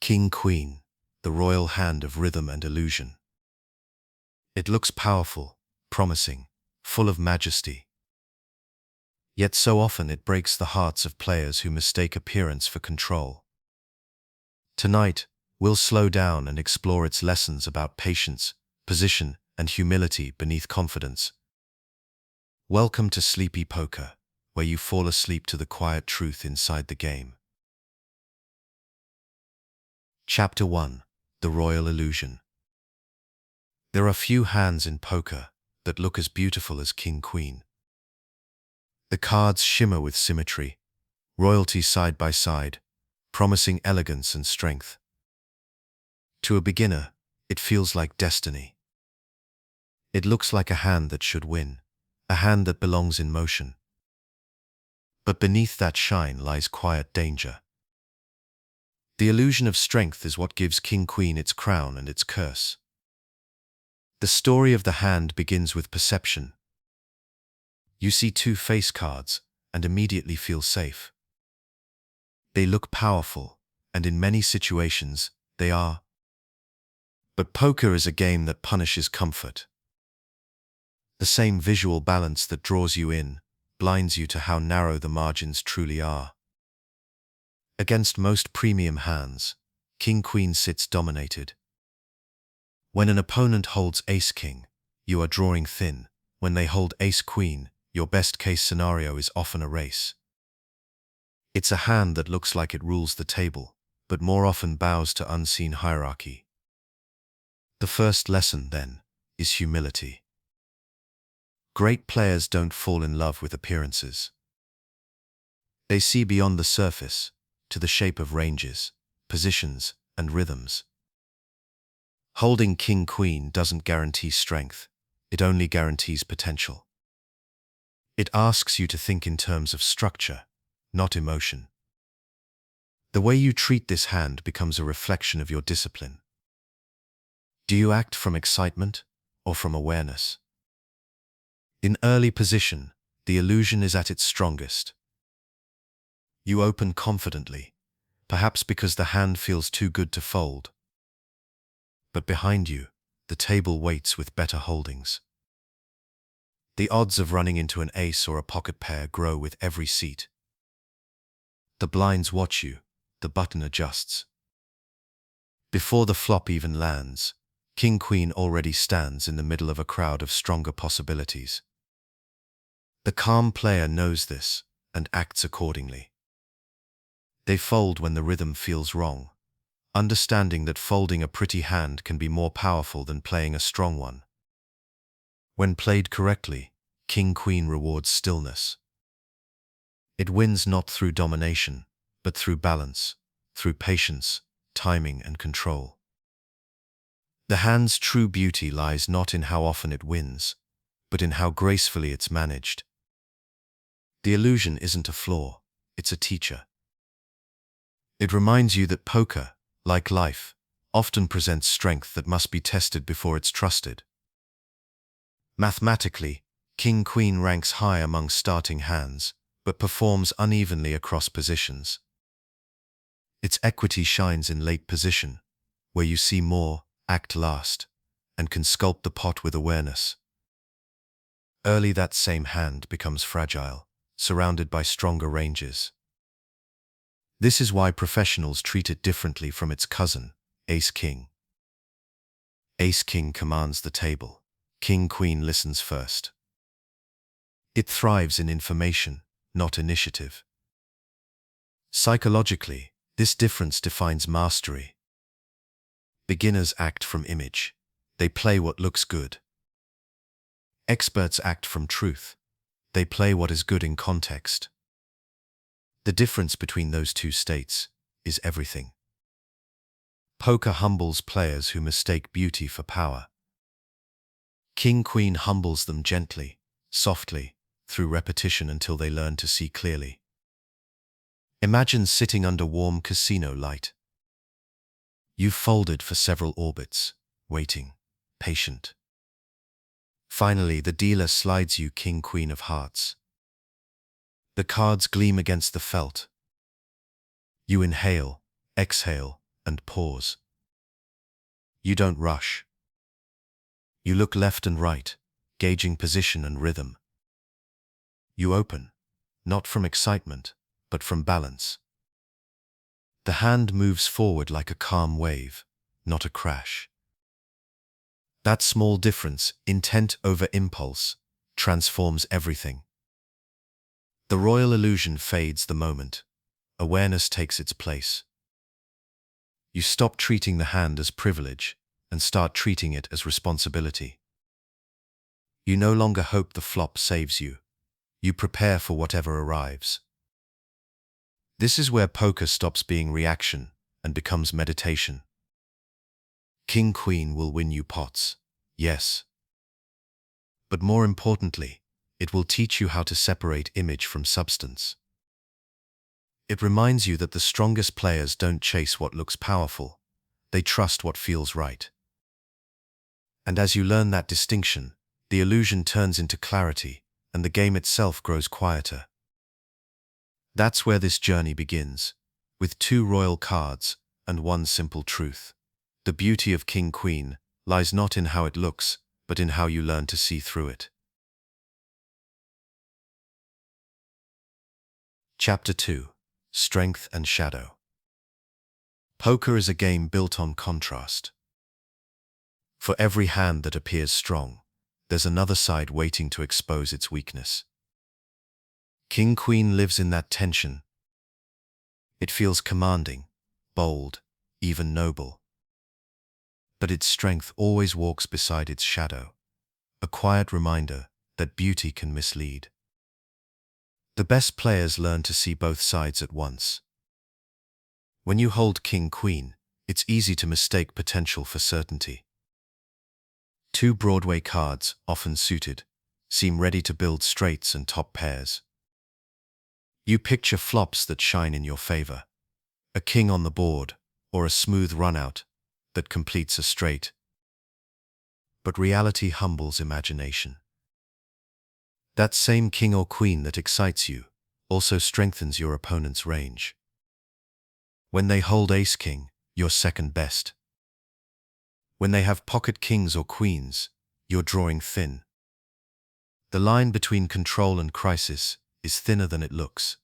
King Queen, the royal hand of rhythm and illusion. It looks powerful, promising, full of majesty. Yet so often it breaks the hearts of players who mistake appearance for control. Tonight, we'll slow down and explore its lessons about patience, position, and humility beneath confidence. Welcome to Sleepy Poker, where you fall asleep to the quiet truth inside the game. Chapter 1. The Royal Illusion. There are few hands in poker that look as beautiful as King Queen. The cards shimmer with symmetry, royalty side by side, promising elegance and strength. To a beginner, it feels like destiny. It looks like a hand that should win, a hand that belongs in motion. But beneath that shine lies quiet danger. The illusion of strength is what gives King Queen its crown and its curse. The story of the hand begins with perception. You see two face cards and immediately feel safe. They look powerful, and in many situations, they are. But poker is a game that punishes comfort. The same visual balance that draws you in blinds you to how narrow the margins truly are. Against most premium hands, King Queen sits dominated. When an opponent holds Ace-King, you are drawing thin. When they hold Ace-Queen, your best-case scenario is often a race. It's a hand that looks like it rules the table, but more often bows to unseen hierarchy. The first lesson, then, is humility. Great players don't fall in love with appearances. They see beyond the surface, to the shape of ranges, positions, and rhythms. Holding King-Queen doesn't guarantee strength, it only guarantees potential. It asks you to think in terms of structure, not emotion. The way you treat this hand becomes a reflection of your discipline. Do you act from excitement or from awareness? In early position, the illusion is at its strongest. You open confidently, perhaps because the hand feels too good to fold. But behind you, the table waits with better holdings. The odds of running into an ace or a pocket pair grow with every seat. The blinds watch you, the button adjusts. Before the flop even lands, King-Queen already stands in the middle of a crowd of stronger possibilities. The calm player knows this and acts accordingly. They fold when the rhythm feels wrong, understanding that folding a pretty hand can be more powerful than playing a strong one. When played correctly, King-Queen rewards stillness. It wins not through domination, but through balance, through patience, timing, and control. The hand's true beauty lies not in how often it wins, but in how gracefully it's managed. The illusion isn't a flaw, it's a teacher. It reminds you that poker, like life, often presents strength that must be tested before it's trusted. Mathematically, King-Queen ranks high among starting hands, but performs unevenly across positions. Its equity shines in late position, where you see more, act last, and can sculpt the pot with awareness. Early that same hand becomes fragile, surrounded by stronger ranges. This is why professionals treat it differently from its cousin, Ace-King. Ace-King commands the table. King-Queen listens first. It thrives in information, not initiative. Psychologically, this difference defines mastery. Beginners act from image. They play what looks good. Experts act from truth. They play what is good in context. The difference between those two states is everything. Poker humbles players who mistake beauty for power. King-Queen humbles them gently, softly, through repetition until they learn to see clearly. Imagine sitting under warm casino light. You've folded for several orbits, waiting, patient. Finally, the dealer slides you King-Queen of hearts. The cards gleam against the felt. You inhale, exhale, and pause. You don't rush. You look left and right, gauging position and rhythm. You open, not from excitement, but from balance. The hand moves forward like a calm wave, not a crash. That small difference, intent over impulse, transforms everything. The royal illusion fades the moment. Awareness takes its place. You stop treating the hand as privilege and start treating it as responsibility. You no longer hope the flop saves you. You prepare for whatever arrives. This is where poker stops being reaction and becomes meditation. King-Queen will win you pots, yes. But more importantly, it will teach you how to separate image from substance. It reminds you that the strongest players don't chase what looks powerful, they trust what feels right. And as you learn that distinction, the illusion turns into clarity, and the game itself grows quieter. That's where this journey begins, with 2 royal cards and 1 simple truth. The beauty of King-Queen lies not in how it looks, but in how you learn to see through it. Chapter 2: Strength and Shadow. Poker is a game built on contrast. For every hand that appears strong, there's another side waiting to expose its weakness. King-Queen lives in that tension. It feels commanding, bold, even noble. But its strength always walks beside its shadow, a quiet reminder that beauty can mislead. The best players learn to see both sides at once. When you hold King-Queen, it's easy to mistake potential for certainty. 2 Broadway cards, often suited, seem ready to build straights and top pairs. You picture flops that shine in your favor, a king on the board, or a smooth run-out that completes a straight. But reality humbles imagination. That same king or queen that excites you also strengthens your opponent's range. When they hold ace-king, you're second best. When they have pocket kings or queens, you're drawing thin. The line between control and crisis is thinner than it looks.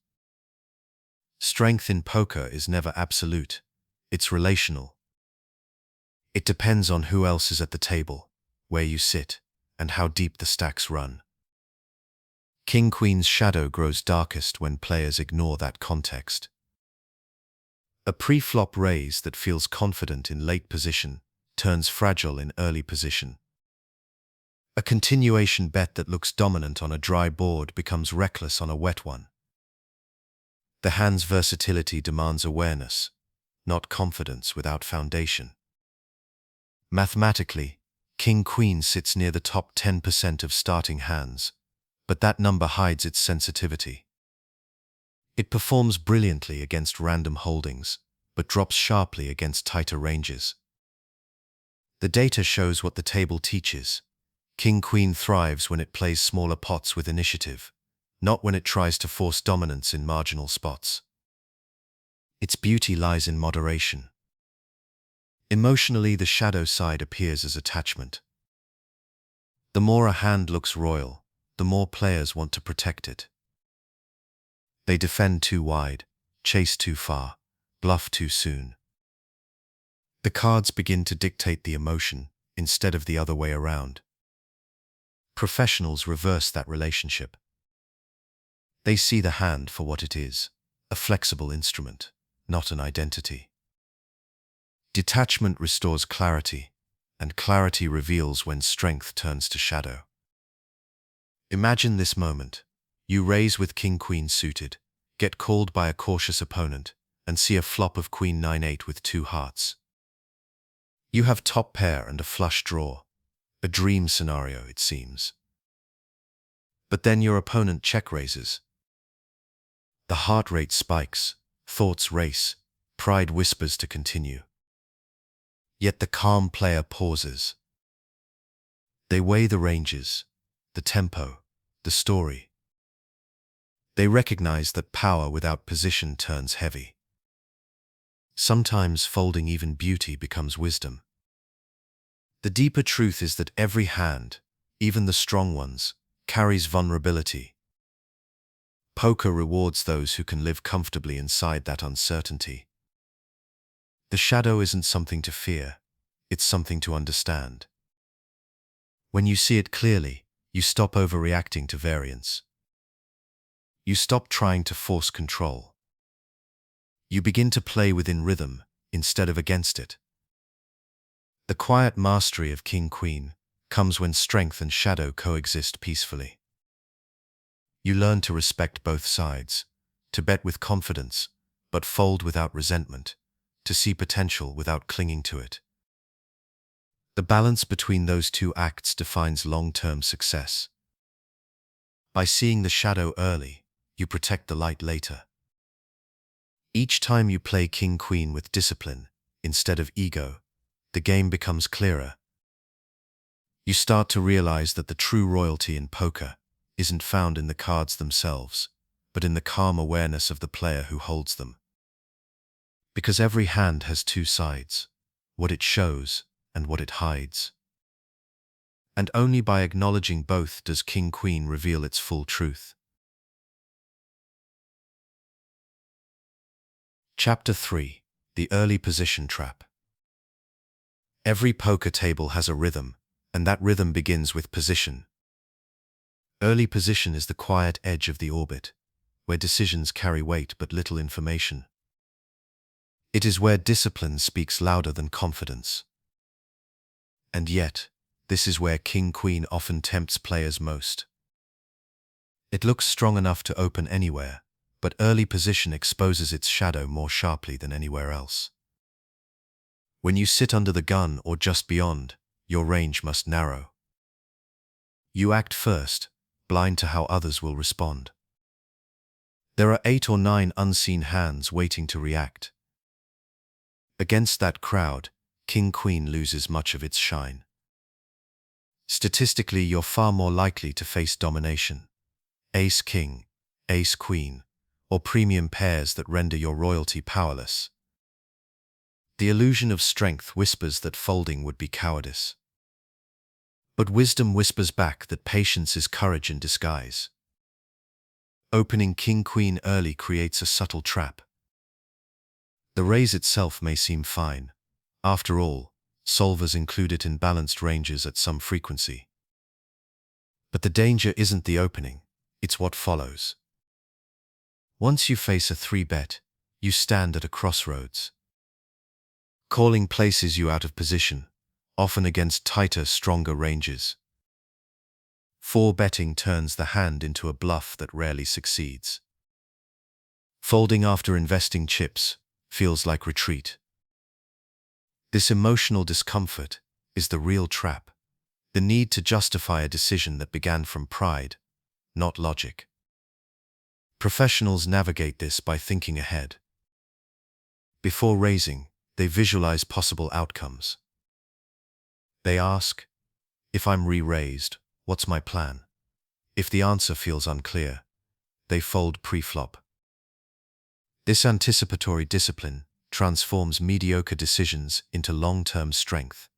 Strength in poker is never absolute, it's relational. It depends on who else is at the table, where you sit, and how deep the stacks run. King-Queen's shadow grows darkest when players ignore that context. A pre-flop raise that feels confident in late position turns fragile in early position. A continuation bet that looks dominant on a dry board becomes reckless on a wet one. The hand's versatility demands awareness, not confidence without foundation. Mathematically, King-Queen sits near the top 10% of starting hands, but that number hides its sensitivity. It performs brilliantly against random holdings, but drops sharply against tighter ranges. The data shows what the table teaches. King-Queen thrives when it plays smaller pots with initiative, not when it tries to force dominance in marginal spots. Its beauty lies in moderation. Emotionally, the shadow side appears as attachment. The more a hand looks royal, the more players want to protect it. They defend too wide, chase too far, bluff too soon. The cards begin to dictate the emotion instead of the other way around. Professionals reverse that relationship. They see the hand for what it is, a flexible instrument, not an identity. Detachment restores clarity, and clarity reveals when strength turns to shadow. Imagine this moment. You raise with King-Queen suited, get called by a cautious opponent, and see a flop of Queen 9-8 with 2 hearts. You have top pair and a flush draw. A dream scenario, it seems. But then your opponent check raises. The heart rate spikes, thoughts race, pride whispers to continue. Yet the calm player pauses. They weigh the ranges, the tempo, the story. They recognize that power without position turns heavy. Sometimes folding even beauty becomes wisdom. The deeper truth is that every hand, even the strong ones, carries vulnerability. Poker rewards those who can live comfortably inside that uncertainty. The shadow isn't something to fear, it's something to understand. When you see it clearly, you stop overreacting to variance. You stop trying to force control. You begin to play within rhythm instead of against it. The quiet mastery of King-Queen comes when strength and shadow coexist peacefully. You learn to respect both sides, to bet with confidence, but fold without resentment, to see potential without clinging to it. The balance between those two acts defines long-term success. By seeing the shadow early, you protect the light later. Each time you play King-Queen with discipline, instead of ego, the game becomes clearer. You start to realize that the true royalty in poker isn't found in the cards themselves, but in the calm awareness of the player who holds them. Because every hand has two sides, what it shows and what it hides. And only by acknowledging both does King-Queen reveal its full truth. Chapter 3: The Early Position Trap. Every poker table has a rhythm, and that rhythm begins with position. Early position is the quiet edge of the orbit, where decisions carry weight but little information. It is where discipline speaks louder than confidence. And yet, this is where King-Queen often tempts players most. It looks strong enough to open anywhere, but early position exposes its shadow more sharply than anywhere else. When you sit under the gun or just beyond, your range must narrow. You act first, blind to how others will respond. There are 8 or 9 unseen hands waiting to react. Against that crowd, King-Queen loses much of its shine. Statistically, you're far more likely to face domination. Ace-King, Ace-Queen, or premium pairs that render your royalty powerless. The illusion of strength whispers that folding would be cowardice. But wisdom whispers back that patience is courage in disguise. Opening King-Queen early creates a subtle trap. The raise itself may seem fine. After all, solvers include it in balanced ranges at some frequency. But the danger isn't the opening, it's what follows. Once you face a 3-bet, you stand at a crossroads. Calling places you out of position, often against tighter, stronger ranges. 4-betting turns the hand into a bluff that rarely succeeds. Folding after investing chips feels like retreat. This emotional discomfort is the real trap, the need to justify a decision that began from pride, not logic. Professionals navigate this by thinking ahead. Before raising, they visualize possible outcomes. They ask, if I'm re-raised, what's my plan? If the answer feels unclear, they fold pre-flop. This anticipatory discipline transforms mediocre decisions into long-term strength.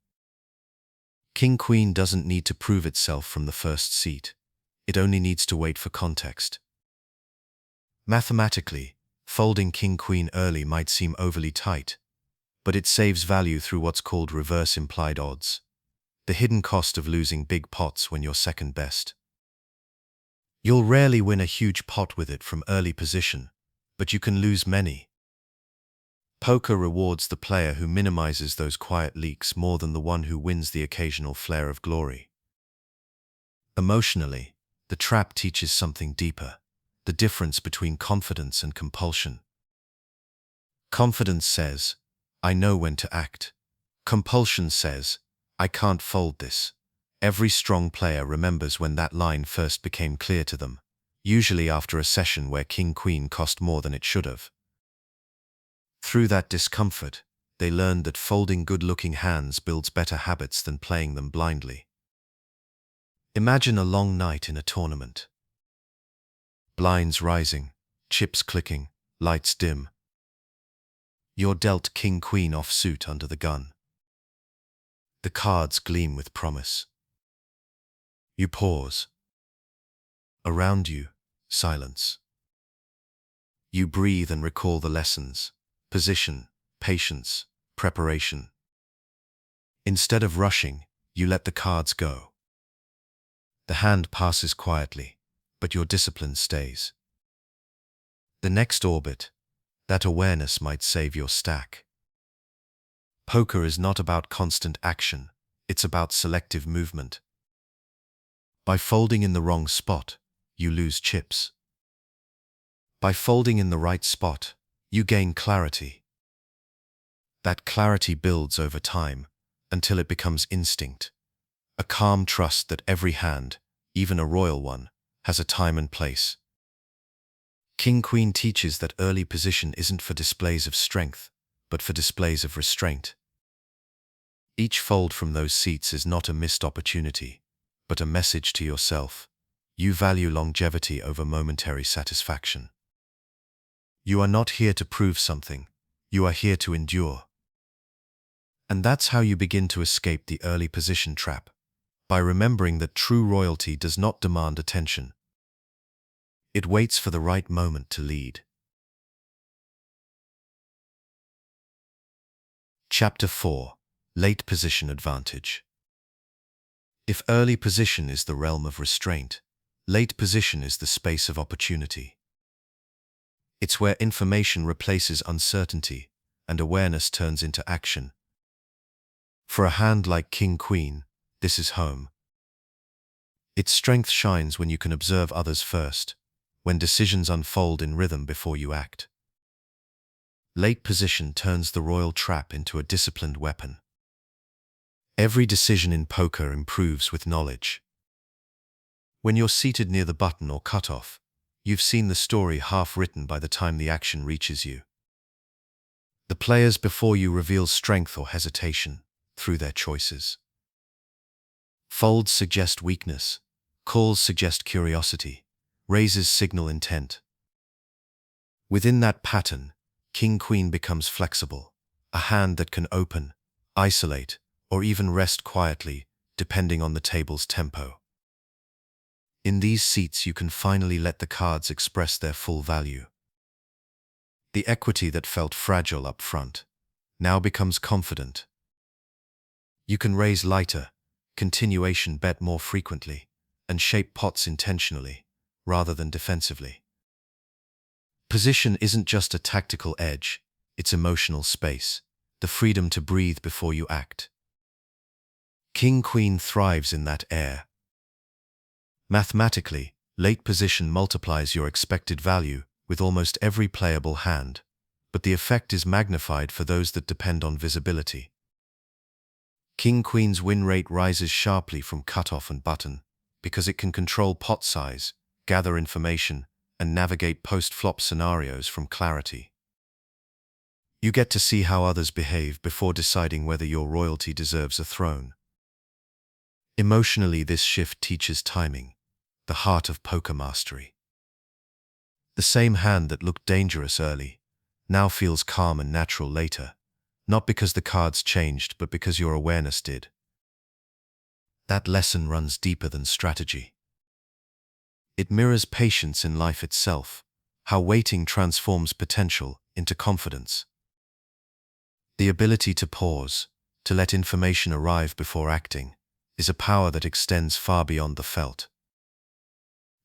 King-Queen doesn't need to prove itself from the first seat. It only needs to wait for context. Mathematically, folding King-Queen early might seem overly tight, but it saves value through what's called reverse implied odds, the hidden cost of losing big pots when you're second best. You'll rarely win a huge pot with it from early position, but you can lose many. Poker rewards the player who minimizes those quiet leaks more than the one who wins the occasional flare of glory. Emotionally, the trap teaches something deeper, the difference between confidence and compulsion. Confidence says, I know when to act. Compulsion says, I can't fold this. Every strong player remembers when that line first became clear to them, usually after a session where King-Queen cost more than it should have. Through that discomfort, they learned that folding good-looking hands builds better habits than playing them blindly. Imagine a long night in a tournament. Blinds rising, chips clicking, lights dim. You're dealt king-queen offsuit under the gun. The cards gleam with promise. You pause. Around you, silence. You breathe and recall the lessons: position, patience, preparation. Instead of rushing, you let the cards go. The hand passes quietly, but your discipline stays. The next orbit, that awareness might save your stack. Poker is not about constant action, it's about selective movement. By folding in the wrong spot, you lose chips. By folding in the right spot, you gain clarity. That clarity builds over time, until it becomes instinct. A calm trust that every hand, even a royal one, has a time and place. King-queen teaches that early position isn't for displays of strength, but for displays of restraint. Each fold from those seats is not a missed opportunity, but a message to yourself. You value longevity over momentary satisfaction. You are not here to prove something, you are here to endure. And that's how you begin to escape the early position trap, by remembering that true royalty does not demand attention. It waits for the right moment to lead. Chapter 4: Late Position Advantage. If early position is the realm of restraint, late position is the space of opportunity. It's where information replaces uncertainty and awareness turns into action. For a hand like King-Queen, this is home. Its strength shines when you can observe others first, when decisions unfold in rhythm before you act. Late position turns the royal trap into a disciplined weapon. Every decision in poker improves with knowledge. When you're seated near the button or cutoff, you've seen the story half written by the time the action reaches you. The players before you reveal strength or hesitation through their choices. Folds suggest weakness, calls suggest curiosity, raises signal intent. Within that pattern, King-Queen becomes flexible, a hand that can open, isolate, or even rest quietly, depending on the table's tempo. In these seats you can finally let the cards express their full value. The equity that felt fragile up front now becomes confident. You can raise lighter, continuation bet more frequently, and shape pots intentionally, rather than defensively. Position isn't just a tactical edge, it's emotional space, the freedom to breathe before you act. King-Queen thrives in that air. Mathematically, late position multiplies your expected value with almost every playable hand, but the effect is magnified for those that depend on visibility. King-Queen's win rate rises sharply from cutoff and button because it can control pot size, gather information, and navigate post-flop scenarios from clarity. You get to see how others behave before deciding whether your royalty deserves a throne. Emotionally, this shift teaches timing, the heart of poker mastery. The same hand that looked dangerous early now feels calm and natural later, not because the cards changed, but because your awareness did. That lesson runs deeper than strategy. It mirrors patience in life itself, how waiting transforms potential into confidence. The ability to pause, to let information arrive before acting, is a power that extends far beyond the felt.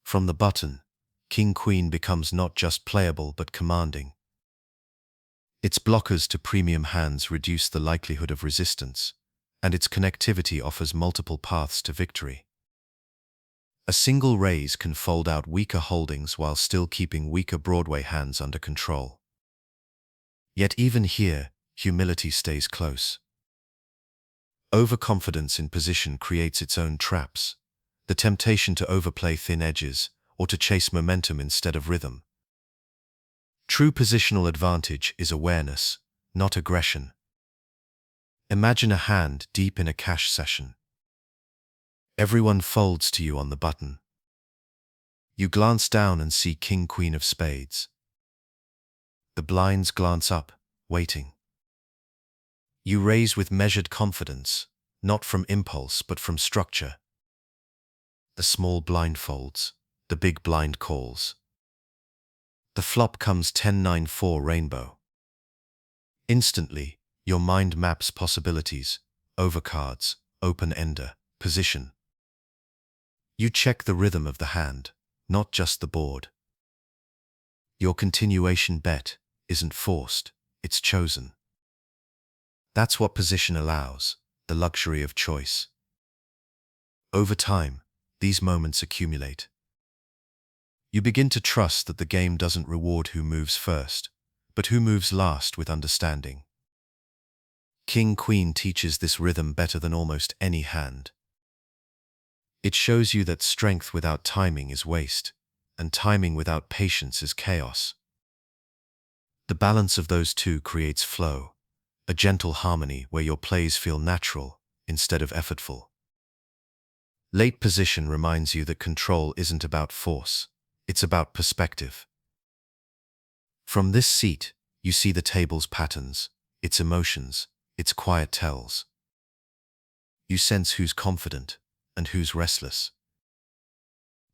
From the button, King-Queen becomes not just playable but commanding. Its blockers to premium hands reduce the likelihood of resistance, and its connectivity offers multiple paths to victory. A single raise can fold out weaker holdings while still keeping weaker Broadway hands under control. Yet even here, humility stays close. Overconfidence in position creates its own traps, the temptation to overplay thin edges or to chase momentum instead of rhythm. True positional advantage is awareness, not aggression. Imagine a hand deep in a cash session. Everyone folds to you on the button. You glance down and see King-Queen of spades. The blinds glance up, waiting. You raise with measured confidence, not from impulse but from structure. The small blind folds, the big blind calls. The flop comes 10-9-4 rainbow. Instantly, your mind maps possibilities, overcards, open-ender, position. You check the rhythm of the hand, not just the board. Your continuation bet isn't forced, it's chosen. That's what position allows, the luxury of choice. Over time, these moments accumulate. You begin to trust that the game doesn't reward who moves first, but who moves last with understanding. King-Queen teaches this rhythm better than almost any hand. It shows you that strength without timing is waste, and timing without patience is chaos. The balance of those two creates flow, a gentle harmony where your plays feel natural instead of effortful. Late position reminds you that control isn't about force, it's about perspective. From this seat, you see the table's patterns, its emotions, its quiet tells. You sense who's confident and who's restless.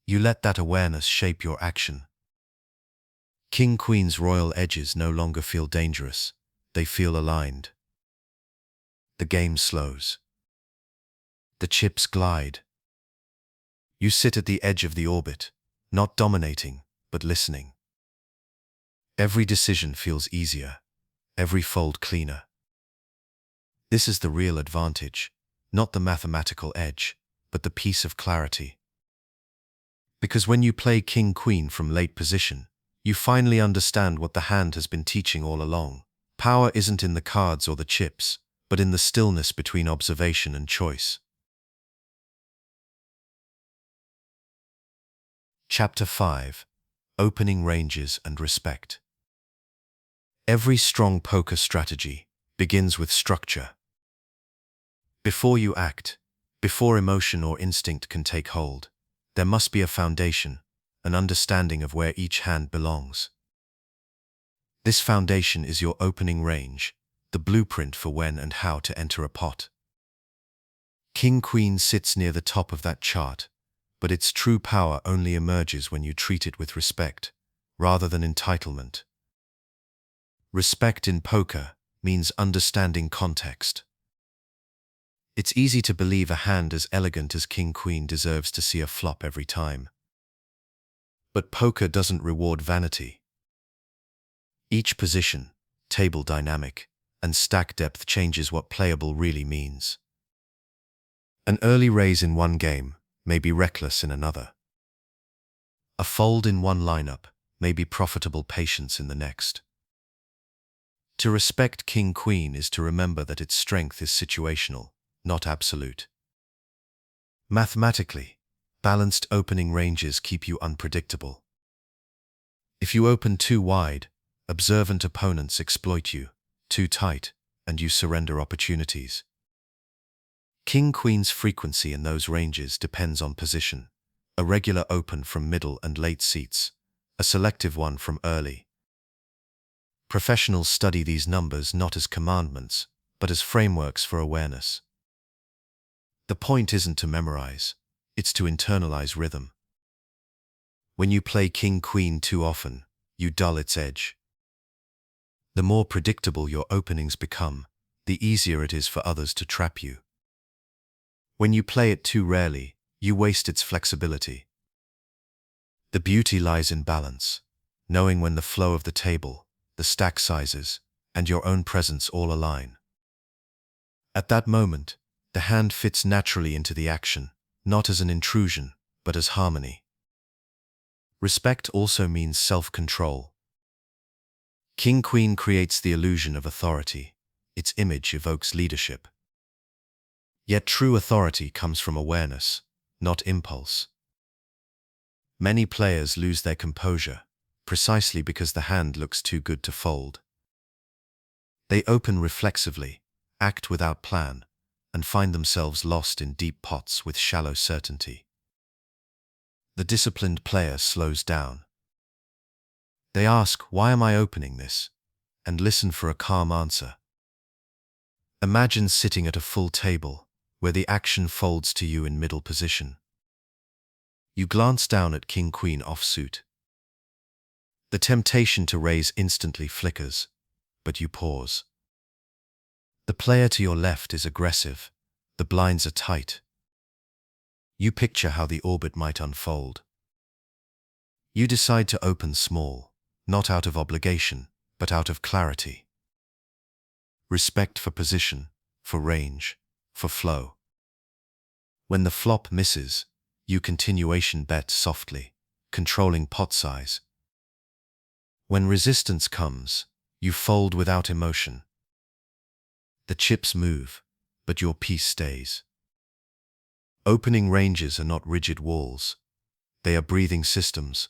You let that awareness shape your action. King-Queen's royal edges no longer feel dangerous, they feel aligned. The game slows. The chips glide. You sit at the edge of the orbit, not dominating, but listening. Every decision feels easier, every fold cleaner. This is the real advantage, not the mathematical edge, but the peace of clarity. Because when you play King-Queen from late position, you finally understand what the hand has been teaching all along. Power isn't in the cards or the chips, but in the stillness between observation and choice. Chapter 5. Opening ranges and respect. Every strong poker strategy begins with structure. Before you act, before emotion or instinct can take hold, there must be a foundation, an understanding of where each hand belongs. This foundation is your opening range, the blueprint for when and how to enter a pot. King-Queen sits near the top of that chart, but its true power only emerges when you treat it with respect, rather than entitlement. Respect in poker means understanding context. It's easy to believe a hand as elegant as King-Queen deserves to see a flop every time. But poker doesn't reward vanity. Each position, table dynamic, and stack depth changes what playable really means. An early raise in one game may be reckless in another. A fold in one lineup may be profitable patience in the next. To respect King-Queen is to remember that its strength is situational, not absolute. Mathematically, balanced opening ranges keep you unpredictable. If you open too wide, observant opponents exploit you, too tight, and you surrender opportunities. King-Queen's frequency in those ranges depends on position, a regular open from middle and late seats, a selective one from early. Professionals study these numbers not as commandments, but as frameworks for awareness. The point isn't to memorize, it's to internalize rhythm. When you play King-Queen too often, you dull its edge. The more predictable your openings become, the easier it is for others to trap you. When you play it too rarely, you waste its flexibility. The beauty lies in balance, knowing when the flow of the table, the stack sizes, and your own presence all align. At that moment, the hand fits naturally into the action, not as an intrusion, but as harmony. Respect also means self-control. King-Queen creates the illusion of authority. Its image evokes leadership. Yet true authority comes from awareness, not impulse. Many players lose their composure, precisely because the hand looks too good to fold. They open reflexively, act without plan, and find themselves lost in deep pots with shallow certainty. The disciplined player slows down. They ask, "Why am I opening this?" and listen for a calm answer. Imagine sitting at a full table, where the action folds to you in middle position. You glance down at King-Queen offsuit. The temptation to raise instantly flickers, but you pause. The player to your left is aggressive. The blinds are tight. You picture how the orbit might unfold. You decide to open small, not out of obligation, but out of clarity. Respect for position, for range, for flow. When the flop misses, you continuation bet softly, controlling pot size. When resistance comes, you fold without emotion. The chips move, but your piece stays. Opening ranges are not rigid walls. They are breathing systems.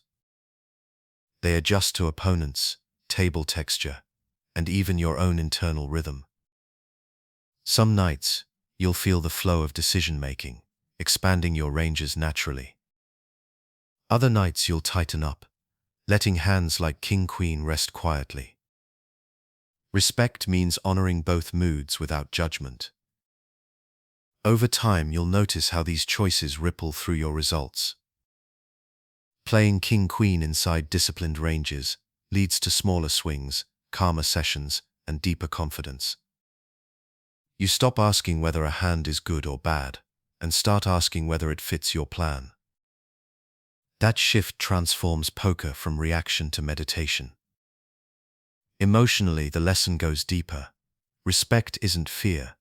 They adjust to opponents, table texture, and even your own internal rhythm. Some nights, you'll feel the flow of decision-making, expanding your ranges naturally. Other nights you'll tighten up, letting hands like King-Queen rest quietly. Respect means honoring both moods without judgment. Over time, you'll notice how these choices ripple through your results. Playing King-Queen inside disciplined ranges leads to smaller swings, calmer sessions, and deeper confidence. You stop asking whether a hand is good or bad, and start asking whether it fits your plan. That shift transforms poker from reaction to meditation. Emotionally, the lesson goes deeper. Respect isn't fear.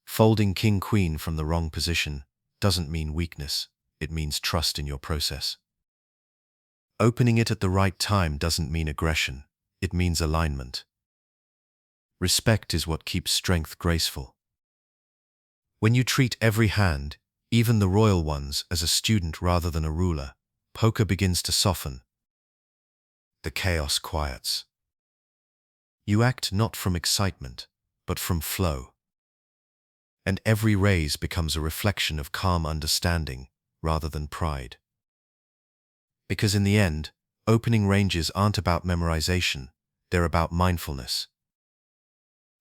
Folding King-Queen from the wrong position doesn't mean weakness, it means trust in your process. Opening it at the right time doesn't mean aggression, it means alignment. Respect is what keeps strength graceful. When you treat every hand, even the royal ones, as a student rather than a ruler, poker begins to soften. The chaos quiets. You act not from excitement, but from flow. And every raise becomes a reflection of calm understanding rather than pride. Because in the end, opening ranges aren't about memorization, they're about mindfulness.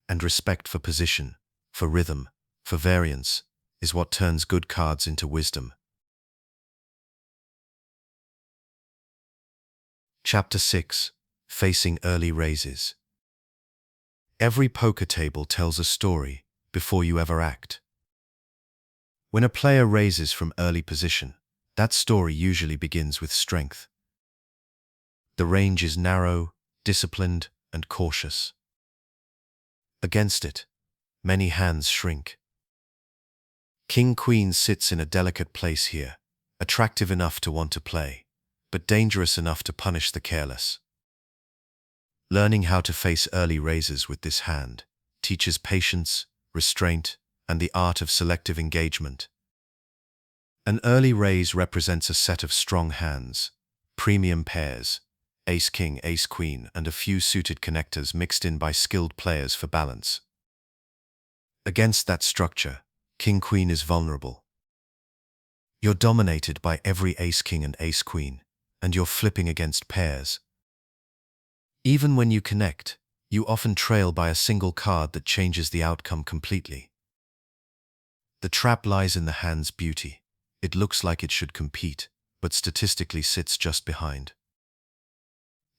And respect for position, for rhythm, for variance, is what turns good cards into wisdom. Chapter 6. Facing Early Raises. Every poker table tells a story before you ever act. When a player raises from early position, that story usually begins with strength. The range is narrow, disciplined, and cautious. Against it, many hands shrink. King-Queen sits in a delicate place here, attractive enough to want to play, but dangerous enough to punish the careless. Learning how to face early raises with this hand teaches patience, restraint, and the art of selective engagement. An early raise represents a set of strong hands, premium pairs, ace-king, ace-queen, and a few suited connectors mixed in by skilled players for balance. Against that structure, King-Queen is vulnerable. You're dominated by every ace-king and ace-queen, and you're flipping against pairs. Even when you connect, you often trail by a single card that changes the outcome completely. The trap lies in the hand's beauty. It looks like it should compete, but statistically sits just behind.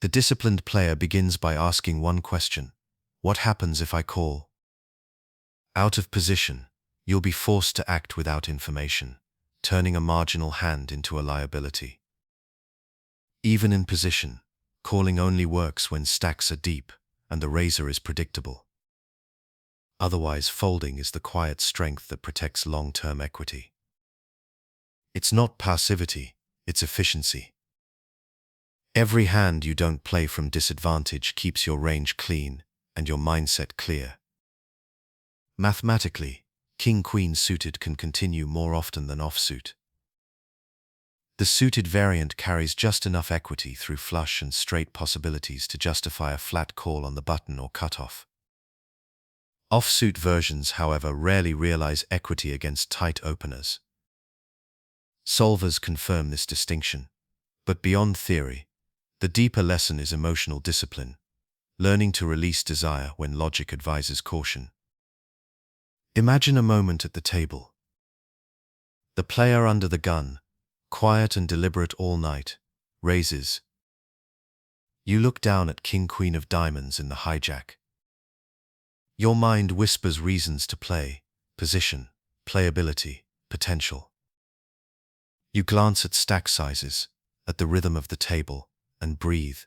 The disciplined player begins by asking one question: what happens if I call? Out of position, you'll be forced to act without information, turning a marginal hand into a liability. Even in position, calling only works when stacks are deep and the raiser is predictable. Otherwise, folding is the quiet strength that protects long-term equity. It's not passivity, it's efficiency. Every hand you don't play from disadvantage keeps your range clean and your mindset clear. Mathematically, King-Queen suited can continue more often than offsuit. The suited variant carries just enough equity through flush and straight possibilities to justify a flat call on the button or cutoff. Offsuit versions, however, rarely realize equity against tight openers. Solvers confirm this distinction, but beyond theory, the deeper lesson is emotional discipline. learning to release desire when logic advises caution. Imagine a moment at the table. The player under the gun, quiet and deliberate all night, raises. You look down at King Queen of Diamonds in the hijack. Your mind whispers reasons to play, position, playability, potential. You glance at stack sizes, at the rhythm of the table, and breathe.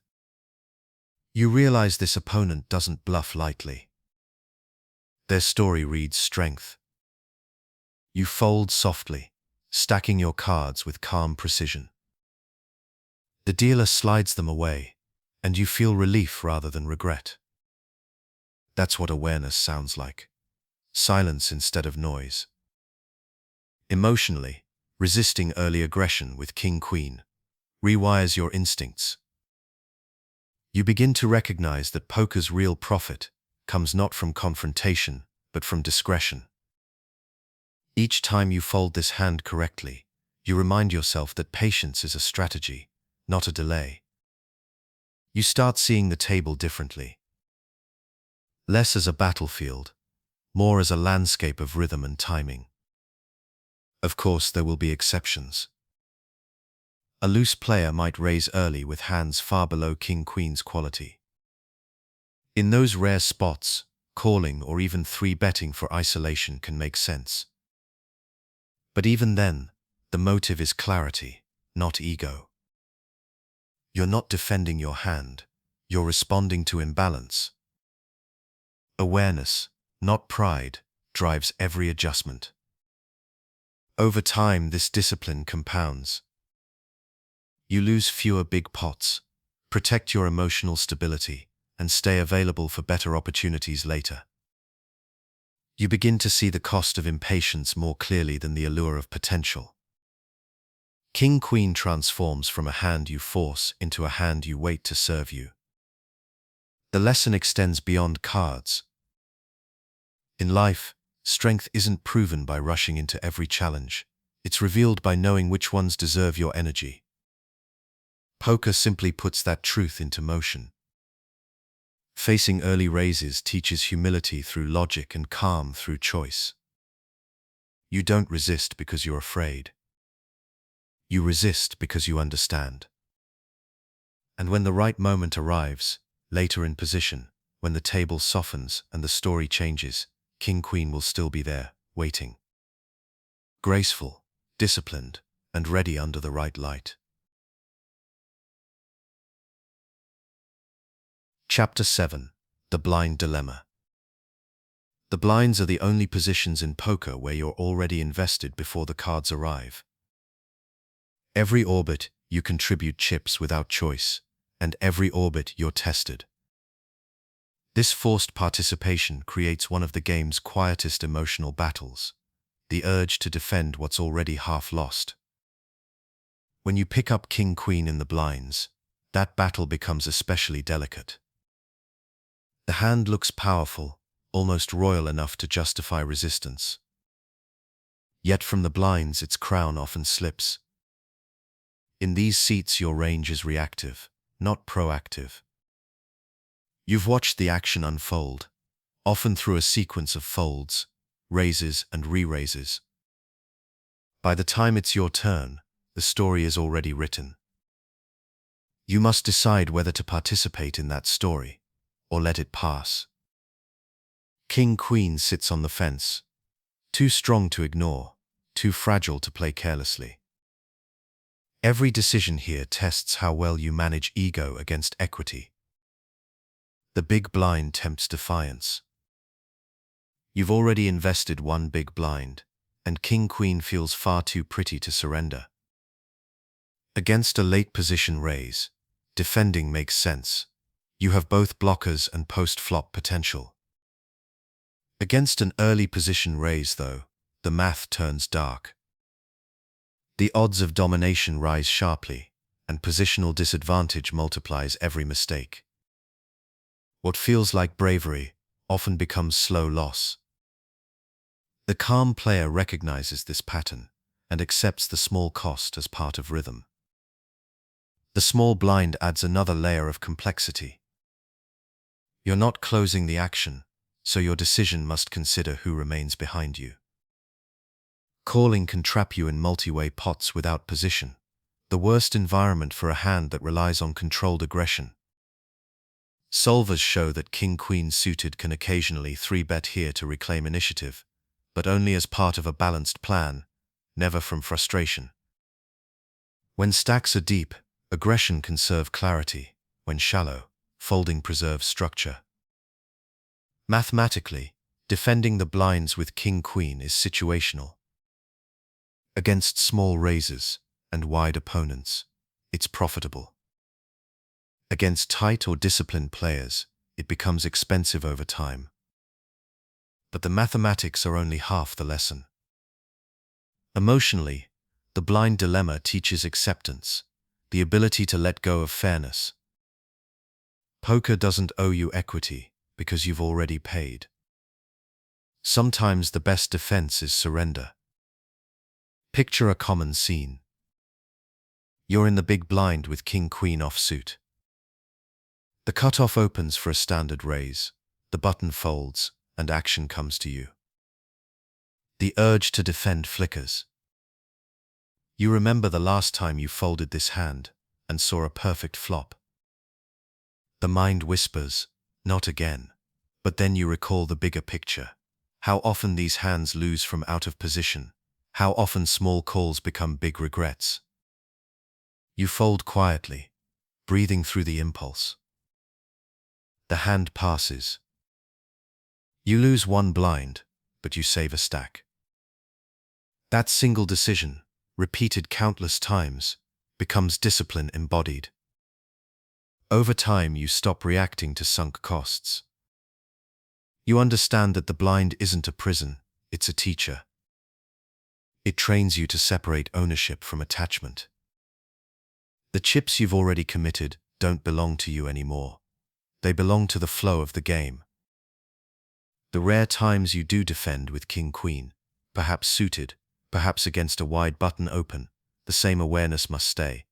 You realize this opponent doesn't bluff lightly. Their story reads strength. You fold softly, stacking your cards with calm precision. The dealer slides them away, and you feel relief rather than regret. That's what awareness sounds like. Silence instead of noise. Emotionally, resisting early aggression with King-Queen rewires your instincts. You begin to recognize that poker's real profit comes not from confrontation, but from discretion. Each time you fold this hand correctly, you remind yourself that patience is a strategy, not a delay. You start seeing the table differently. Less as a battlefield, more as a landscape of rhythm and timing. Of course, there will be exceptions. A loose player might raise early with hands far below King-Queen's quality. In those rare spots, calling or even three-betting for isolation can make sense. But even then, the motive is clarity, not ego. You're not defending your hand, you're responding to imbalance. Awareness, not pride, drives every adjustment. Over time, this discipline compounds. You lose fewer big pots, protect your emotional stability, and stay available for better opportunities later. You begin to see the cost of impatience more clearly than the allure of potential. King-Queen transforms from a hand you force into a hand you wait to serve you. The lesson extends beyond cards. In life, strength isn't proven by rushing into every challenge. It's revealed by knowing which ones deserve your energy. Poker simply puts that truth into motion. Facing early raises teaches humility through logic and calm through choice. You don't resist because you're afraid. You resist because you understand. And when the right moment arrives, later in position, when the table softens and the story changes, King-Queen will still be there, waiting. Graceful, disciplined, and ready under the right light. Chapter 7. The Blind Dilemma. The blinds are the only positions in poker where you're already invested before the cards arrive. Every orbit, you contribute chips without choice, and every orbit you're tested. This forced participation creates one of the game's quietest emotional battles, the urge to defend what's already half lost. When you pick up King-Queen in the blinds, that battle becomes especially delicate. The hand looks powerful, almost royal enough to justify resistance. Yet from the blinds its crown often slips. In these seats your range is reactive, not proactive. You've watched the action unfold, often through a sequence of folds, raises and re-raises. By the time it's your turn, the story is already written. You must decide whether to participate in that story, or let it pass. King-Queen sits on the fence, too strong to ignore, too fragile to play carelessly. Every decision here tests how well you manage ego against equity. The big blind tempts defiance. You've already invested one big blind, and King-Queen feels far too pretty to surrender. Against a late position raise, defending makes sense. You have both blockers and post-flop potential. Against an early position raise, though, the math turns dark. The odds of domination rise sharply, and positional disadvantage multiplies every mistake. What feels like bravery often becomes slow loss. The calm player recognizes this pattern and accepts the small cost as part of rhythm. The small blind adds another layer of complexity. You're not closing the action, so your decision must consider who remains behind you. Calling can trap you in multi-way pots without position, the worst environment for a hand that relies on controlled aggression. Solvers show that king-queen suited can occasionally 3-bet here to reclaim initiative, but only as part of a balanced plan, never from frustration. When stacks are deep, aggression can serve clarity. When shallow, folding preserves structure. Mathematically, defending the blinds with king-queen is situational. Against small raises and wide opponents, it's profitable. Against tight or disciplined players, it becomes expensive over time. But the mathematics are only half the lesson. Emotionally, the blind dilemma teaches acceptance, the ability to let go of fairness. Poker doesn't owe you equity because you've already paid. Sometimes the best defense is surrender. Picture a common scene. You're in the big blind with king-queen offsuit. The cutoff opens for a standard raise, the button folds, and action comes to you. The urge to defend flickers. You remember the last time you folded this hand and saw a perfect flop. The mind whispers, not again. But then you recall the bigger picture. How often these hands lose from out of position. How often small calls become big regrets. You fold quietly, breathing through the impulse. The hand passes. You lose one blind, but you save a stack. That single decision, repeated countless times, becomes discipline embodied. Over time, you stop reacting to sunk costs. You understand that the blind isn't a prison, it's a teacher. It trains you to separate ownership from attachment. The chips you've already committed don't belong to you anymore. They belong to the flow of the game. The rare times you do defend with king-queen, perhaps suited, perhaps against a wide button open, the same awareness must stay.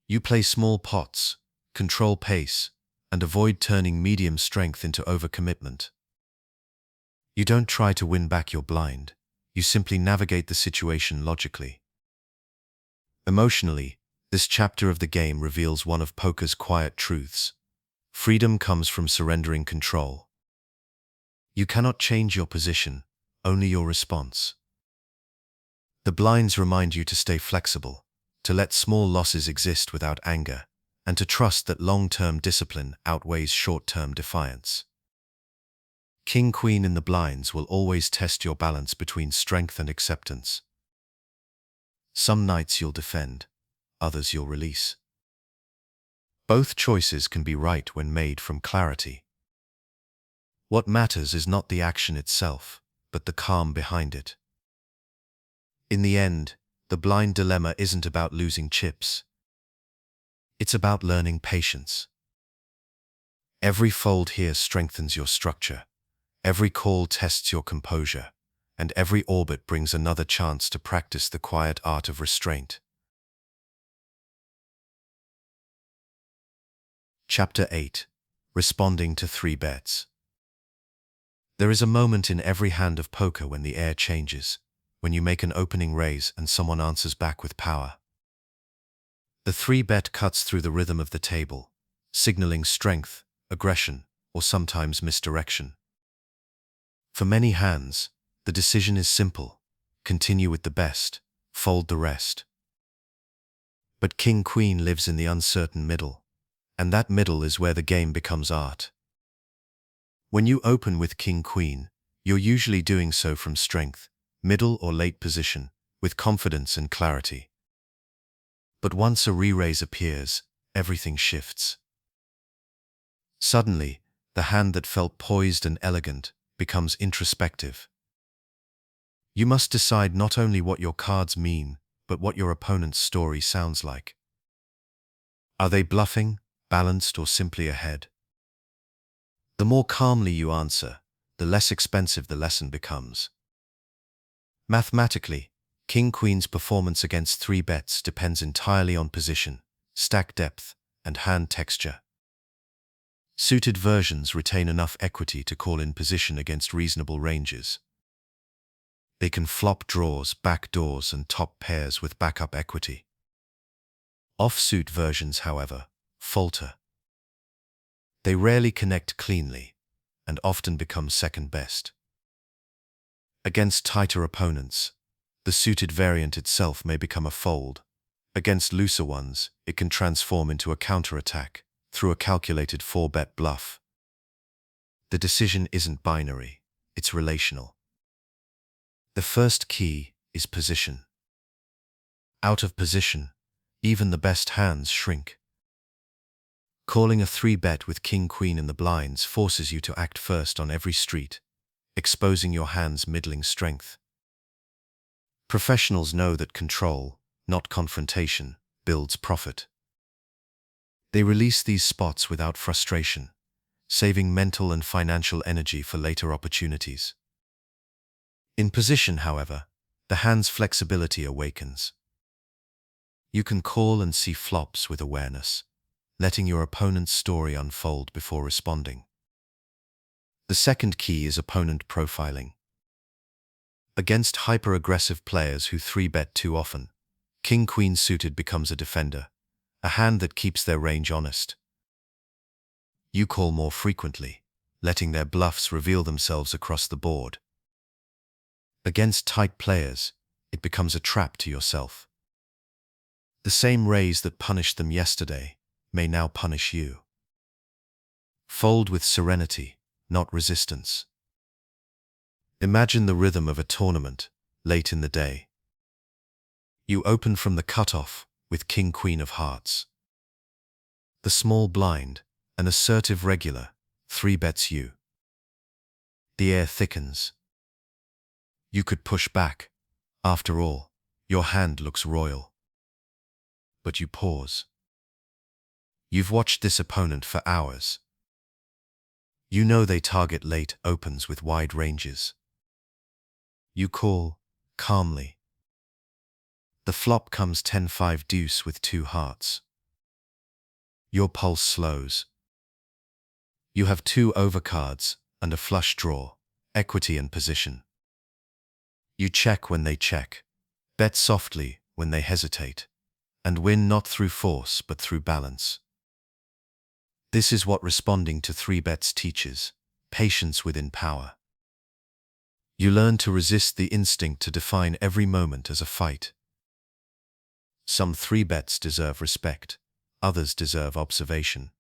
You play small pots, control pace, and avoid turning medium strength into overcommitment. You don't try to win back your blind, you simply navigate the situation logically. Emotionally, this chapter of the game reveals one of poker's quiet truths. Freedom comes from surrendering control. You cannot change your position, only your response. The blinds remind you to stay flexible, to let small losses exist without anger, and to trust that long-term discipline outweighs short-term defiance. King-queen in the blinds will always test your balance between strength and acceptance. Some nights you'll defend, others you'll release. Both choices can be right when made from clarity. What matters is not the action itself, but the calm behind it. In the end, the blind dilemma isn't about losing chips. It's about learning patience. Every fold here strengthens your structure. Every call tests your composure, and every orbit brings another chance to practice the quiet art of restraint. Chapter 8. Responding to 3 bets. There is a moment in every hand of poker when the air changes, when you make an opening raise and someone answers back with power. The 3-bet cuts through the rhythm of the table, signaling strength, aggression, or sometimes misdirection. For many hands, the decision is simple: continue with the best, fold the rest. But king-queen lives in the uncertain middle, and that middle is where the game becomes art. When you open with king-queen, you're usually doing so from strength, middle or late position, with confidence and clarity. But once a re-raise appears, everything shifts. Suddenly, the hand that felt poised and elegant becomes introspective. You must decide not only what your cards mean, but what your opponent's story sounds like. Are they bluffing, balanced, or simply ahead? The more calmly you answer, the less expensive the lesson becomes. Mathematically, king-queen's performance against 3 bets depends entirely on position, stack depth, and hand texture. Suited versions retain enough equity to call in position against reasonable ranges. They can flop draws, backdoors, and top pairs with backup equity. Offsuit versions, however, falter. They rarely connect cleanly and often become second best. Against tighter opponents, the suited variant itself may become a fold. Against looser ones, it can transform into a counterattack through a calculated 4-bet bluff. The decision isn't binary, it's relational. The first key is position. Out of position, even the best hands shrink. Calling a 3-bet with king-queen in the blinds forces you to act first on every street, exposing your hand's middling strength. Professionals know that control, not confrontation, builds profit. They release these spots without frustration, saving mental and financial energy for later opportunities. In position, however, the hand's flexibility awakens. You can call and see flops with awareness, letting your opponent's story unfold before responding. The second key is opponent profiling. Against hyper-aggressive players who 3-bet too often, king-queen suited becomes a defender, a hand that keeps their range honest. You call more frequently, letting their bluffs reveal themselves across the board. Against tight players, it becomes a trap to yourself. The same raise that punished them yesterday may now punish you. Fold with serenity, not resistance. Imagine the rhythm of a tournament, late in the day. You open from the cutoff with king-queen of hearts. The small blind, an assertive regular, 3-bets you. The air thickens. You could push back. After all, your hand looks royal. But you pause. You've watched this opponent for hours. You know they target late opens with wide ranges. You call, calmly. The flop comes 10-5 deuce with 2 hearts. Your pulse slows. You have 2 overcards and a flush draw, equity and position. You check when they check, bet softly when they hesitate, and win not through force but through balance. This is what responding to 3-bets teaches, patience within power. You learn to resist the instinct to define every moment as a fight. Some 3-bets deserve respect, others deserve observation.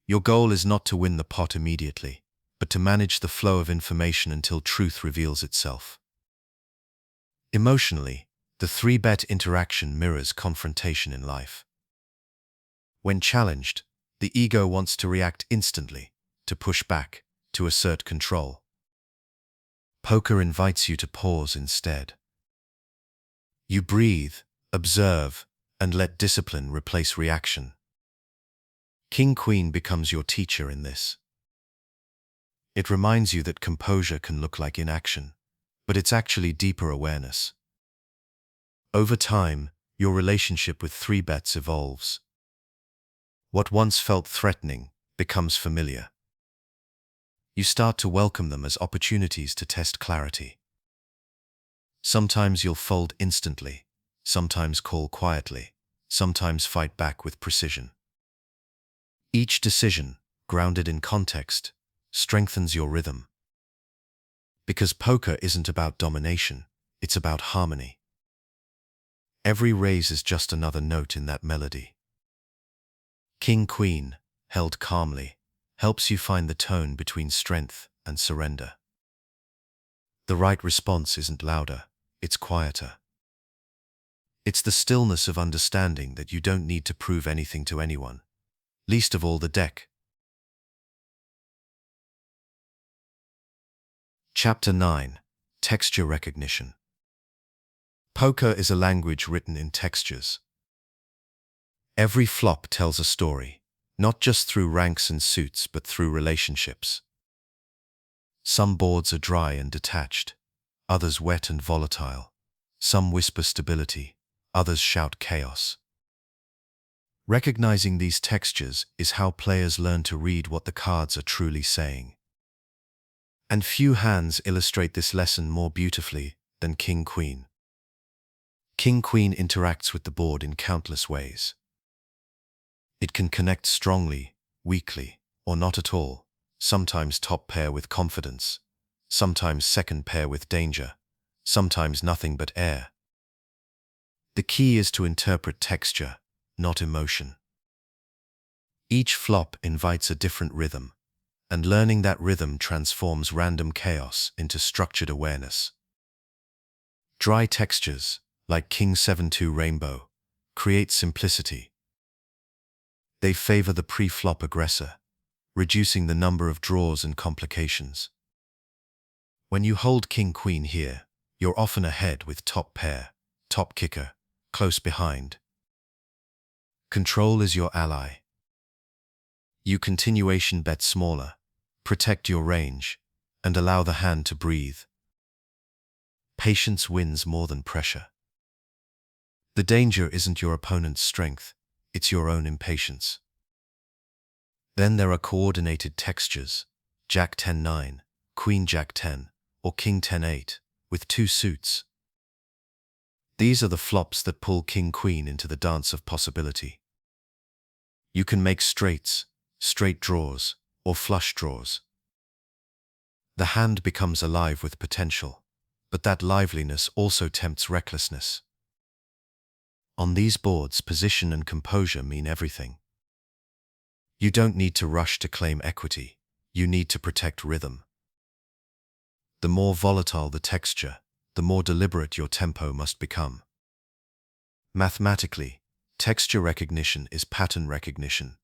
Your goal is not to win the pot immediately, but to manage the flow of information until truth reveals itself. Emotionally, the 3-bet interaction mirrors confrontation in life. When challenged, the ego wants to react instantly, to push back, to assert control. Poker invites you to pause instead. You breathe, observe, and let discipline replace reaction. King-queen becomes your teacher in this. It reminds you that composure can look like inaction, but it's actually deeper awareness. Over time, your relationship with 3-bets evolves. What once felt threatening becomes familiar. You start to welcome them as opportunities to test clarity. Sometimes you'll fold instantly, sometimes call quietly, sometimes fight back with precision. Each decision, grounded in context, strengthens your rhythm. Because poker isn't about domination, it's about harmony. Every raise is just another note in that melody. King-queen, held calmly, helps you find the tone between strength and surrender. The right response isn't louder, it's quieter. It's the stillness of understanding that you don't need to prove anything to anyone, least of all the deck. Chapter 9. Texture Recognition. Poker is a language written in textures. Every flop tells a story, not just through ranks and suits but through relationships. Some boards are dry and detached, others wet and volatile. Some whisper stability, others shout chaos. Recognizing these textures is how players learn to read what the cards are truly saying. And few hands illustrate this lesson more beautifully than King-Queen. King-Queen interacts with the board in countless ways. It can connect strongly, weakly, or not at all, sometimes top pair with confidence, sometimes second pair with danger, sometimes nothing but air. The key is to interpret texture, not emotion. Each flop invites a different rhythm, and learning that rhythm transforms random chaos into structured awareness. Dry textures, like King 7-2 Rainbow, create simplicity. They favor the pre-flop aggressor, reducing the number of draws and complications. When you hold King-Queen here, you're often ahead with top pair, top kicker, close behind. Control is your ally. You continuation bet smaller, protect your range, and allow the hand to breathe. Patience wins more than pressure. The danger isn't your opponent's strength, it's your own impatience. Then there are coordinated textures, Jack 10-9, Queen Jack 10, or King 10-8, with two suits. These are the flops that pull King-Queen into the dance of possibility. You can make straights, straight draws, or flush draws. The hand becomes alive with potential, but that liveliness also tempts recklessness. On these boards, position and composure mean everything. You don't need to rush to claim equity, you need to protect rhythm. The more volatile the texture, the more deliberate your tempo must become. Mathematically, texture recognition is pattern recognition.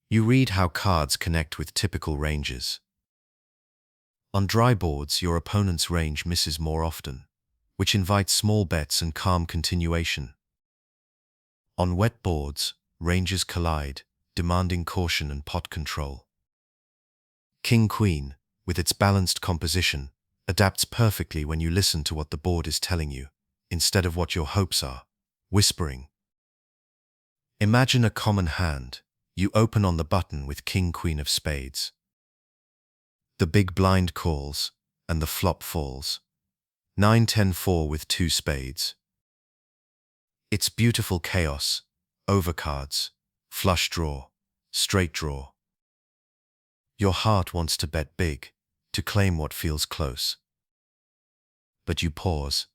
You read how cards connect with typical ranges. On dry boards, your opponent's range misses more often, which invites small bets and calm continuation. On wet boards, ranges collide, demanding caution and pot control. King-Queen, with its balanced composition, adapts perfectly when you listen to what the board is telling you, instead of what your hopes are, whispering. Imagine a common hand. You open on the button with King-Queen of spades. The big blind calls, and the flop falls. 9-10-4 with two spades. It's beautiful chaos, overcards, flush draw, straight draw. Your heart wants to bet big, to claim what feels close. But you pause.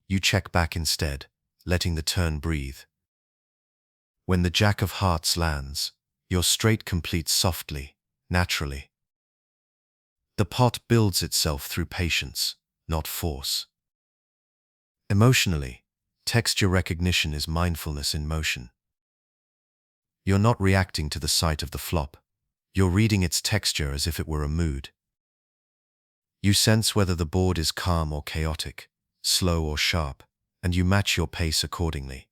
You check back instead, letting the turn breathe. When the Jack of Hearts lands, your straight completes softly, naturally. The pot builds itself through patience, not force. Emotionally, texture recognition is mindfulness in motion. You're not reacting to the sight of the flop. You're reading its texture as if it were a mood. You sense whether the board is calm or chaotic, slow or sharp, and you match your pace accordingly.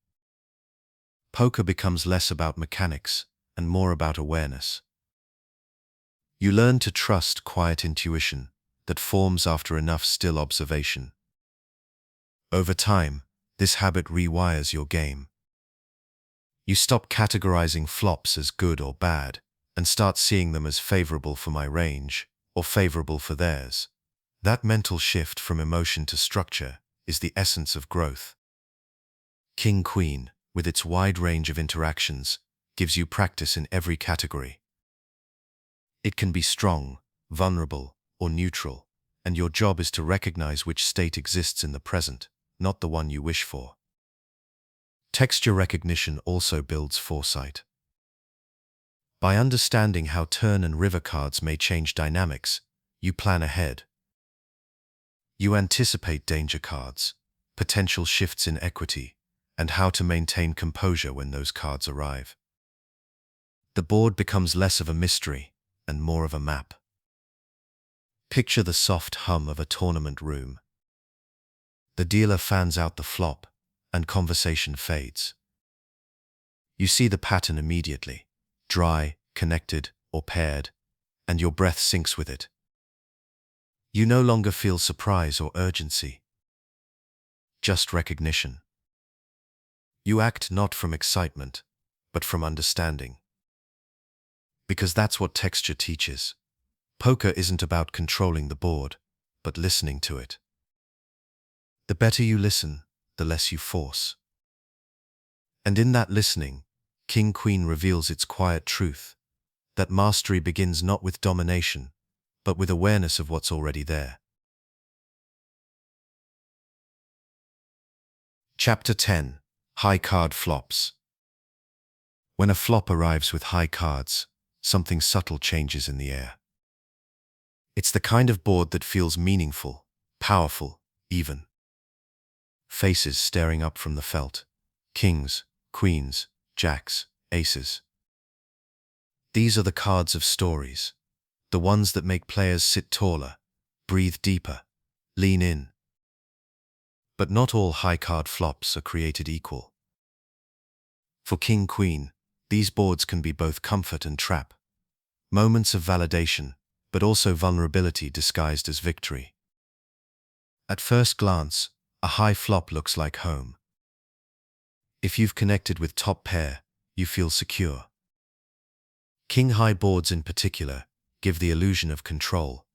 Poker becomes less about mechanics and more about awareness. You learn to trust quiet intuition that forms after enough still observation. Over time, this habit rewires your game. You stop categorizing flops as good or bad and start seeing them as favorable for my range or favorable for theirs. That mental shift from emotion to structure is the essence of growth. King-Queen, with its wide range of interactions, gives you practice in every category. It can be strong, vulnerable, or neutral, and your job is to recognize which state exists in the present, not the one you wish for. Texture recognition also builds foresight. By understanding how turn and river cards may change dynamics, you plan ahead. You anticipate danger cards, potential shifts in equity, and how to maintain composure when those cards arrive. The board becomes less of a mystery and more of a map. Picture the soft hum of a tournament room. The dealer fans out the flop, and conversation fades. You see the pattern immediately, dry, connected, or paired, and your breath syncs with it. You no longer feel surprise or urgency, just recognition. You act not from excitement, but from understanding. Because that's what texture teaches. Poker isn't about controlling the board, but listening to it. The better you listen, the less you force. And in that listening, King-Queen reveals its quiet truth, that mastery begins not with domination, but with awareness of what's already there. Chapter 10. High Card Flops. When a flop arrives with high cards, something subtle changes in the air. It's the kind of board that feels meaningful, powerful, even. Faces staring up from the felt. Kings, queens, jacks, aces. These are the cards of stories, the ones that make players sit taller, breathe deeper, lean in. But not all high card flops are created equal. For King-Queen, these boards can be both comfort and trap. Moments of validation, but also vulnerability disguised as victory. At first glance, a high flop looks like home. If you've connected with top pair, you feel secure. King-high boards in particular give the illusion of control.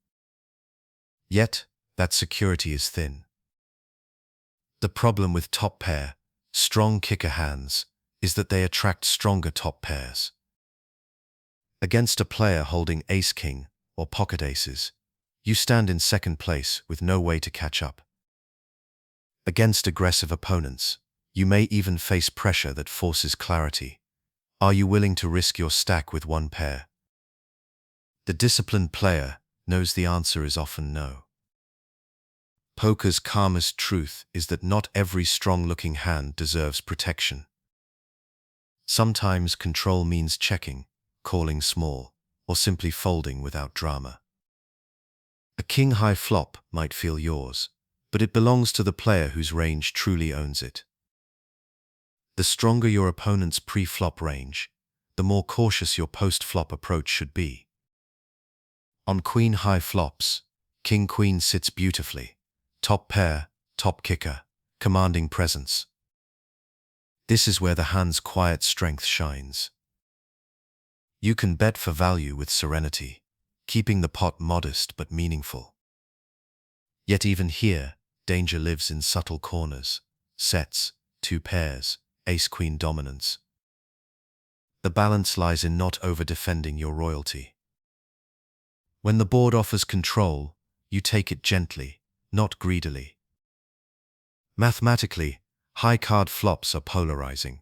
Yet, that security is thin. The problem with top pair, strong kicker hands, is that they attract stronger top pairs. Against a player holding ace-king or pocket aces, you stand in second place with no way to catch up. Against aggressive opponents, you may even face pressure that forces clarity. Are you willing to risk your stack with one pair? The disciplined player knows the answer is often no. Poker's calmest truth is that not every strong-looking hand deserves protection. Sometimes control means checking, calling small, or simply folding without drama. A king-high flop might feel yours, but it belongs to the player whose range truly owns it. The stronger your opponent's pre-flop range, the more cautious your post-flop approach should be. On queen-high flops, king-queen sits beautifully. Top pair, top kicker, commanding presence. This is where the hand's quiet strength shines. You can bet for value with serenity, keeping the pot modest but meaningful. Yet even here, danger lives in subtle corners, sets, two pairs, ace-queen dominance. The balance lies in not over-defending your royalty. When the board offers control, you take it gently, not greedily. Mathematically, high card flops are polarizing.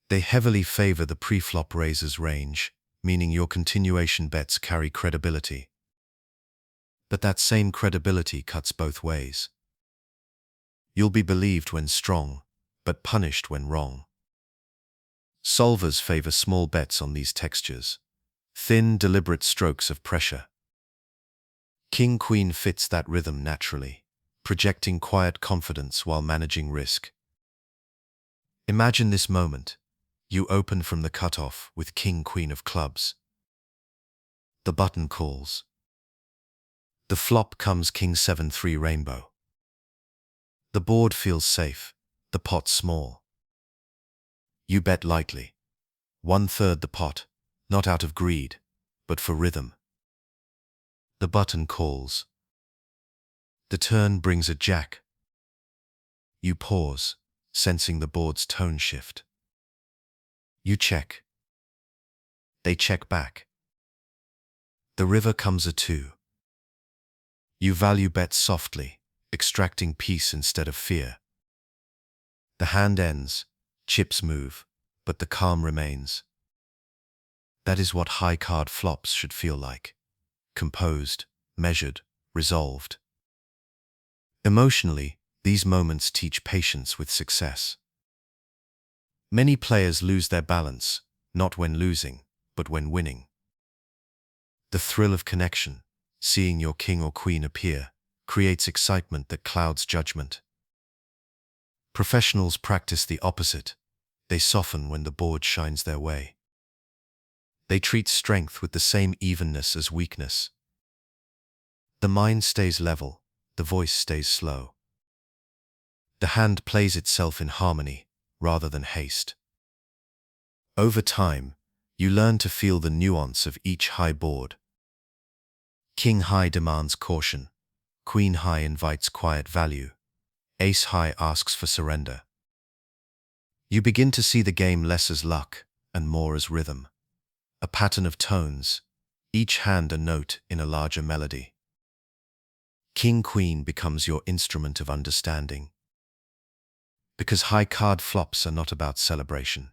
They heavily favor the pre-flop raiser's range, meaning your continuation bets carry credibility. But that same credibility cuts both ways. You'll be believed when strong, but punished when wrong. Solvers favor small bets on these textures, thin, deliberate strokes of pressure. King-Queen fits that rhythm naturally, projecting quiet confidence while managing risk. Imagine this moment. You open from the cutoff with King-Queen of clubs. The button calls. The flop comes King-7-3 rainbow. The board feels safe, the pot small. You bet lightly. 1/3 the pot, not out of greed, but for rhythm. The button calls. The turn brings a jack. You pause, sensing the board's tone shift. You check. They check back. The river comes a 2. You value bets softly, extracting peace instead of fear. The hand ends, chips move, but the calm remains. That is what high card flops should feel like. Composed, measured, resolved. Emotionally, these moments teach patience with success. Many players lose their balance, not when losing, but when winning. The thrill of connection, seeing your king or queen appear, creates excitement that clouds judgment. Professionals practice the opposite. They soften when the board shines their way. They treat strength with the same evenness as weakness. The mind stays level, the voice stays slow. The hand plays itself in harmony, rather than haste. Over time, you learn to feel the nuance of each high board. King high demands caution. Queen high invites quiet value. Ace high asks for surrender. You begin to see the game less as luck and more as rhythm. A pattern of tones, each hand a note in a larger melody. King queen becomes your instrument of understanding. Because high card flops are not about celebration.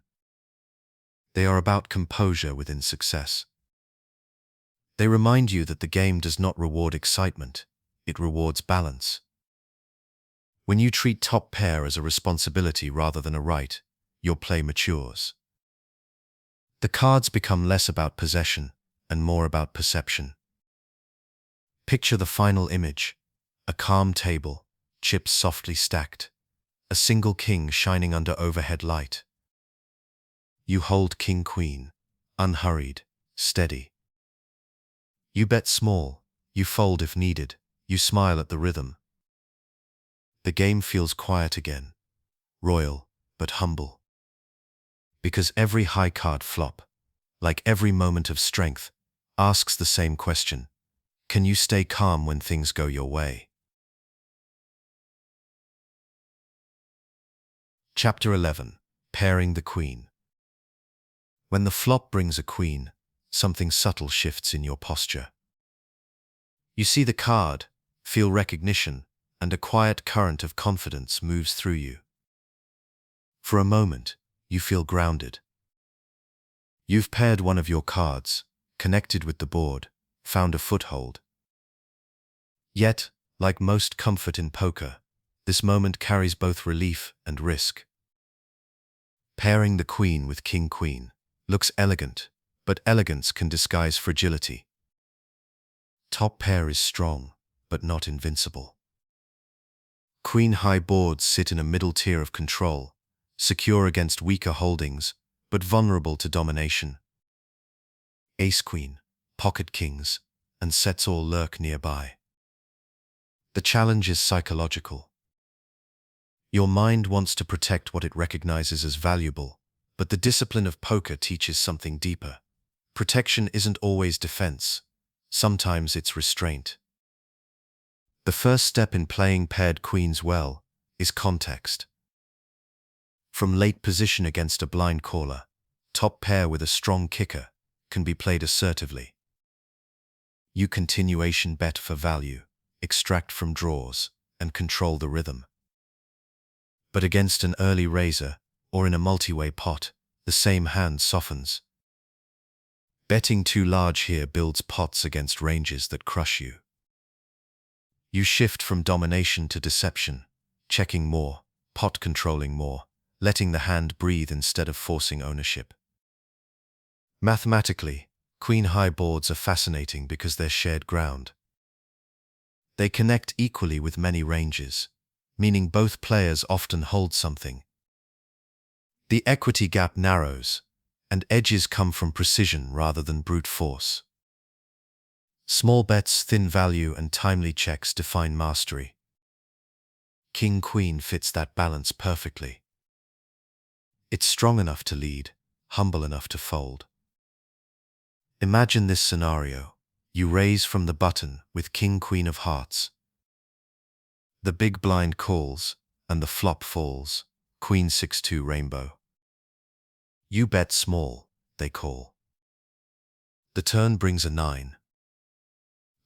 They are about composure within success. They remind you that the game does not reward excitement, it rewards balance. When you treat top pair as a responsibility rather than a right, your play matures. The cards become less about possession and more about perception. Picture the final image: a calm table, chips softly stacked, a single king shining under overhead light. You hold king-queen, unhurried, steady. You bet small, you fold if needed, you smile at the rhythm. The game feels quiet again, royal but humble. Because every high card flop, like every moment of strength, asks the same question: can you stay calm when things go your way? Chapter 11. Pairing the Queen. When the flop brings a queen, something subtle shifts in your posture. You see the card, feel recognition, and a quiet current of confidence moves through you. For a moment, you feel grounded. You've paired one of your cards, connected with the board, found a foothold. Yet, like most comfort in poker, this moment carries both relief and risk. Pairing the queen with king-queen looks elegant, but elegance can disguise fragility. Top pair is strong, but not invincible. Queen-high boards sit in a middle tier of control, secure against weaker holdings, but vulnerable to domination. Ace-queen, pocket kings, and sets all lurk nearby. The challenge is psychological. Your mind wants to protect what it recognizes as valuable, but the discipline of poker teaches something deeper. Protection isn't always defense. Sometimes it's restraint. The first step in playing paired queens well is context. From late position against a blind caller, top pair with a strong kicker can be played assertively. You continuation bet for value, extract from draws, and control the rhythm. But against an early raiser, or in a multi-way pot, the same hand softens. Betting too large here builds pots against ranges that crush you. You shift from domination to deception, checking more, pot controlling more, letting the hand breathe instead of forcing ownership. Mathematically, queen-high boards are fascinating because they're shared ground. They connect equally with many ranges, meaning both players often hold something. The equity gap narrows, and edges come from precision rather than brute force. Small bets, thin value, and timely checks define mastery. King-queen fits that balance perfectly. It's strong enough to lead, humble enough to fold. Imagine this scenario. You raise from the button with king-queen of hearts. The big blind calls, and the flop falls, queen 6-2 rainbow. You bet small, they call. The turn brings a 9.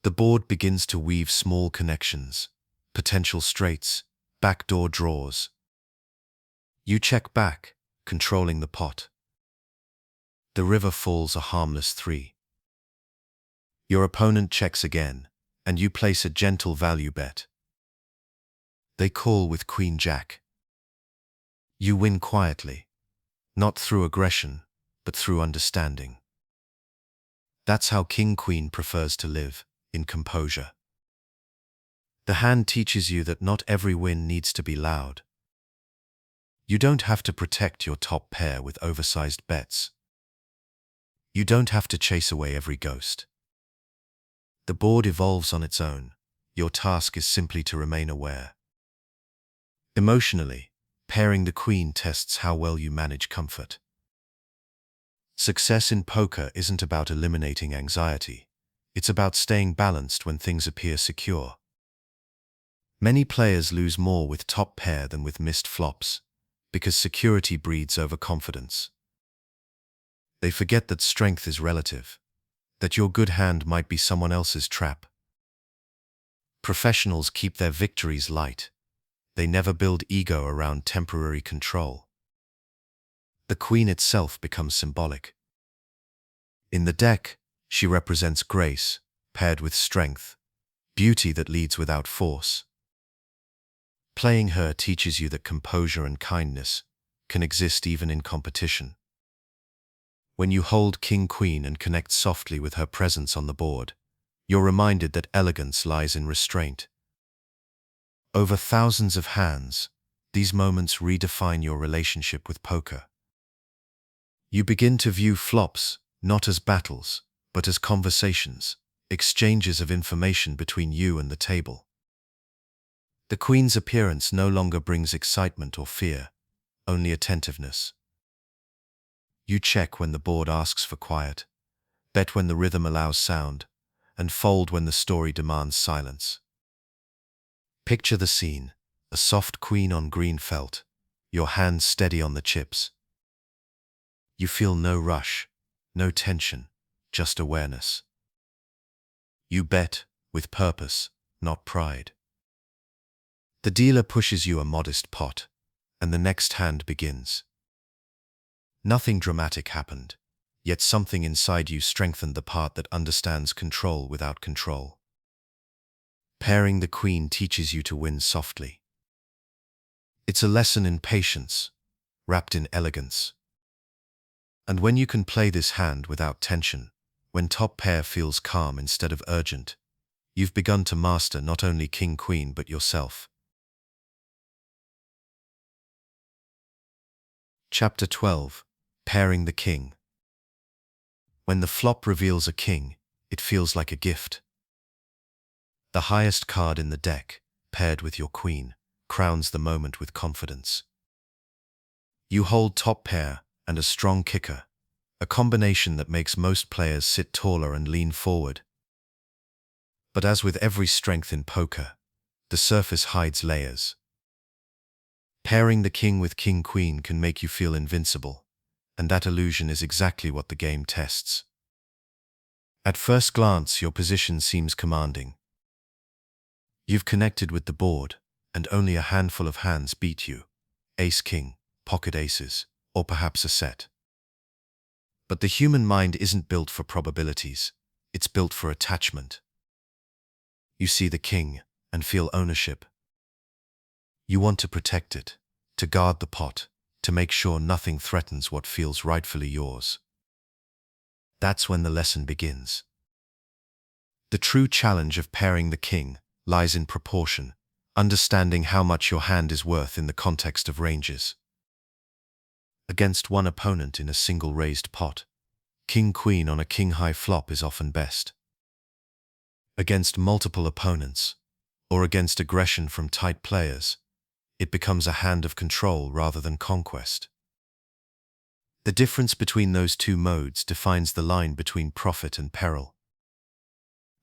The board begins to weave small connections, potential straights, backdoor draws. You check back, controlling the pot. The river falls a harmless 3. Your opponent checks again, and you place a gentle value bet. They call with queen-jack. You win quietly, not through aggression, but through understanding. That's how king-queen prefers to live, in composure. The hand teaches you that not every win needs to be loud. You don't have to protect your top pair with oversized bets. You don't have to chase away every ghost. The board evolves on its own. Your task is simply to remain aware. Emotionally, Pairing the queen tests how well you manage comfort. Success in poker isn't about eliminating anxiety. It's about staying balanced when things appear secure. Many players lose more with top pair than with missed flops, because security breeds overconfidence. They forget that strength is relative, that your good hand might be someone else's trap. Professionals keep their victories light. They never build ego around temporary control. The queen itself becomes symbolic. In the deck, she represents grace, paired with strength, beauty that leads without force. Playing her teaches you that composure and kindness can exist even in competition. When you hold King-Queen and connect softly with her presence on the board, you're reminded that elegance lies in restraint. Over thousands of hands, these moments redefine your relationship with poker. You begin to view flops not as battles, but as conversations, exchanges of information between you and the table. The queen's appearance no longer brings excitement or fear, only attentiveness. You check when the board asks for quiet, bet when the rhythm allows sound, and fold when the story demands silence. Picture the scene: a soft queen on green felt, your hands steady on the chips. You feel no rush, no tension, just awareness. You bet with purpose, not pride. The dealer pushes you a modest pot, and the next hand begins. Nothing dramatic happened, yet something inside you strengthened the part that understands control without control. Pairing the queen teaches you to win softly. It's a lesson in patience, wrapped in elegance. And when you can play this hand without tension, when top pair feels calm instead of urgent, you've begun to master not only king-queen but yourself. Chapter 12. Pairing the king. When the flop reveals a king, it feels like a gift. The highest card in the deck, paired with your queen, crowns the moment with confidence. You hold top pair and a strong kicker, a combination that makes most players sit taller and lean forward. But as with every strength in poker, the surface hides layers. Pairing the king with king-queen can make you feel invincible, and that illusion is exactly what the game tests. At first glance, your position seems commanding. You've connected with the board, and only a handful of hands beat you: ace-king, pocket aces, or perhaps a set. But the human mind isn't built for probabilities, it's built for attachment. You see the king and feel ownership. You want to protect it, to guard the pot, to make sure nothing threatens what feels rightfully yours. That's when the lesson begins. The true challenge of pairing the king lies in proportion, understanding how much your hand is worth in the context of ranges. Against one opponent in a single raised pot, king-queen on a king-high flop is often best. Against multiple opponents, or against aggression from tight players, it becomes a hand of control rather than conquest. The difference between those two modes defines the line between profit and peril.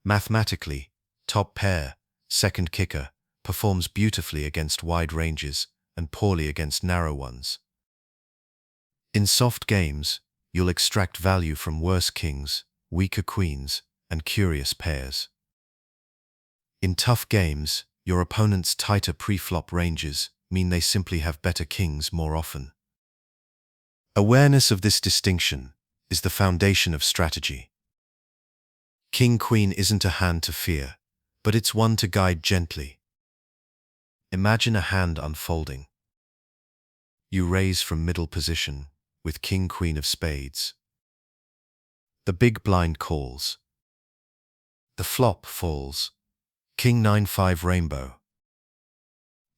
Mathematically, top pair, second kicker, performs beautifully against wide ranges and poorly against narrow ones. In soft games, you'll extract value from worse kings, weaker queens, and curious pairs. In tough games, your opponent's tighter pre-flop ranges mean they simply have better kings more often. Awareness of this distinction is the foundation of strategy. King-queen isn't a hand to fear, but it's one to guide gently. Imagine a hand unfolding. You raise from middle position with king-queen of spades. The big blind calls. The flop falls. King 9-5 rainbow.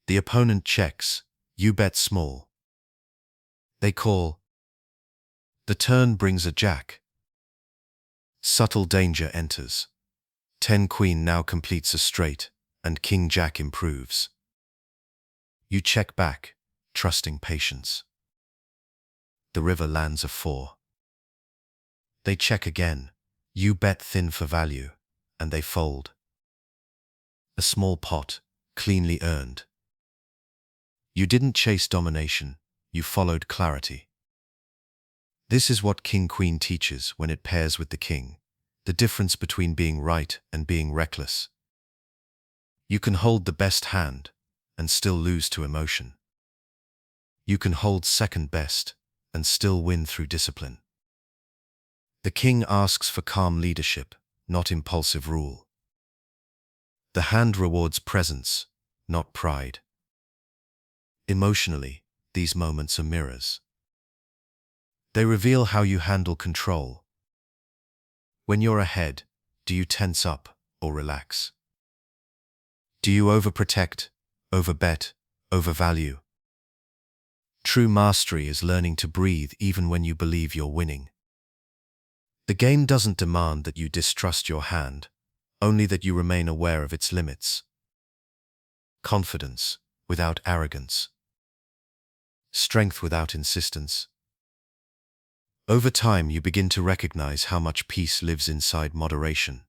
The opponent checks, you bet small. They call. The turn brings a jack. Subtle danger enters. 10 queen now completes a straight, and king jack improves. You check back, trusting patience. The river lands a 4. They check again. You bet thin for value, and they fold. A small pot, cleanly earned. You didn't chase domination, you followed clarity. This is what King-Queen teaches when it pairs with the king, the difference between being right and being reckless. You can hold the best hand and still lose to emotion. You can hold second best and still win through discipline. The king asks for calm leadership, not impulsive rule. The hand rewards presence, not pride. Emotionally, these moments are mirrors. They reveal how you handle control. When you're ahead, do you tense up or relax? Do you overprotect, overbet, overvalue? True mastery is learning to breathe even when you believe you're winning. The game doesn't demand that you distrust your hand, only that you remain aware of its limits. Confidence without arrogance. Strength without insistence. Over time, you begin to recognize how much peace lives inside moderation.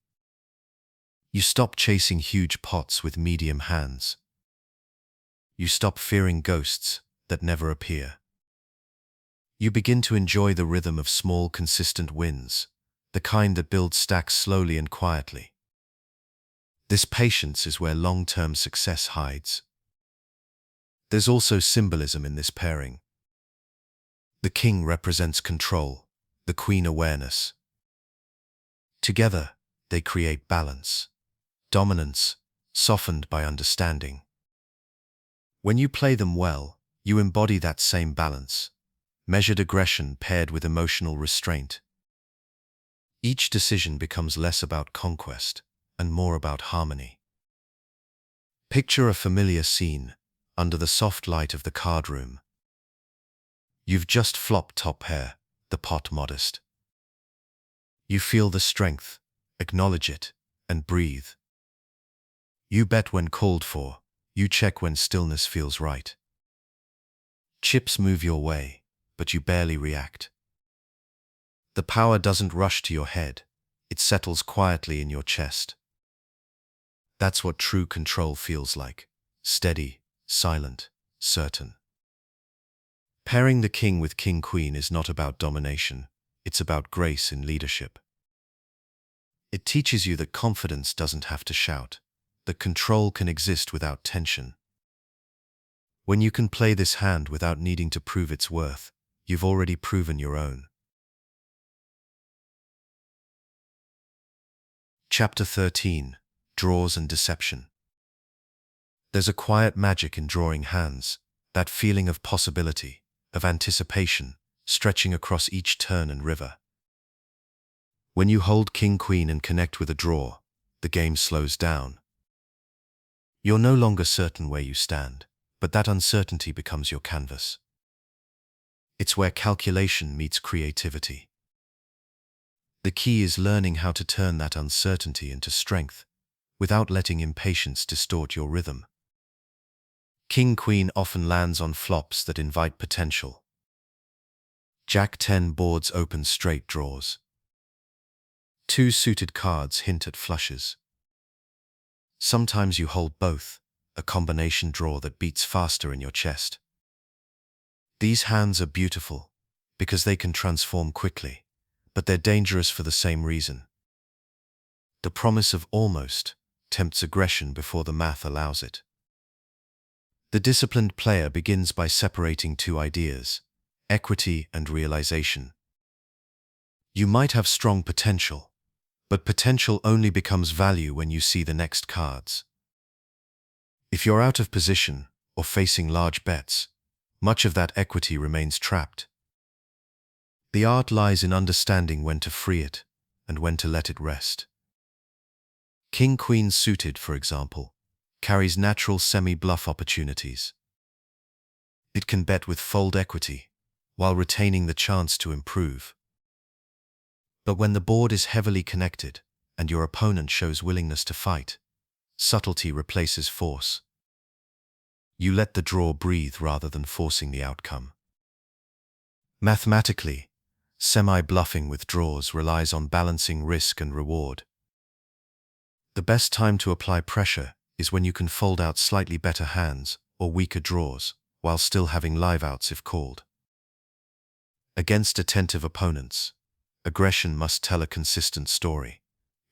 You stop chasing huge pots with medium hands. You stop fearing ghosts that never appear. You begin to enjoy the rhythm of small, consistent wins, the kind that builds stacks slowly and quietly. This patience is where long-term success hides. There's also symbolism in this pairing. The king represents control, the queen awareness. Together, they create balance, dominance, softened by understanding. When you play them well, you embody that same balance, measured aggression paired with emotional restraint. Each decision becomes less about conquest and more about harmony. Picture a familiar scene under the soft light of the card room. You've just flopped top pair, the pot modest. You feel the strength, acknowledge it, and breathe. You bet when called for, you check when stillness feels right. Chips move your way, but you barely react. The power doesn't rush to your head, it settles quietly in your chest. That's what true control feels like, steady, silent, certain. Pairing the king with king-queen is not about domination, it's about grace in leadership. It teaches you that confidence doesn't have to shout, that control can exist without tension. When you can play this hand without needing to prove its worth, you've already proven your own. Chapter 13. Draws and Deception. There's a quiet magic in drawing hands, that feeling of possibility, of anticipation, stretching across each turn and river. When you hold king-queen and connect with a draw, the game slows down. You're no longer certain where you stand, but that uncertainty becomes your canvas. It's where calculation meets creativity. The key is learning how to turn that uncertainty into strength, without letting impatience distort your rhythm. King-queen often lands on flops that invite potential. Jack-10 boards open straight draws. Two suited cards hint at flushes. Sometimes you hold both, a combination draw that beats faster in your chest. These hands are beautiful, because they can transform quickly, but they're dangerous for the same reason. The promise of almost tempts aggression before the math allows it. The disciplined player begins by separating two ideas, equity and realization. You might have strong potential, but potential only becomes value when you see the next cards. If you're out of position or facing large bets, much of that equity remains trapped. The art lies in understanding when to free it and when to let it rest. King-queen suited, for example, carries natural semi-bluff opportunities. It can bet with fold equity, while retaining the chance to improve. But when the board is heavily connected, and your opponent shows willingness to fight, subtlety replaces force. You let the draw breathe rather than forcing the outcome. Mathematically, semi-bluffing with draws relies on balancing risk and reward. The best time to apply pressure is when you can fold out slightly better hands or weaker draws, while still having live outs if called. Against attentive opponents, aggression must tell a consistent story.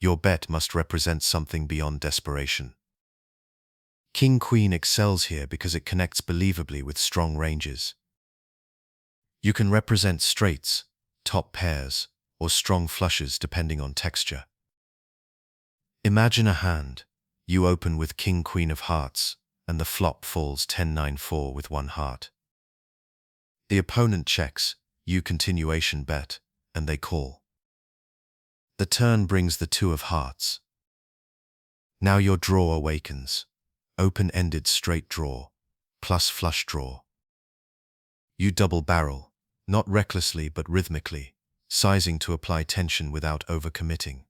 Your bet must represent something beyond desperation. King-Queen excels here because it connects believably with strong ranges. You can represent straights, top pairs, or strong flushes depending on texture. Imagine a hand. You open with King-Queen of hearts, and the flop falls 10-9-4 with one heart. The opponent checks, you continuation bet, and they call. The turn brings the two of hearts. Now your draw awakens. Open-ended straight draw, plus flush draw. You double barrel, not recklessly but rhythmically, sizing to apply tension without overcommitting.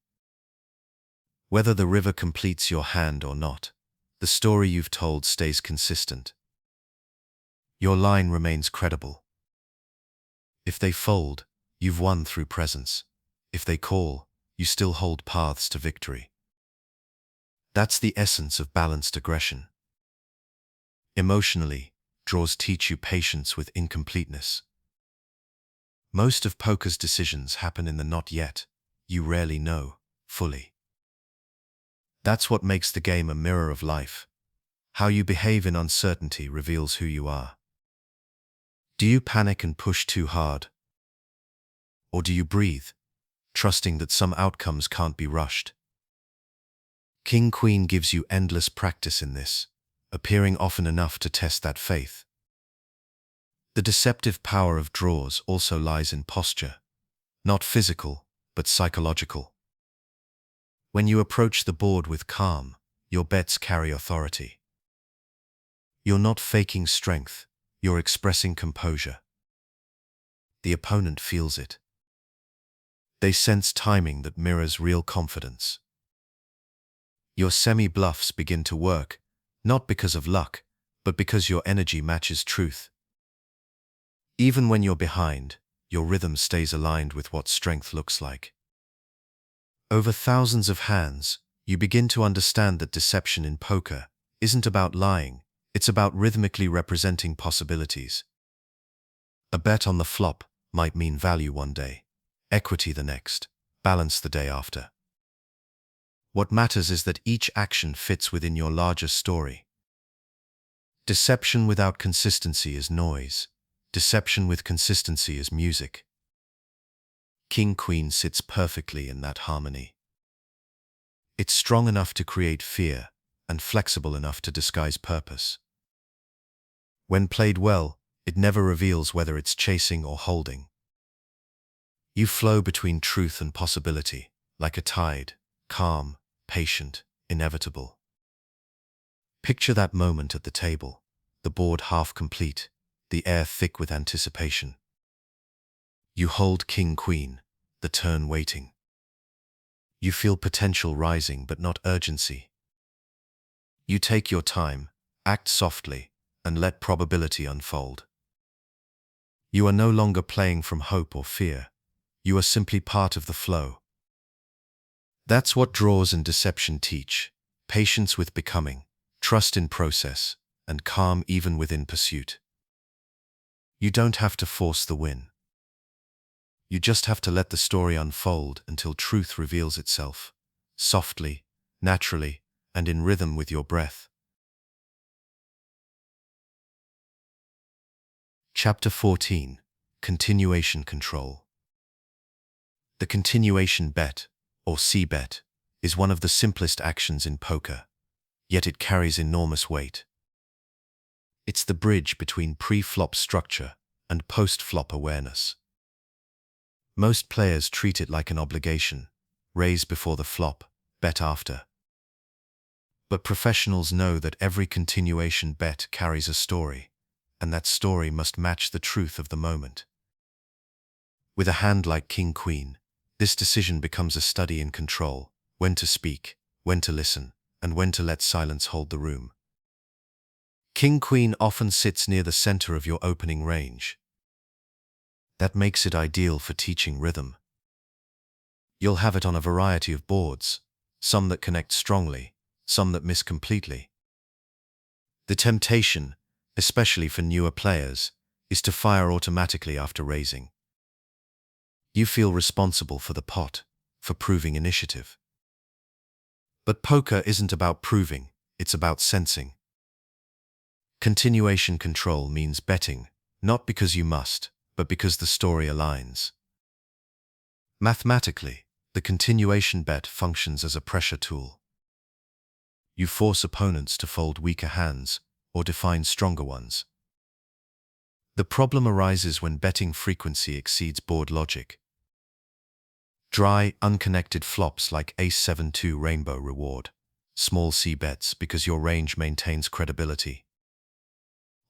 Whether the river completes your hand or not, the story you've told stays consistent. Your line remains credible. If they fold, you've won through presence. If they call, you still hold paths to victory. That's the essence of balanced aggression. Emotionally, draws teach you patience with incompleteness. Most of poker's decisions happen in the not yet. You rarely know, fully. That's what makes the game a mirror of life. How you behave in uncertainty reveals who you are. Do you panic and push too hard? Or do you breathe, trusting that some outcomes can't be rushed? King-Queen gives you endless practice in this, appearing often enough to test that faith. The deceptive power of draws also lies in posture, not physical, but psychological. When you approach the board with calm, your bets carry authority. You're not faking strength, you're expressing composure. The opponent feels it. They sense timing that mirrors real confidence. Your semi-bluffs begin to work, not because of luck, but because your energy matches truth. Even when you're behind, your rhythm stays aligned with what strength looks like. Over thousands of hands, you begin to understand that deception in poker isn't about lying, it's about rhythmically representing possibilities. A bet on the flop might mean value one day, equity the next, balance the day after. What matters is that each action fits within your larger story. Deception without consistency is noise. Deception with consistency is music. King-Queen sits perfectly in that harmony. It's strong enough to create fear and flexible enough to disguise purpose. When played well, it never reveals whether it's chasing or holding. You flow between truth and possibility, like a tide, calm, patient, inevitable. Picture that moment at the table, the board half complete, the air thick with anticipation. You hold King-Queen, the turn waiting. You feel potential rising but not urgency. You take your time, act softly, and let probability unfold. You are no longer playing from hope or fear. You are simply part of the flow. That's what draws and deception teach: patience with becoming, trust in process, and calm even within pursuit. You don't have to force the win. You just have to let the story unfold until truth reveals itself, softly, naturally, and in rhythm with your breath. Chapter 14. Continuation Control. The continuation bet, or C-bet, is one of the simplest actions in poker, yet it carries enormous weight. It's the bridge between pre-flop structure and post-flop awareness. Most players treat it like an obligation: raise before the flop, bet after. But professionals know that every continuation bet carries a story, and that story must match the truth of the moment. With a hand like King-Queen, this decision becomes a study in control: when to speak, when to listen, and when to let silence hold the room. King-Queen often sits near the center of your opening range. That makes it ideal for teaching rhythm. You'll have it on a variety of boards, some that connect strongly, some that miss completely. The temptation, especially for newer players, is to fire automatically after raising. You feel responsible for the pot, for proving initiative. But poker isn't about proving, it's about sensing. Continuation control means betting, not because you must, but because the story aligns. Mathematically, the continuation bet functions as a pressure tool. You force opponents to fold weaker hands or define stronger ones. The problem arises when betting frequency exceeds board logic. Dry, unconnected flops like Ace-7-2 Rainbow reward small C bets because your range maintains credibility.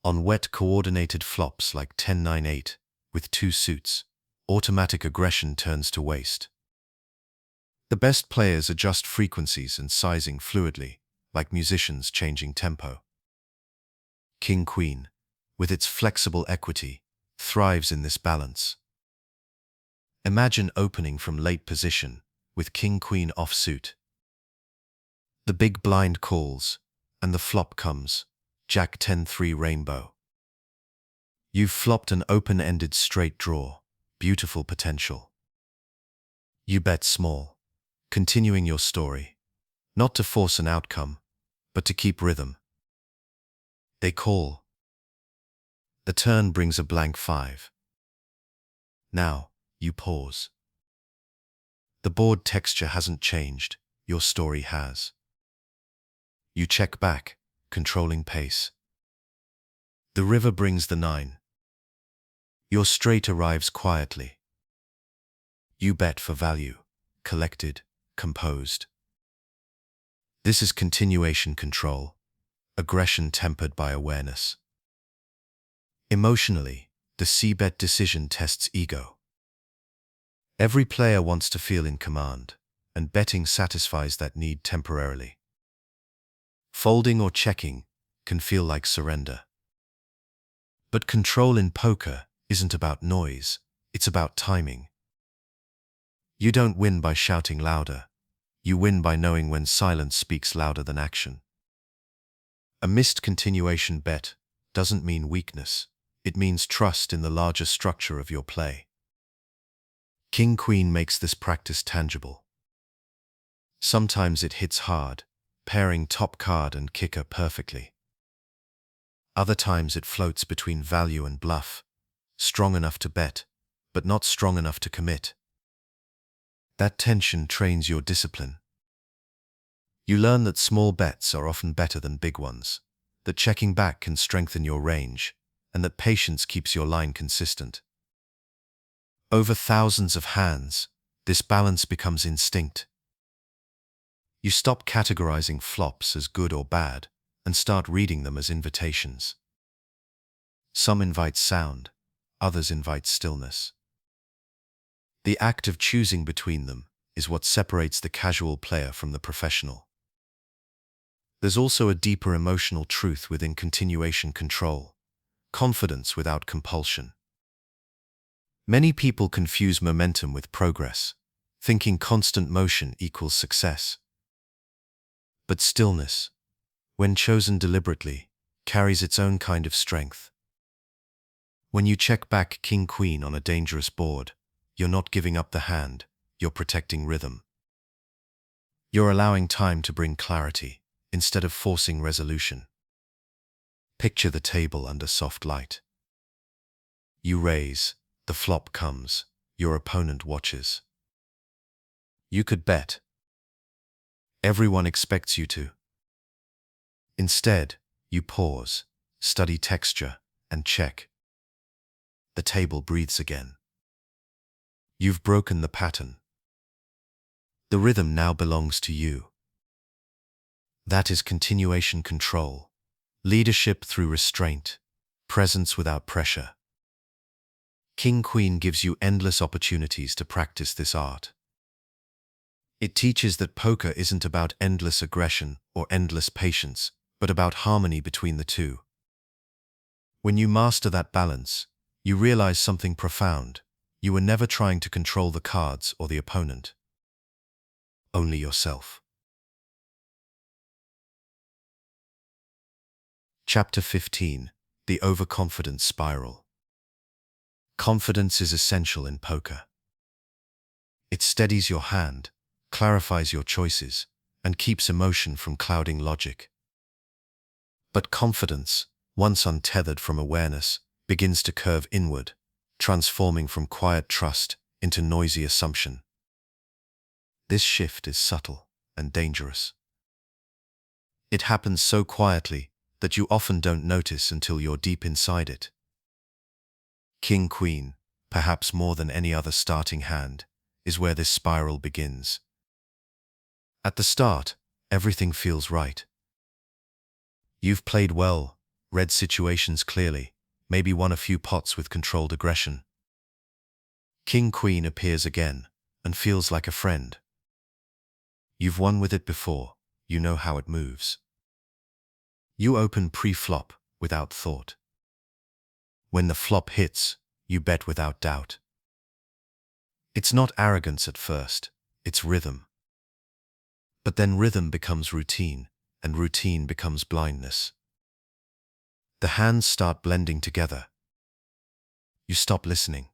On wet, coordinated flops like 10-9-8 with two suits, automatic aggression turns to waste. The best players adjust frequencies and sizing fluidly, like musicians changing tempo. King-Queen, with its flexible equity, thrives in this balance. Imagine opening from late position, with King-Queen offsuit. The big blind calls, and the flop comes, Jack 10-3 Rainbow. You've flopped an open-ended straight draw, beautiful potential. You bet small, continuing your story, not to force an outcome, but to keep rhythm. They call. The turn brings a blank 5. Now, you pause. The board texture hasn't changed, your story has. You check back, controlling pace. The river brings the 9. Your straight arrives quietly. You bet for value, collected, composed. This is continuation control, aggression tempered by awareness. Emotionally, the C-bet decision tests ego. Every player wants to feel in command, and betting satisfies that need temporarily. Folding or checking can feel like surrender. But control in poker isn't about noise, it's about timing. You don't win by shouting louder. You win by knowing when silence speaks louder than action. A missed continuation bet doesn't mean weakness. It means trust in the larger structure of your play. King-Queen makes this practice tangible. Sometimes it hits hard, pairing top card and kicker perfectly. Other times it floats between value and bluff, strong enough to bet, but not strong enough to commit. That tension trains your discipline. You learn that small bets are often better than big ones, that checking back can strengthen your range, and that patience keeps your line consistent. Over thousands of hands, this balance becomes instinct. You stop categorizing flops as good or bad and start reading them as invitations. Some invite sound, others invite stillness. The act of choosing between them is what separates the casual player from the professional. There's also a deeper emotional truth within continuation control, confidence without compulsion. Many people confuse momentum with progress, thinking constant motion equals success. But stillness, when chosen deliberately, carries its own kind of strength. When you check back King-Queen on a dangerous board, you're not giving up the hand, you're protecting rhythm. You're allowing time to bring clarity, instead of forcing resolution. Picture the table under soft light. You raise, the flop comes, your opponent watches. You could bet. Everyone expects you to. Instead, you pause, study texture, and check. The table breathes again. You've broken the pattern. The rhythm now belongs to you. That is continuation control, leadership through restraint, presence without pressure. King-Queen gives you endless opportunities to practice this art. It teaches that poker isn't about endless aggression or endless patience, but about harmony between the two. When you master that balance, you realize something profound. You were never trying to control the cards or the opponent. Only yourself. Chapter 15. The Overconfidence Spiral. Confidence is essential in poker. It steadies your hand, clarifies your choices, and keeps emotion from clouding logic. But confidence, once untethered from awareness, begins to curve inward, transforming from quiet trust into noisy assumption. This shift is subtle and dangerous. It happens so quietly that you often don't notice until you're deep inside it. King-Queen, perhaps more than any other starting hand, is where this spiral begins. At the start, everything feels right. You've played well, read situations clearly, maybe won a few pots with controlled aggression. King-Queen appears again, and feels like a friend. You've won with it before, you know how it moves. You open pre-flop without thought. When the flop hits, you bet without doubt. It's not arrogance at first, it's rhythm. But then rhythm becomes routine, and routine becomes blindness. The hands start blending together. You stop listening.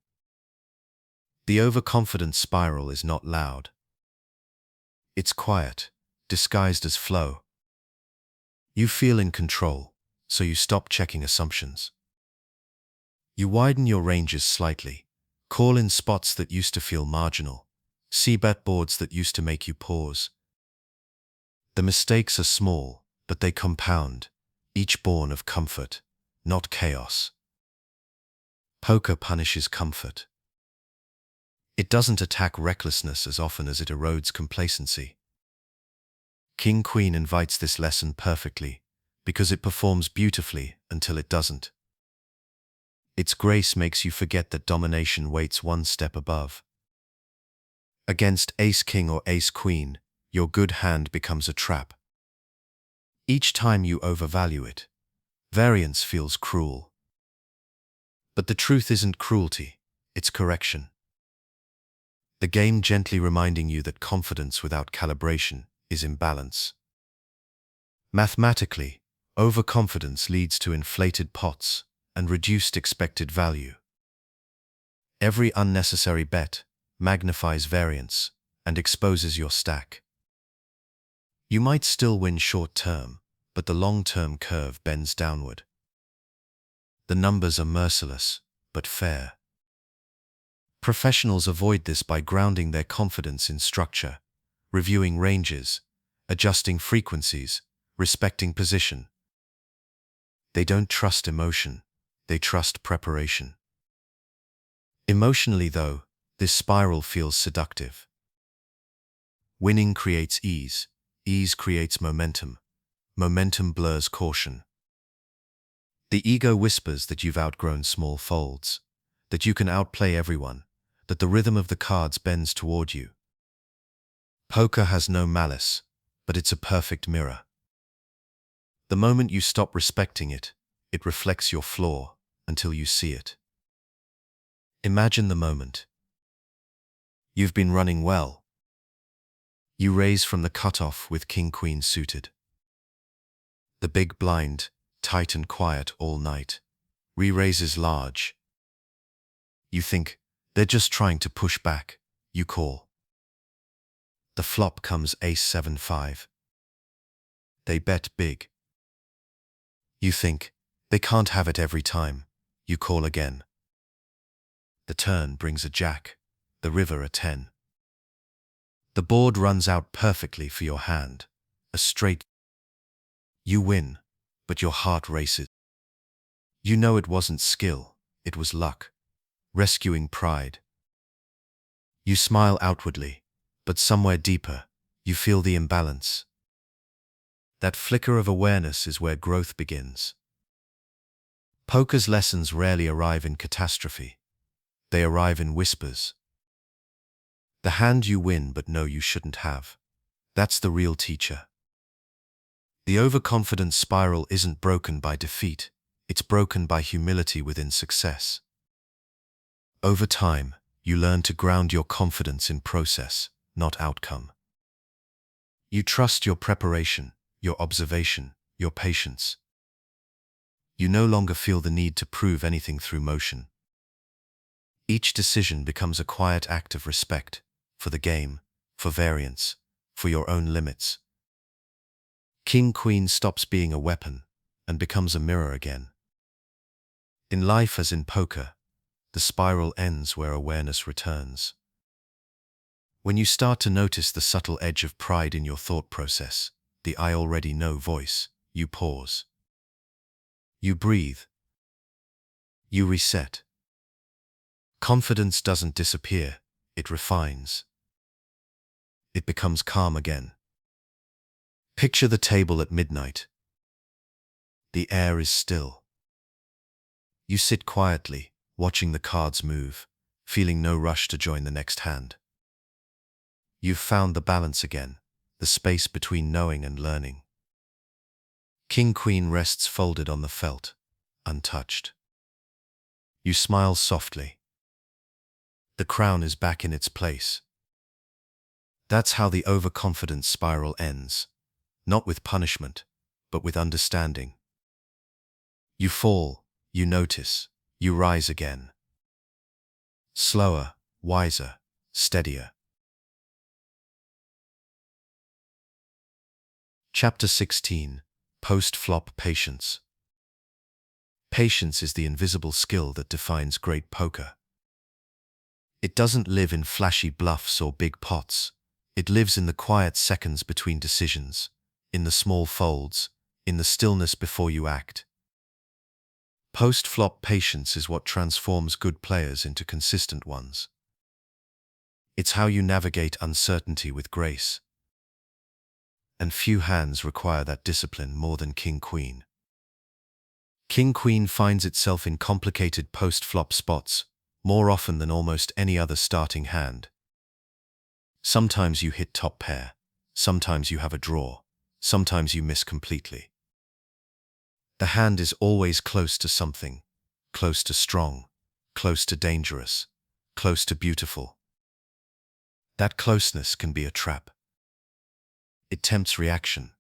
The overconfidence spiral is not loud. It's quiet, disguised as flow. You feel in control, so you stop checking assumptions. You widen your ranges slightly, call in spots that used to feel marginal, see bet boards that used to make you pause. The mistakes are small, but they compound, each born of comfort, not chaos. Poker punishes comfort. It doesn't attack recklessness as often as it erodes complacency. King-Queen invites this lesson perfectly, because it performs beautifully until it doesn't. Its grace makes you forget that domination waits one step above. Against Ace-King or Ace-Queen, your good hand becomes a trap. Each time you overvalue it, variance feels cruel. But the truth isn't cruelty, it's correction. The game gently reminding you that confidence without calibration is imbalance. Mathematically, overconfidence leads to inflated pots and reduced expected value. Every unnecessary bet magnifies variance and exposes your stack. You might still win short-term, but the long-term curve bends downward. The numbers are merciless, but fair. Professionals avoid this by grounding their confidence in structure, reviewing ranges, adjusting frequencies, respecting position. They don't trust emotion, they trust preparation. Emotionally, though, this spiral feels seductive. Winning creates ease, ease creates momentum, momentum blurs caution. The ego whispers that you've outgrown small folds, that you can outplay everyone, that the rhythm of the cards bends toward you. Poker has no malice, but it's a perfect mirror. The moment you stop respecting it, it reflects your flaw until you see it. Imagine the moment. You've been running well. You raise from the cutoff with King-Queen suited. The big blind, tight and quiet all night, re-raises large. You think, they're just trying to push back, you call. The flop comes Ace-7-5. They bet big. You think, they can't have it every time, you call again. The turn brings a jack, the river a 10. The board runs out perfectly for your hand, a straight. You win, but your heart races. You know it wasn't skill, it was luck, rescuing pride. You smile outwardly, but somewhere deeper, you feel the imbalance. That flicker of awareness is where growth begins. Poker's lessons rarely arrive in catastrophe. They arrive in whispers. The hand you win but know you shouldn't have. That's the real teacher. The overconfidence spiral isn't broken by defeat, It's broken by humility within success. Over time, you learn to ground your confidence in process, not outcome. You trust your preparation, your observation, your patience. You no longer feel the need to prove anything through motion. Each decision becomes a quiet act of respect for the game, for variance, for your own limits. King-Queen stops being a weapon and becomes a mirror again. In life as in poker, the spiral ends where awareness returns. When you start to notice the subtle edge of pride in your thought process, the "I already know" voice, you pause. You breathe. You reset. Confidence doesn't disappear, it refines. It becomes calm again. Picture the table at midnight. The air is still. You sit quietly, watching the cards move, feeling no rush to join the next hand. You've found the balance again, the space between knowing and learning. King-Queen rests folded on the felt, untouched. You smile softly. The crown is back in its place. That's how the overconfidence spiral ends, not with punishment, but with understanding. You fall, you notice, you rise again. Slower, wiser, steadier. Chapter 16. Post-flop patience. Patience is the invisible skill that defines great poker. It doesn't live in flashy bluffs or big pots. It lives in the quiet seconds between decisions, in the small folds, in the stillness before you act. Post-flop patience is what transforms good players into consistent ones. It's how you navigate uncertainty with grace. And few hands require that discipline more than King-Queen. King-Queen finds itself in complicated post-flop spots, more often than almost any other starting hand. Sometimes you hit top pair, sometimes you have a draw, sometimes you miss completely. The hand is always close to something, close to strong, close to dangerous, close to beautiful. That closeness can be a trap. It tempts reaction.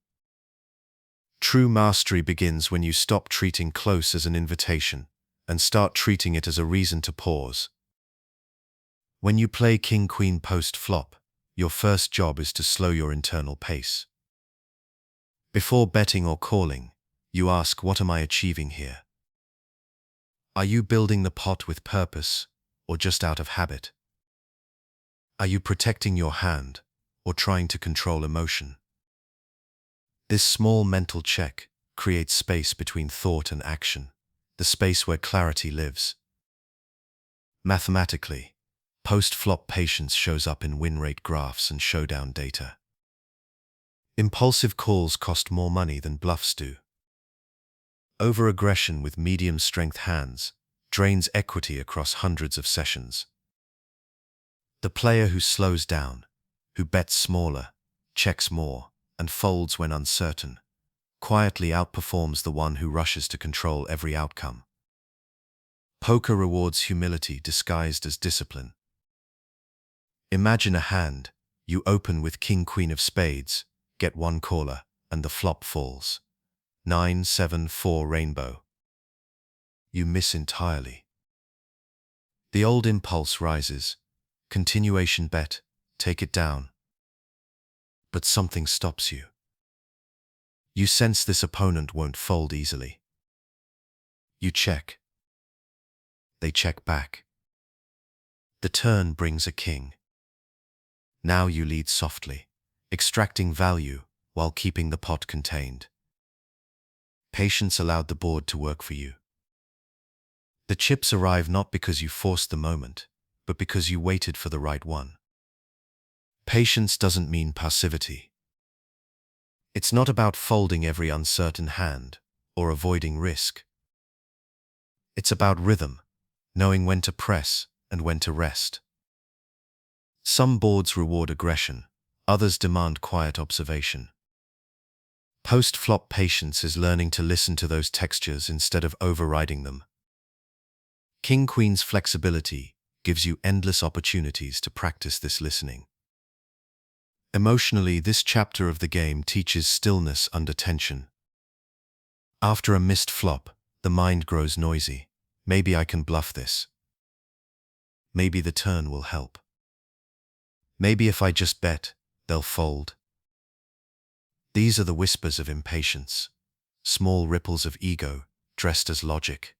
True mastery begins when you stop treating close as an invitation and start treating it as a reason to pause. When you play King-Queen post-flop, your first job is to slow your internal pace. Before betting or calling, you ask, what am I achieving here? Are you building the pot with purpose or just out of habit? Are you protecting your hand or trying to control emotion? This small mental check creates space between thought and action, the space where clarity lives. Mathematically, post-flop patience shows up in win rate graphs and showdown data. Impulsive calls cost more money than bluffs do. Over-aggression with medium-strength hands drains equity across hundreds of sessions. The player who slows down, who bets smaller, checks more, and folds when uncertain, quietly outperforms the one who rushes to control every outcome. Poker rewards humility disguised as discipline. Imagine a hand. You open with King-Queen of spades, get one caller, and the flop falls. 9-7-4 rainbow. You miss entirely. The old impulse rises. Continuation bet, take it down. But something stops you. You sense this opponent won't fold easily. You check. They check back. The turn brings a king. Now you lead softly, extracting value while keeping the pot contained. Patience allowed the board to work for you. The chips arrive not because you forced the moment, but because you waited for the right one. Patience doesn't mean passivity. It's not about folding every uncertain hand or avoiding risk. It's about rhythm, knowing when to press and when to rest. Some boards reward aggression, others demand quiet observation. Post-flop patience is learning to listen to those textures instead of overriding them. King-Queen's flexibility gives you endless opportunities to practice this listening. Emotionally, this chapter of the game teaches stillness under tension. After a missed flop, the mind grows noisy. Maybe I can bluff this. Maybe the turn will help. Maybe if I just bet, they'll fold. These are the whispers of impatience, small ripples of ego dressed as logic.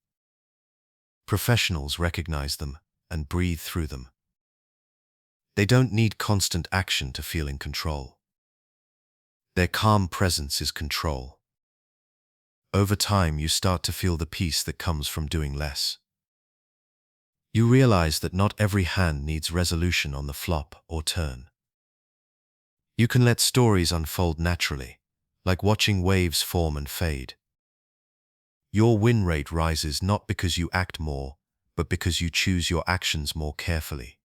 Professionals recognize them and breathe through them. They don't need constant action to feel in control. Their calm presence is control. Over time, you start to feel the peace that comes from doing less. You realize that not every hand needs resolution on the flop or turn. You can let stories unfold naturally, like watching waves form and fade. Your win rate rises not because you act more, but because you choose your actions more carefully.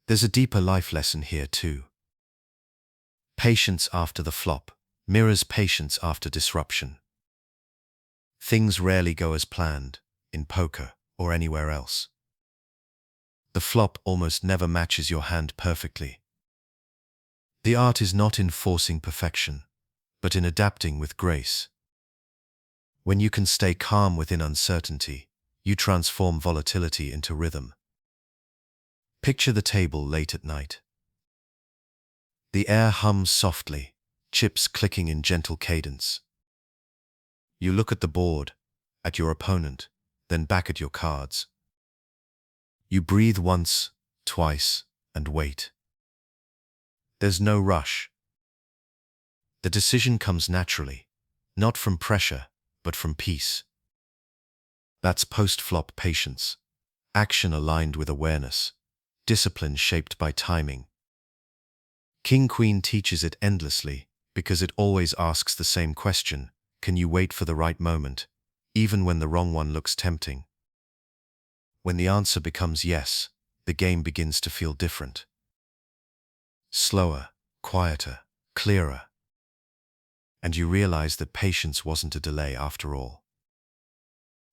There's a deeper life lesson here too. Patience after the flop mirrors patience after disruption. Things rarely go as planned, in poker or anywhere else. The flop almost never matches your hand perfectly. The art is not in forcing perfection, but in adapting with grace. When you can stay calm within uncertainty, you transform volatility into rhythm. Picture the table late at night. The air hums softly, chips clicking in gentle cadence. You look at the board, at your opponent, then back at your cards. You breathe once, twice, and wait. There's no rush. The decision comes naturally, not from pressure, but from peace. That's post-flop patience, action aligned with awareness, discipline shaped by timing. King-Queen teaches it endlessly because it always asks the same question: can you wait for the right moment, even when the wrong one looks tempting? When the answer becomes yes, the game begins to feel different. Slower, quieter, clearer. And you realize that patience wasn't a delay after all.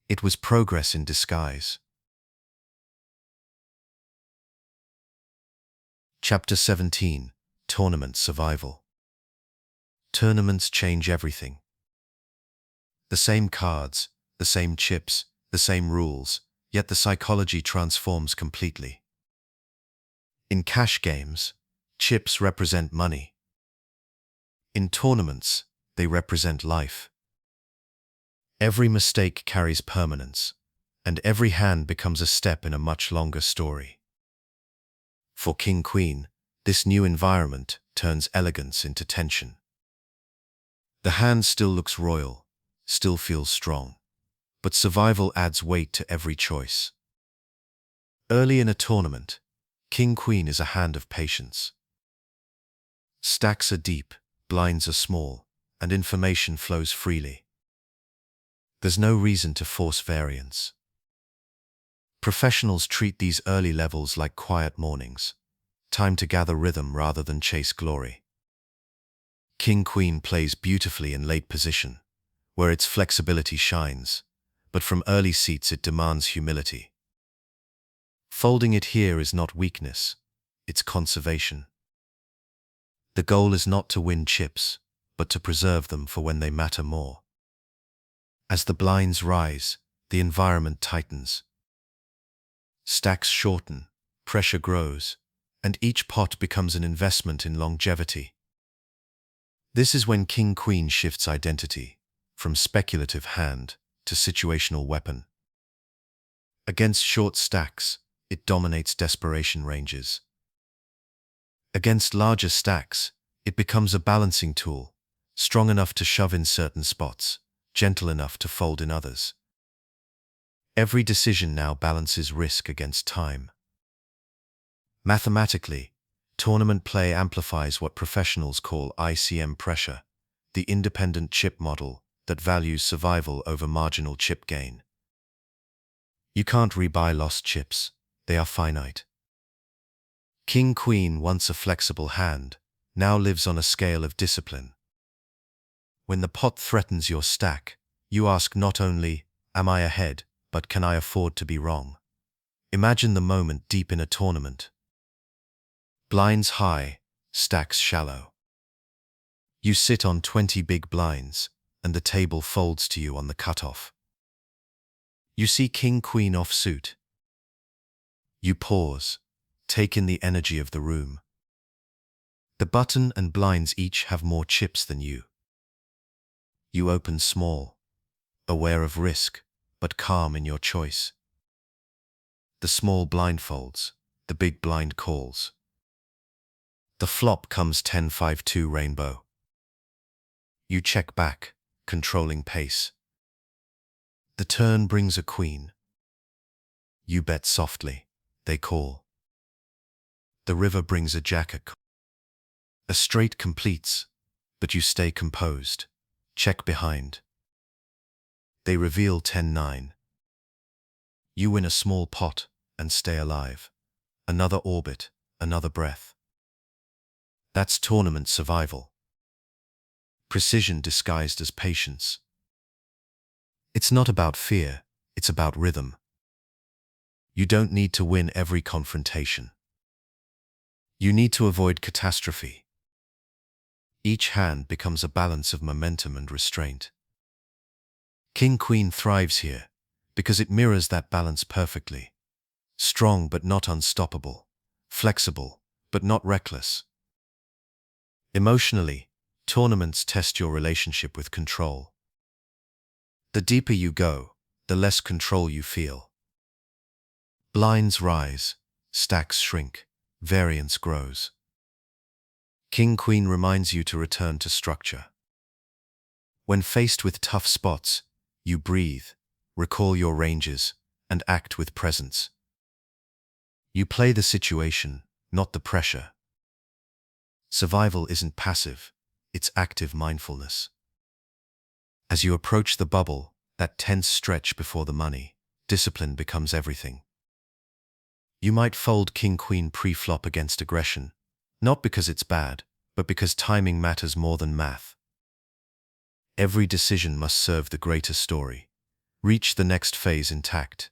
It was progress in disguise. Chapter 17: Tournament Survival. Tournaments change everything. The same cards, the same chips, the same rules, yet the psychology transforms completely. In cash games, chips represent money. In tournaments, they represent life. Every mistake carries permanence, and every hand becomes a step in a much longer story. For King-Queen, this new environment turns elegance into tension. The hand still looks royal, still feels strong, but survival adds weight to every choice. Early in a tournament, King-Queen is a hand of patience. Stacks are deep, blinds are small, and information flows freely. There's no reason to force variance. Professionals treat these early levels like quiet mornings, time to gather rhythm rather than chase glory. King-Queen plays beautifully in late position, where its flexibility shines, but from early seats it demands humility. Folding it here is not weakness, it's conservation. The goal is not to win chips, but to preserve them for when they matter more. As the blinds rise, the environment tightens. Stacks shorten, pressure grows, and each pot becomes an investment in longevity. This is when King-Queen shifts identity, from speculative hand to situational weapon. Against short stacks, it dominates desperation ranges. Against larger stacks, it becomes a balancing tool, strong enough to shove in certain spots, gentle enough to fold in others. Every decision now balances risk against time. Mathematically, tournament play amplifies what professionals call ICM pressure, the independent chip model that values survival over marginal chip gain. You can't rebuy lost chips, they are finite. King-Queen, once a flexible hand, now lives on a scale of discipline. When the pot threatens your stack, you ask not only, am I ahead, but can I afford to be wrong? Imagine the moment deep in a tournament. Blinds high, stacks shallow. You sit on 20 big blinds, and the table folds to you on the cutoff. You see king-queen offsuit. You pause, take in the energy of the room. The button and blinds each have more chips than you. You open small, aware of risk, but calm in your choice. The small blind folds, the big blind calls. The flop comes 10-5-2 rainbow. You check back, controlling pace. The turn brings a queen. You bet softly, they call. The river brings a jack. A straight completes, but you stay composed. Check behind. They reveal 10-9. You win a small pot and stay alive. Another orbit, another breath. That's tournament survival. Precision disguised as patience. It's not about fear, it's about rhythm. You don't need to win every confrontation. You need to avoid catastrophe. Each hand becomes a balance of momentum and restraint. King-queen thrives here because it mirrors that balance perfectly. Strong but not unstoppable. Flexible but not reckless. Emotionally, tournaments test your relationship with control. The deeper you go, the less control you feel. Blinds rise, stacks shrink, variance grows. King-queen reminds you to return to structure. When faced with tough spots, you breathe, recall your ranges, and act with presence. You play the situation, not the pressure. Survival isn't passive, it's active mindfulness. As you approach the bubble, that tense stretch before the money, discipline becomes everything. You might fold king-queen pre-flop against aggression, not because it's bad, but because timing matters more than math. Every decision must serve the greater story. Reach the next phase intact.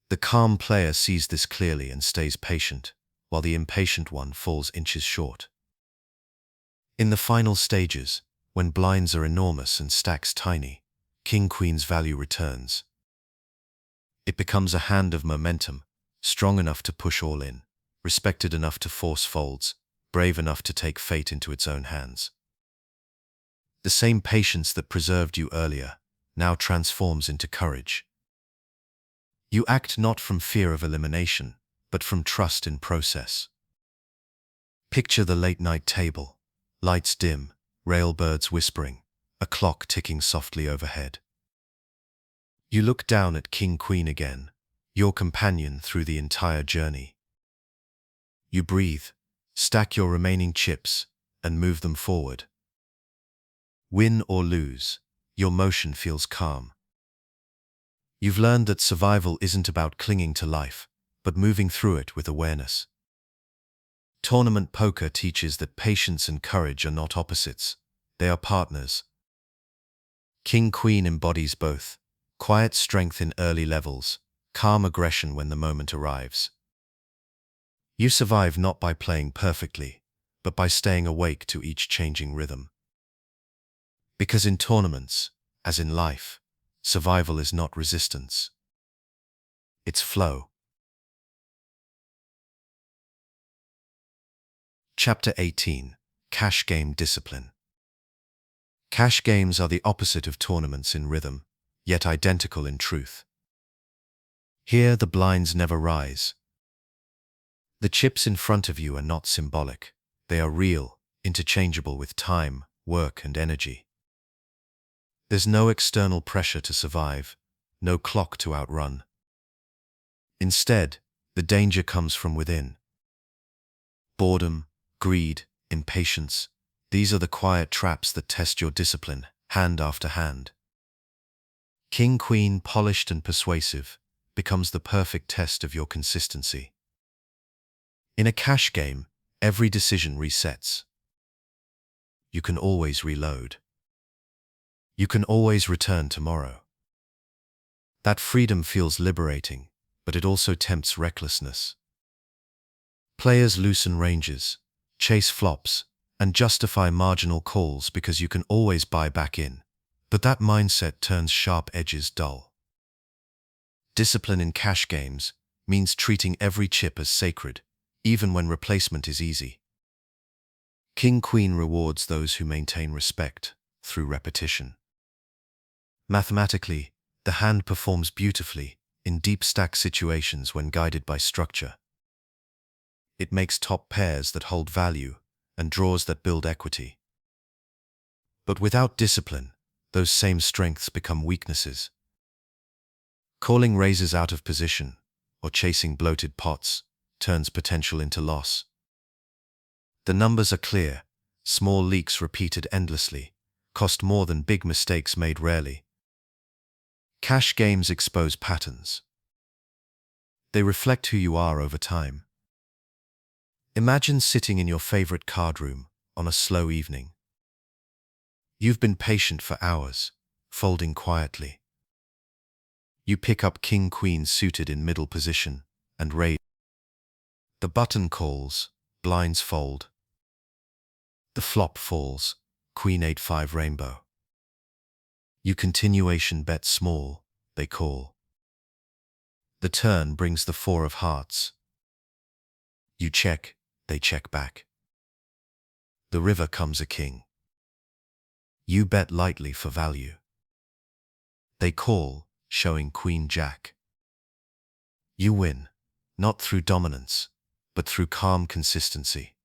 The calm player sees this clearly and stays patient, while the impatient one falls inches short. In the final stages, when blinds are enormous and stacks tiny, king-queen's value returns. It becomes a hand of momentum, strong enough to push all in, respected enough to force folds, brave enough to take fate into its own hands. The same patience that preserved you earlier now transforms into courage. You act not from fear of elimination, but from trust in process. Picture the late-night table, lights dim, railbirds whispering, a clock ticking softly overhead. You look down at king-queen again, your companion through the entire journey. You breathe, stack your remaining chips, and move them forward. Win or lose, your motion feels calm. You've learned that survival isn't about clinging to life, but moving through it with awareness. Tournament poker teaches that patience and courage are not opposites, they are partners. King-queen embodies both, quiet strength in early levels, calm aggression when the moment arrives. You survive not by playing perfectly, but by staying awake to each changing rhythm. Because in tournaments, as in life, survival is not resistance. It's flow. Chapter 18. Cash Game Discipline. Cash games are the opposite of tournaments in rhythm, yet identical in truth. Here the blinds never rise. The chips in front of you are not symbolic. They are real, interchangeable with time, work, and energy. There's no external pressure to survive, no clock to outrun. Instead, the danger comes from within. Boredom, greed, impatience, these are the quiet traps that test your discipline, hand after hand. King-queen, polished and persuasive, becomes the perfect test of your consistency. In a cash game, every decision resets. You can always reload. You can always return tomorrow. That freedom feels liberating, but it also tempts recklessness. Players loosen ranges, chase flops, and justify marginal calls because you can always buy back in. But that mindset turns sharp edges dull. Discipline in cash games means treating every chip as sacred, even when replacement is easy. King-Queen rewards those who maintain respect through repetition. Mathematically, the hand performs beautifully in deep stack situations when guided by structure. It makes top pairs that hold value and draws that build equity. But without discipline, those same strengths become weaknesses. Calling raises out of position or chasing bloated pots turns potential into loss. The numbers are clear. Small leaks repeated endlessly cost more than big mistakes made rarely. Cash games expose patterns. They reflect who you are over time. Imagine sitting in your favorite card room on a slow evening. You've been patient for hours, folding quietly. You pick up King-Queen suited in middle position and raise. The button calls, blinds fold. The flop falls, Queen 8-5 rainbow. You continuation bet small, they call. The turn brings the 4 of hearts. You check, they check back. The river comes a king. You bet lightly for value. They call, showing Queen Jack. You win, not through dominance, but through calm consistency.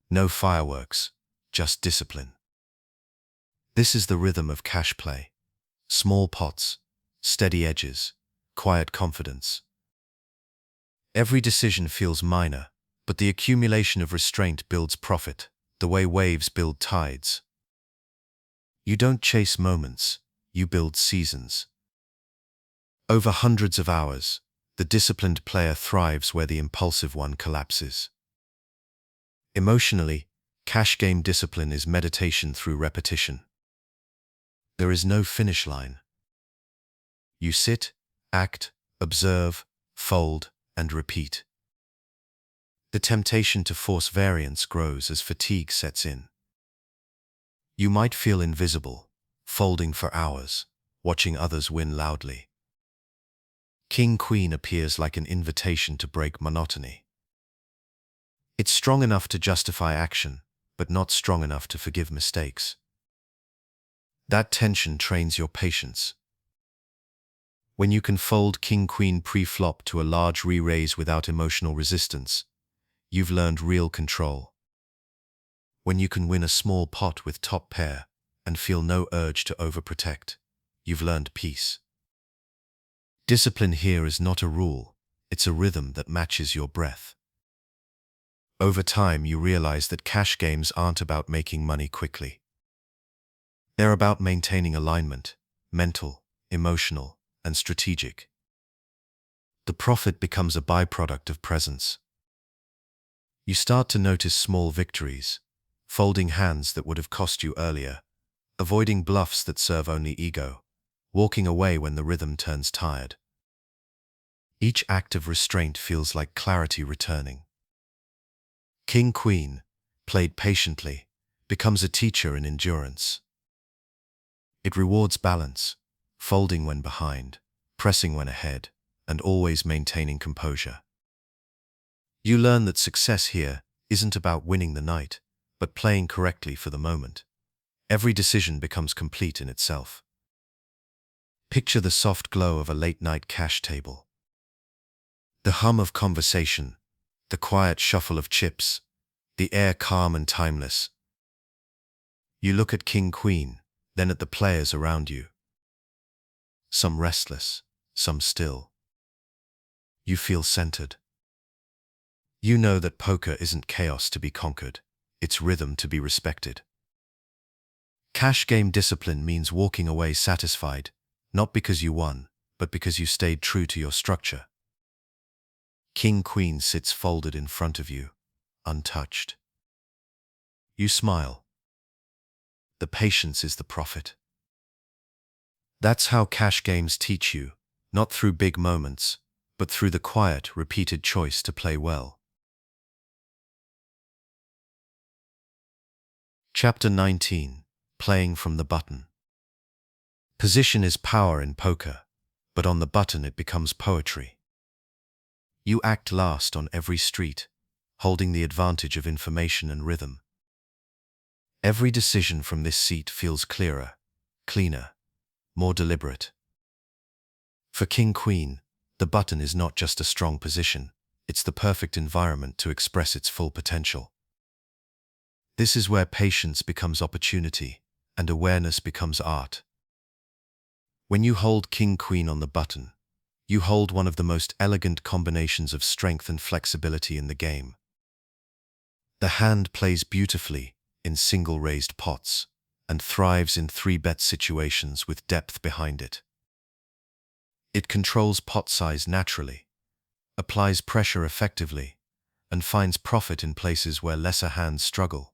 No fireworks, just discipline. This is the rhythm of cash play. Small pots, steady edges, quiet confidence. Every decision feels minor, but the accumulation of restraint builds profit, the way waves build tides. You don't chase moments, you build seasons. Over hundreds of hours, the disciplined player thrives where the impulsive one collapses. Emotionally, cash game discipline is meditation through repetition. There is no finish line. You sit, act, observe, fold, and repeat. The temptation to force variance grows as fatigue sets in. You might feel invisible, folding for hours, watching others win loudly. King-Queen appears like an invitation to break monotony. It's strong enough to justify action, but not strong enough to forgive mistakes. That tension trains your patience. When you can fold King-Queen pre-flop to a large re-raise without emotional resistance, you've learned real control. When you can win a small pot with top pair and feel no urge to overprotect, you've learned peace. Discipline here is not a rule, it's a rhythm that matches your breath. Over time, you realize that cash games aren't about making money quickly. They're about maintaining alignment, mental, emotional, and strategic. The profit becomes a byproduct of presence. You start to notice small victories, folding hands that would have cost you earlier, avoiding bluffs that serve only ego, walking away when the rhythm turns tired. Each act of restraint feels like clarity returning. King-Queen, played patiently, becomes a teacher in endurance. It rewards balance, folding when behind, pressing when ahead, and always maintaining composure. You learn that success here isn't about winning the night, but playing correctly for the moment. Every decision becomes complete in itself. Picture the soft glow of a late-night cash table. The hum of conversation, the quiet shuffle of chips, the air calm and timeless. You look at King-Queen, then at the players around you. Some restless, some still. You feel centered. You know that poker isn't chaos to be conquered, it's rhythm to be respected. Cash game discipline means walking away satisfied, not because you won, but because you stayed true to your structure. King-Queen sits folded in front of you, untouched. You smile. The patience is the profit. That's how cash games teach you, not through big moments, but through the quiet, repeated choice to play well. Chapter 19. Playing from the button. Position is power in poker, but on the button it becomes poetry. You act last on every street, holding the advantage of information and rhythm. Every decision from this seat feels clearer, cleaner, more deliberate. For King-Queen, the button is not just a strong position, it's the perfect environment to express its full potential. This is where patience becomes opportunity, and awareness becomes art. When you hold King-Queen on the button, you hold one of the most elegant combinations of strength and flexibility in the game. The hand plays beautifully in single raised pots and thrives in 3-bet situations with depth behind it. It controls pot size naturally, applies pressure effectively, and finds profit in places where lesser hands struggle.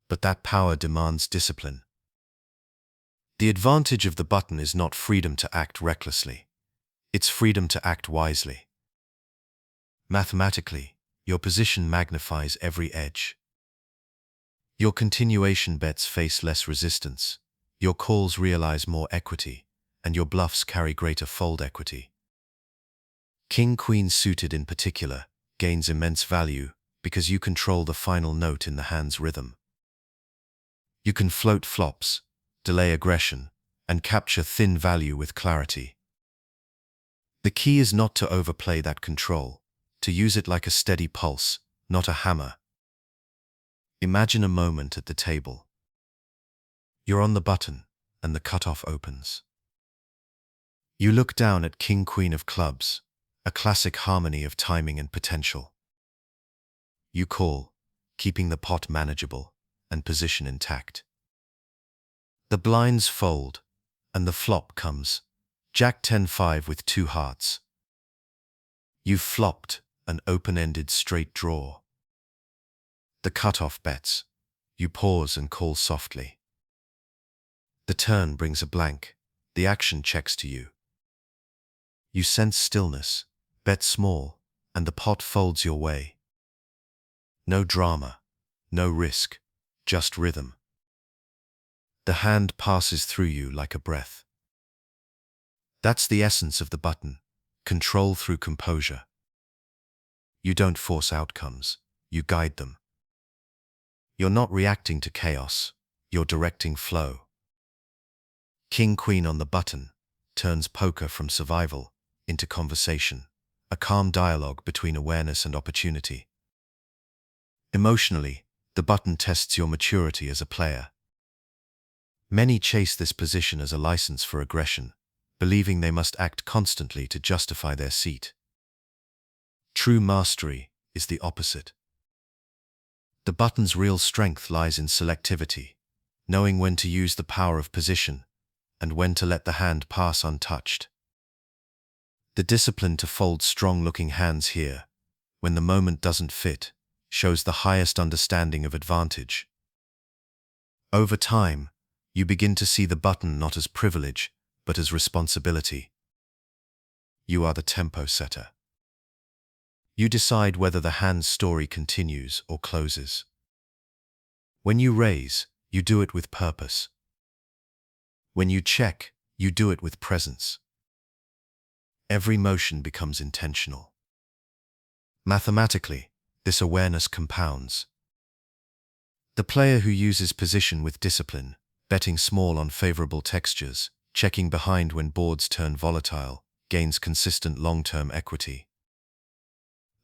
But that power demands discipline. The advantage of the button is not freedom to act recklessly. It's freedom to act wisely. Mathematically, your position magnifies every edge. Your continuation bets face less resistance, your calls realize more equity, and your bluffs carry greater fold equity. King-Queen suited in particular gains immense value because you control the final note in the hand's rhythm. You can float flops, delay aggression, and capture thin value with clarity. The key is not to overplay that control, to use it like a steady pulse, not a hammer. Imagine a moment at the table. You're on the button, and the cutoff opens. You look down at King-Queen of clubs, a classic harmony of timing and potential. You call, keeping the pot manageable and position intact. The blinds fold, and the flop comes, Jack 10-5 with 2 hearts. You've flopped an open-ended straight draw. The cutoff bets. You pause and call softly. The turn brings a blank. The action checks to you. You sense stillness, bet small, and the pot folds your way. No drama, no risk, just rhythm. The hand passes through you like a breath. That's the essence of the button, control through composure. You don't force outcomes, you guide them. You're not reacting to chaos, you're directing flow. King-Queen on the button turns poker from survival into conversation, a calm dialogue between awareness and opportunity. Emotionally, the button tests your maturity as a player. Many chase this position as a license for aggression, believing they must act constantly to justify their seat. True mastery is the opposite. The button's real strength lies in selectivity, knowing when to use the power of position and when to let the hand pass untouched. The discipline to fold strong-looking hands here, when the moment doesn't fit, shows the highest understanding of advantage. Over time, you begin to see the button not as privilege, but as responsibility. You are the tempo setter. You decide whether the hand's story continues or closes. When you raise, you do it with purpose. When you check, you do it with presence. Every motion becomes intentional. Mathematically, this awareness compounds. The player who uses position with discipline, betting small on favorable textures, checking behind when boards turn volatile, gains consistent long-term equity.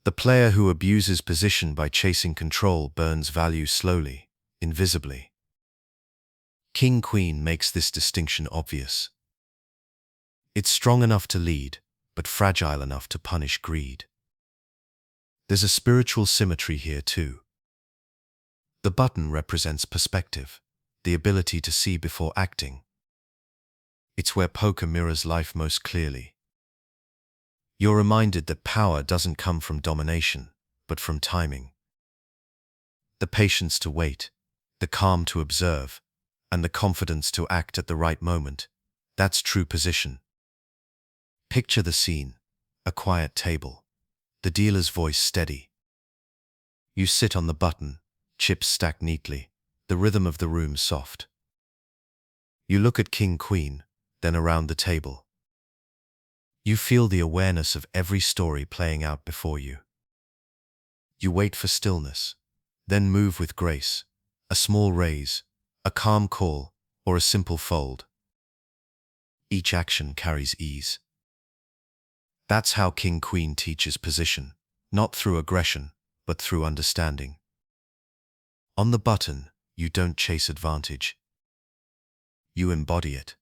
The player who abuses position by chasing control burns value slowly, invisibly. King-Queen makes this distinction obvious. It's strong enough to lead, but fragile enough to punish greed. There's a spiritual symmetry here too. The button represents perspective, the ability to see before acting. It's where poker mirrors life most clearly. You're reminded that power doesn't come from domination, but from timing. The patience to wait, the calm to observe, and the confidence to act at the right moment, That's true position. Picture the scene. A quiet table. The dealer's voice steady. You sit on the button, chips stacked neatly, the rhythm of the room soft. You look at King-Queen, then around the table. You feel the awareness of every story playing out before you. You wait for stillness, then move with grace, a small raise, a calm call, or a simple fold. Each action carries ease. That's how King-Queen teaches position, not through aggression, but through understanding. On the button, you don't chase advantage. You embody it.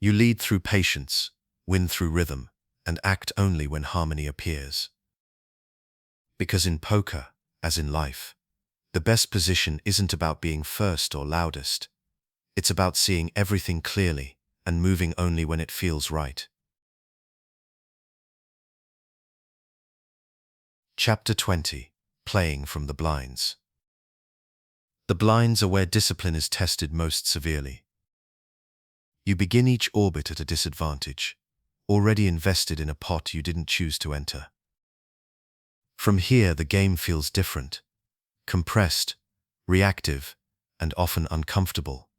You lead through patience, win through rhythm, and act only when harmony appears. Because in poker, as in life, the best position isn't about being first or loudest. It's about seeing everything clearly and moving only when it feels right. Chapter 20. Playing from the blinds. The blinds are where discipline is tested most severely. You begin each orbit at a disadvantage, already invested in a pot you didn't choose to enter. From here, the game feels different, compressed, reactive, and often uncomfortable.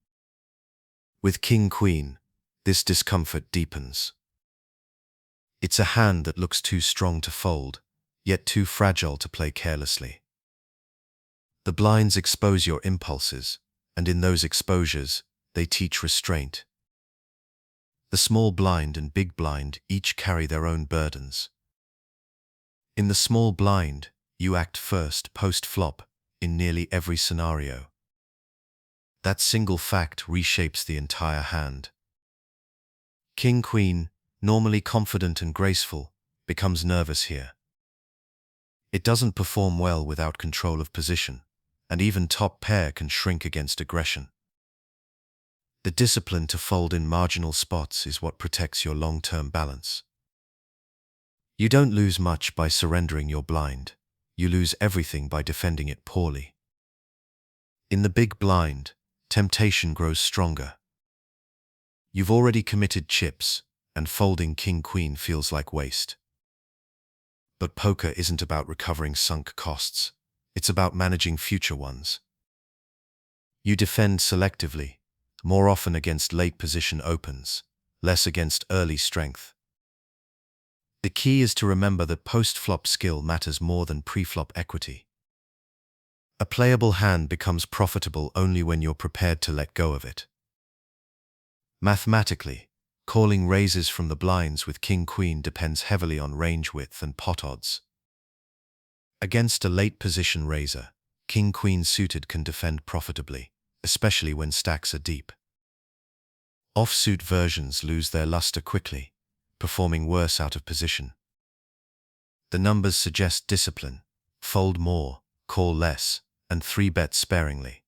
With King-Queen, this discomfort deepens. It's a hand that looks too strong to fold, yet too fragile to play carelessly. The blinds expose your impulses, and in those exposures, they teach restraint. The small blind and big blind each carry their own burdens. In the small blind, you act first, post-flop, in nearly every scenario. That single fact reshapes the entire hand. King-Queen, normally confident and graceful, becomes nervous here. It doesn't perform well without control of position, and even top pair can shrink against aggression. The discipline to fold in marginal spots is what protects your long-term balance. You don't lose much by surrendering your blind. You lose everything by defending it poorly. In the big blind, temptation grows stronger. You've already committed chips, and folding King-Queen feels like waste. But poker isn't about recovering sunk costs. It's about managing future ones. You defend selectively, more often against late position opens, less against early strength. The key is to remember that post-flop skill matters more than pre-flop equity. A playable hand becomes profitable only when you're prepared to let go of it. Mathematically, calling raises from the blinds with King-Queen depends heavily on range width and pot odds. Against a late position raiser, King-Queen suited can defend profitably, especially when stacks are deep. Offsuit versions lose their luster quickly, performing worse out of position. The numbers suggest discipline: fold more, call less, and 3-bet sparingly.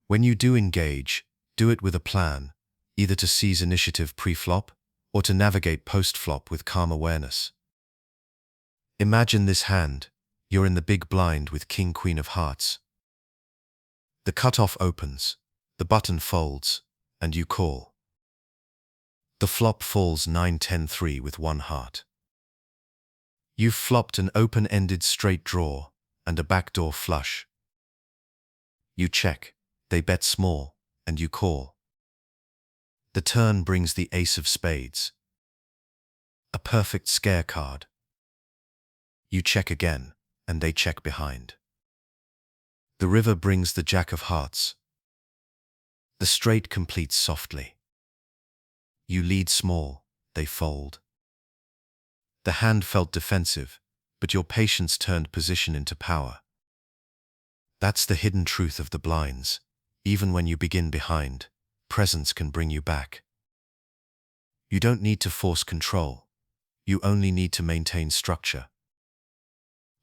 When you do engage, do it with a plan, either to seize initiative pre-flop or to navigate post-flop with calm awareness. Imagine this hand. You're in the big blind with King-Queen of hearts. The cutoff opens, the button folds, and you call. The flop falls 9-10-3 with one heart. You've flopped an open-ended straight draw and a backdoor flush. You check, they bet small, and you call. The turn brings the ace of spades, a perfect scare card. You check again, and they check behind. The river brings the jack of hearts. The straight completes softly. You lead small, they fold. The hand felt defensive, but your patience turned position into power. That's the hidden truth of the blinds. Even when you begin behind, presence can bring you back. You don't need to force control. You only need to maintain structure.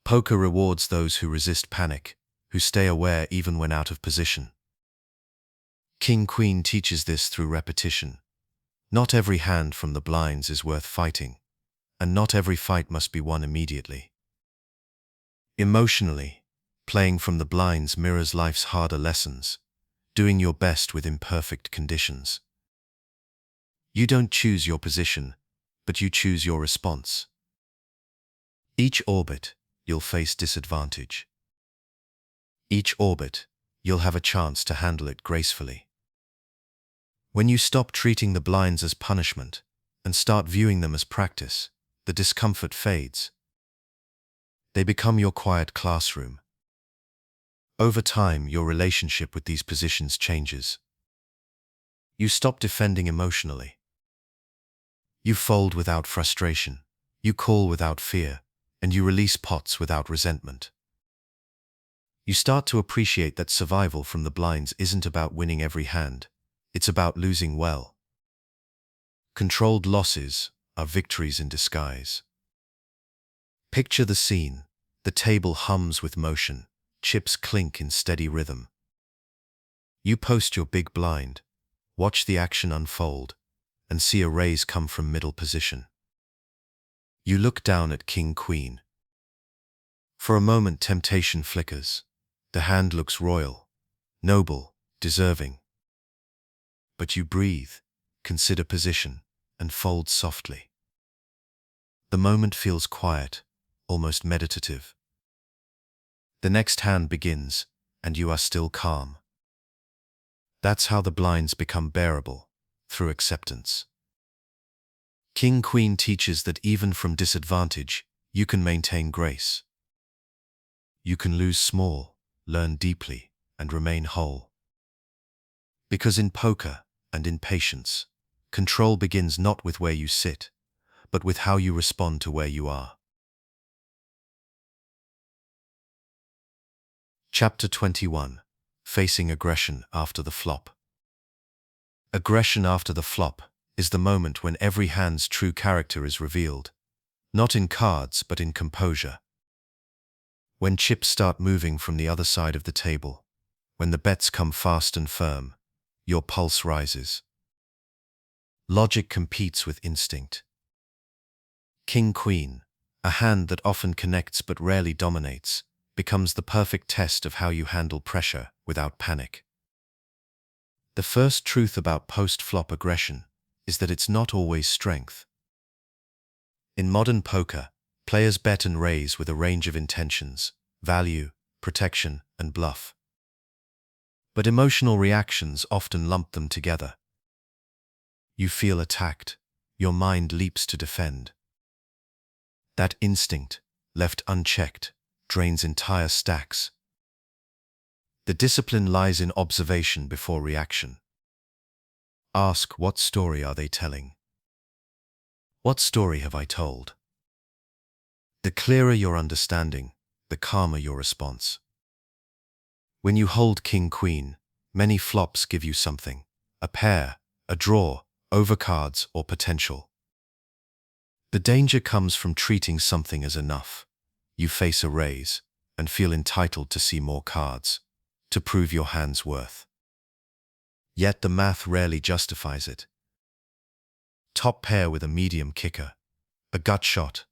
Poker rewards those who resist panic, who stay aware even when out of position. King-Queen teaches this through repetition. Not every hand from the blinds is worth fighting, and not every fight must be won immediately. Emotionally, playing from the blinds mirrors life's harder lessons, doing your best with imperfect conditions. You don't choose your position, but you choose your response. Each orbit, you'll face disadvantage. Each orbit, you'll have a chance to handle it gracefully. When you stop treating the blinds as punishment and start viewing them as practice, the discomfort fades. They become your quiet classroom. Over time, your relationship with these positions changes. You stop defending emotionally. You fold without frustration. You call without fear, and you release pots without resentment. You start to appreciate that survival from the blinds isn't about winning every hand. It's about losing well. Controlled losses are victories in disguise. Picture the scene. The table hums with motion. Chips clink in steady rhythm. You post your big blind, watch the action unfold, and see a raise come from middle position. You look down at King-Queen. For a moment, temptation flickers. The hand looks royal, noble, deserving. But you breathe, consider position, and fold softly. The moment feels quiet, almost meditative. The next hand begins, and you are still calm. That's how the blinds become bearable, through acceptance. King-Queen teaches that even from disadvantage, you can maintain grace. You can lose small, learn deeply, and remain whole. Because in poker and in patience, control begins not with where you sit, but with how you respond to where you are. Chapter 21. Facing aggression after the flop. Aggression after the flop is the moment when every hand's true character is revealed, not in cards but in composure. When chips start moving from the other side of the table, when the bets come fast and firm, your pulse rises. Logic competes with instinct. King-Queen, a hand that often connects but rarely dominates, becomes the perfect test of how you handle pressure without panic. The first truth about post-flop aggression is that it's not always strength. In modern poker, players bet and raise with a range of intentions: value, protection, and bluff. But emotional reactions often lump them together. You feel attacked. Your mind leaps to defend. That instinct, left unchecked, drains entire stacks. The discipline lies in observation before reaction. Ask, what story are they telling? What story have I told? The clearer your understanding, the calmer your response. When you hold King-Queen, many flops give you something: a pair, a draw, overcards, or potential. The danger comes from treating something as enough. You face a raise and feel entitled to see more cards, to prove your hand's worth. Yet the math rarely justifies it. Top pair with a medium kicker, a gut shot,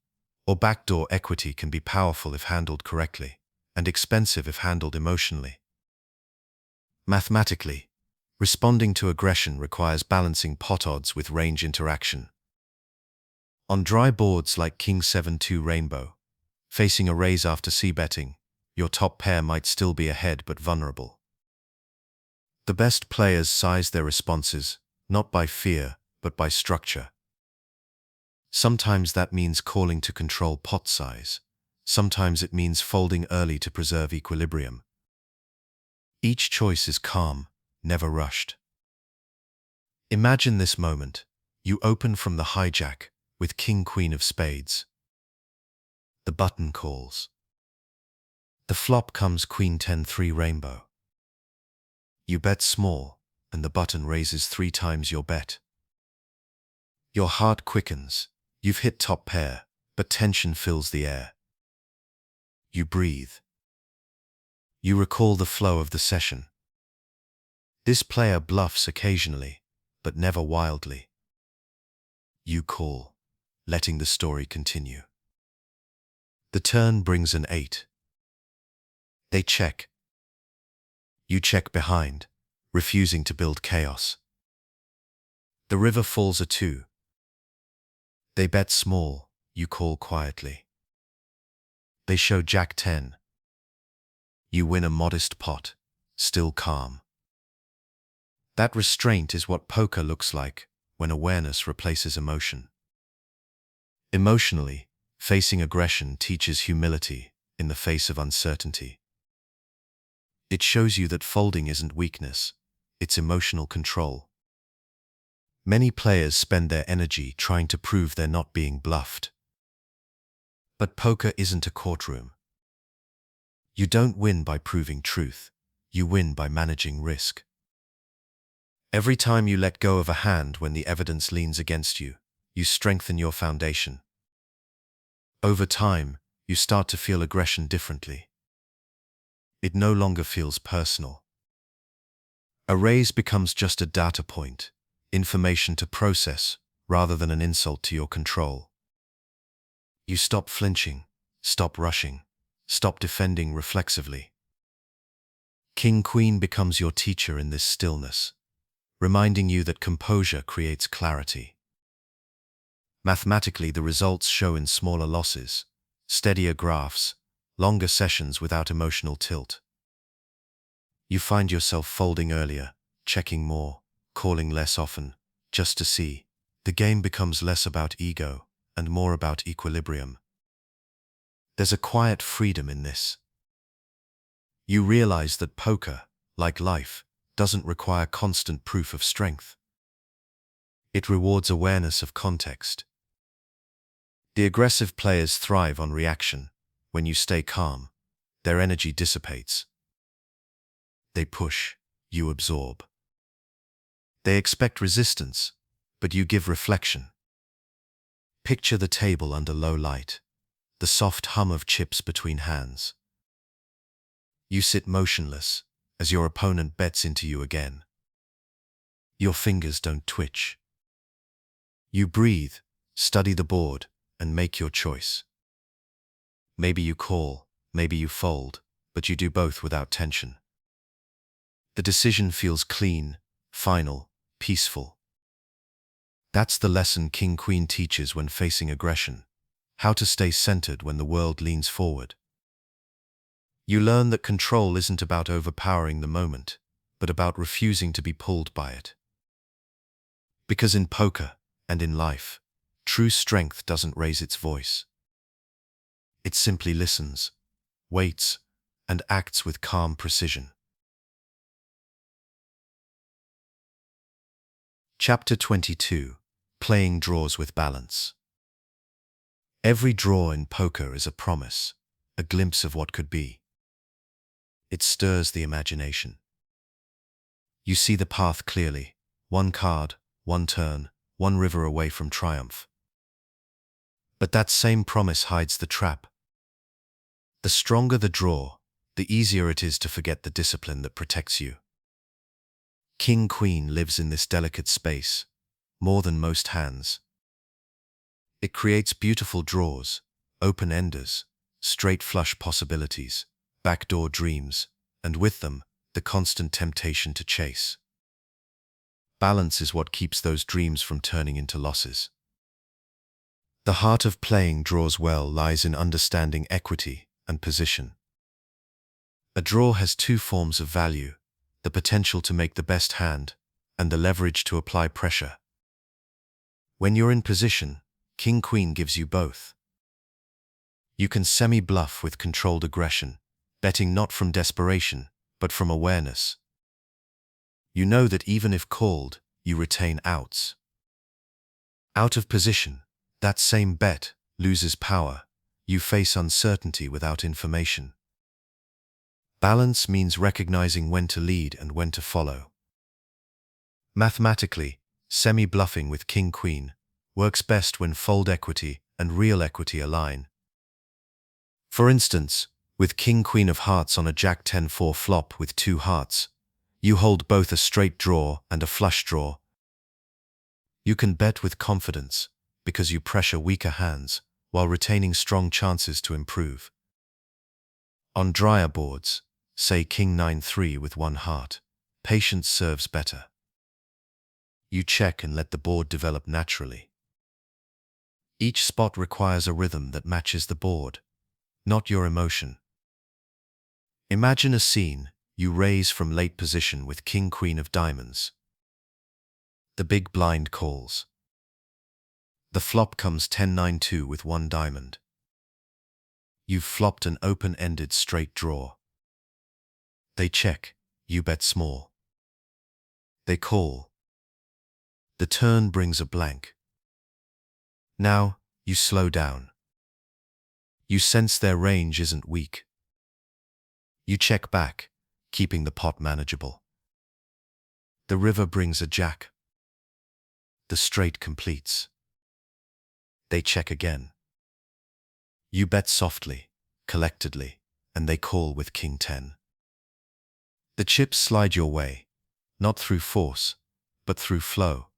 or backdoor equity can be powerful if handled correctly, and expensive if handled emotionally. Mathematically, responding to aggression requires balancing pot odds with range interaction. On dry boards like King 7-2 Rainbow, facing a raise after c-betting, your top pair might still be ahead but vulnerable. The best players size their responses, not by fear, but by structure. Sometimes that means calling to control pot size. Sometimes it means folding early to preserve equilibrium. Each choice is calm, never rushed. Imagine this moment. You open from the hijack with King-Queen of spades. The button calls. The flop comes Queen 10-3 Rainbow. You bet small, and the button raises 3 times your bet. Your heart quickens. You've hit top pair, but tension fills the air. You breathe. You recall the flow of the session. This player bluffs occasionally, but never wildly. You call, letting the story continue. The turn brings an 8. They check. You check behind, refusing to build chaos. The river falls a 2. They bet small, you call quietly. They show Jack 10. You win a modest pot, still calm. That restraint is what poker looks like when awareness replaces emotion. Emotionally, facing aggression teaches humility in the face of uncertainty. It shows you that folding isn't weakness, it's emotional control. Many players spend their energy trying to prove they're not being bluffed. But poker isn't a courtroom. You don't win by proving truth, you win by managing risk. Every time you let go of a hand when the evidence leans against you, you strengthen your foundation. Over time, you start to feel aggression differently. It no longer feels personal. A raise becomes just a data point, information to process, rather than an insult to your control. You stop flinching, stop rushing, stop defending reflexively. King-Queen becomes your teacher in this stillness, reminding you that composure creates clarity. Mathematically, the results show in smaller losses, steadier graphs, longer sessions without emotional tilt. You find yourself folding earlier, checking more, calling less often, just to see. The game becomes less about ego and more about equilibrium. There's a quiet freedom in this. You realize that poker, like life, doesn't require constant proof of strength. It rewards awareness of context. The aggressive players thrive on reaction. When you stay calm, their energy dissipates. They push, you absorb. They expect resistance, but you give reflection. Picture the table under low light, the soft hum of chips between hands. You sit motionless as your opponent bets into you again. Your fingers don't twitch. You breathe, study the board, and make your choice. Maybe you call, maybe you fold, but you do both without tension. The decision feels clean, final, peaceful. That's the lesson King-Queen teaches when facing aggression: how to stay centered when the world leans forward. You learn that control isn't about overpowering the moment, but about refusing to be pulled by it. Because in poker, and in life, true strength doesn't raise its voice. It simply listens, waits, and acts with calm precision. Chapter 22. Playing Draws with Balance. Every draw in poker is a promise, a glimpse of what could be. It stirs the imagination. You see the path clearly, one card, one turn, one river away from triumph. But that same promise hides the trap. The stronger the draw, the easier it is to forget the discipline that protects you. King-Queen lives in this delicate space, more than most hands. It creates beautiful draws, open-enders, straight flush possibilities, backdoor dreams, and with them, the constant temptation to chase. Balance is what keeps those dreams from turning into losses. The heart of playing draws well lies in understanding equity and position. A draw has two forms of value: the potential to make the best hand, and the leverage to apply pressure. When you're in position, King-Queen gives you both. You can semi-bluff with controlled aggression, betting not from desperation, but from awareness. You know that even if called, you retain outs. Out of position, that same bet loses power. You face uncertainty without information. Balance means recognizing when to lead and when to follow. Mathematically, semi-bluffing with King-Queen works best when fold equity and real equity align. For instance, with King-Queen of hearts on a Jack-10-4 flop with two hearts, you hold both a straight draw and a flush draw. You can bet with confidence because you pressure weaker hands while retaining strong chances to improve. On drier boards, say King-9-3 with one heart, patience serves better. You check and let the board develop naturally. Each spot requires a rhythm that matches the board, not your emotion. Imagine a scene. You raise from late position with king-queen of diamonds. The big blind calls. The flop comes 10-9-2 with one diamond. You've flopped an open-ended straight draw. They check. You bet small. They call. The turn brings a blank. Now, you slow down. You sense their range isn't weak. You check back, keeping the pot manageable. The river brings a jack. The straight completes. They check again. You bet softly, collectedly, and they call with king 10. The chips slide your way, not through force, but through flow.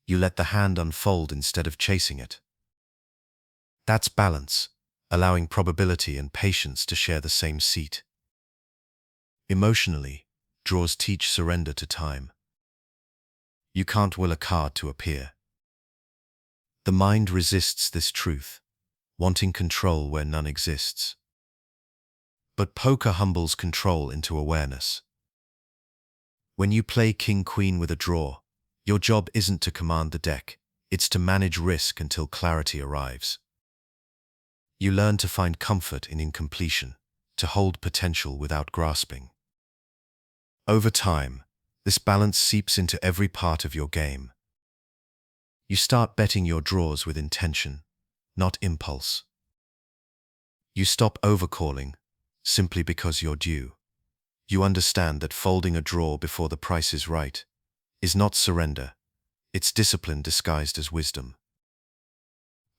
You let the hand unfold instead of chasing it. That's balance, allowing probability and patience to share the same seat. Emotionally, draws teach surrender to time. You can't will a card to appear. The mind resists this truth, wanting control where none exists. But poker humbles control into awareness. When you play king-queen with a draw, your job isn't to command the deck, it's to manage risk until clarity arrives. You learn to find comfort in incompletion, to hold potential without grasping. Over time, this balance seeps into every part of your game. You start betting your draws with intention, not impulse. You stop overcalling simply because you're due. You understand that folding a draw before the price is right is not surrender, it's discipline disguised as wisdom.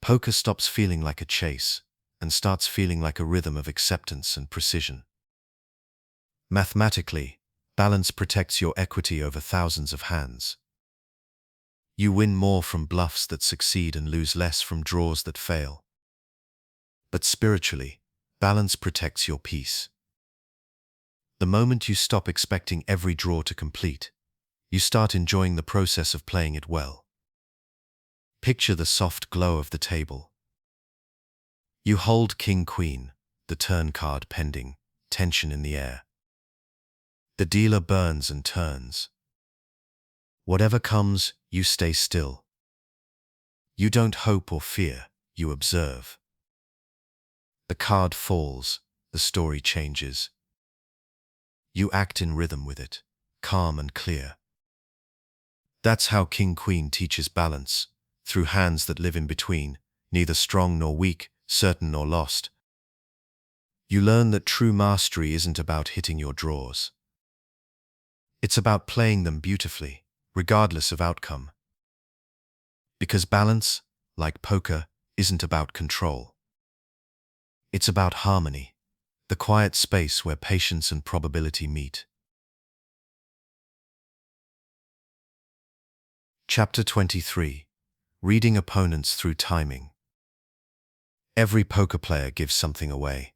Poker stops feeling like a chase and starts feeling like a rhythm of acceptance and precision. Mathematically, balance protects your equity over thousands of hands. You win more from bluffs that succeed and lose less from draws that fail. But spiritually, balance protects your peace. The moment you stop expecting every draw to complete, you start enjoying the process of playing it well. Picture the soft glow of the table. You hold king-queen, the turn card pending, tension in the air. The dealer burns and turns. Whatever comes, you stay still. You don't hope or fear, you observe. The card falls, the story changes. You act in rhythm with it, calm and clear. That's how king-queen teaches balance, through hands that live in between, neither strong nor weak, certain nor lost. You learn that true mastery isn't about hitting your draws. It's about playing them beautifully, regardless of outcome. Because balance, like poker, isn't about control. It's about harmony, the quiet space where patience and probability meet. Chapter 23. Reading opponents through timing. Every poker player gives something away,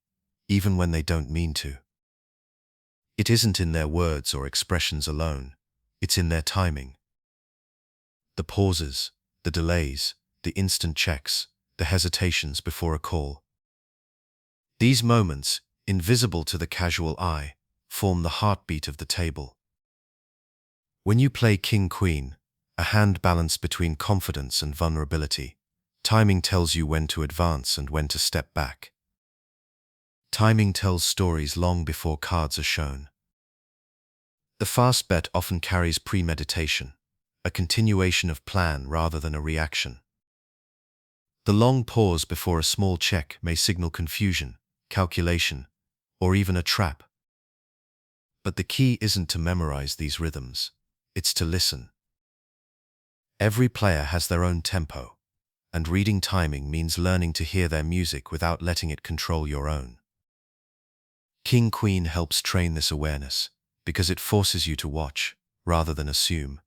even when they don't mean to. It isn't in their words or expressions alone, it's in their timing. The pauses, the delays, the instant checks, the hesitations before a call. These moments, invisible to the casual eye, form the heartbeat of the table. When you play king-queen, a hand balanced between confidence and vulnerability, timing tells you when to advance and when to step back. Timing tells stories long before cards are shown. The fast bet often carries premeditation, a continuation of plan rather than a reaction. The long pause before a small check may signal confusion, calculation, or even a trap. But the key isn't to memorize these rhythms, it's to listen. Every player has their own tempo, and reading timing means learning to hear their music without letting it control your own. King-queen helps train this awareness, because it forces you to watch, rather than assume.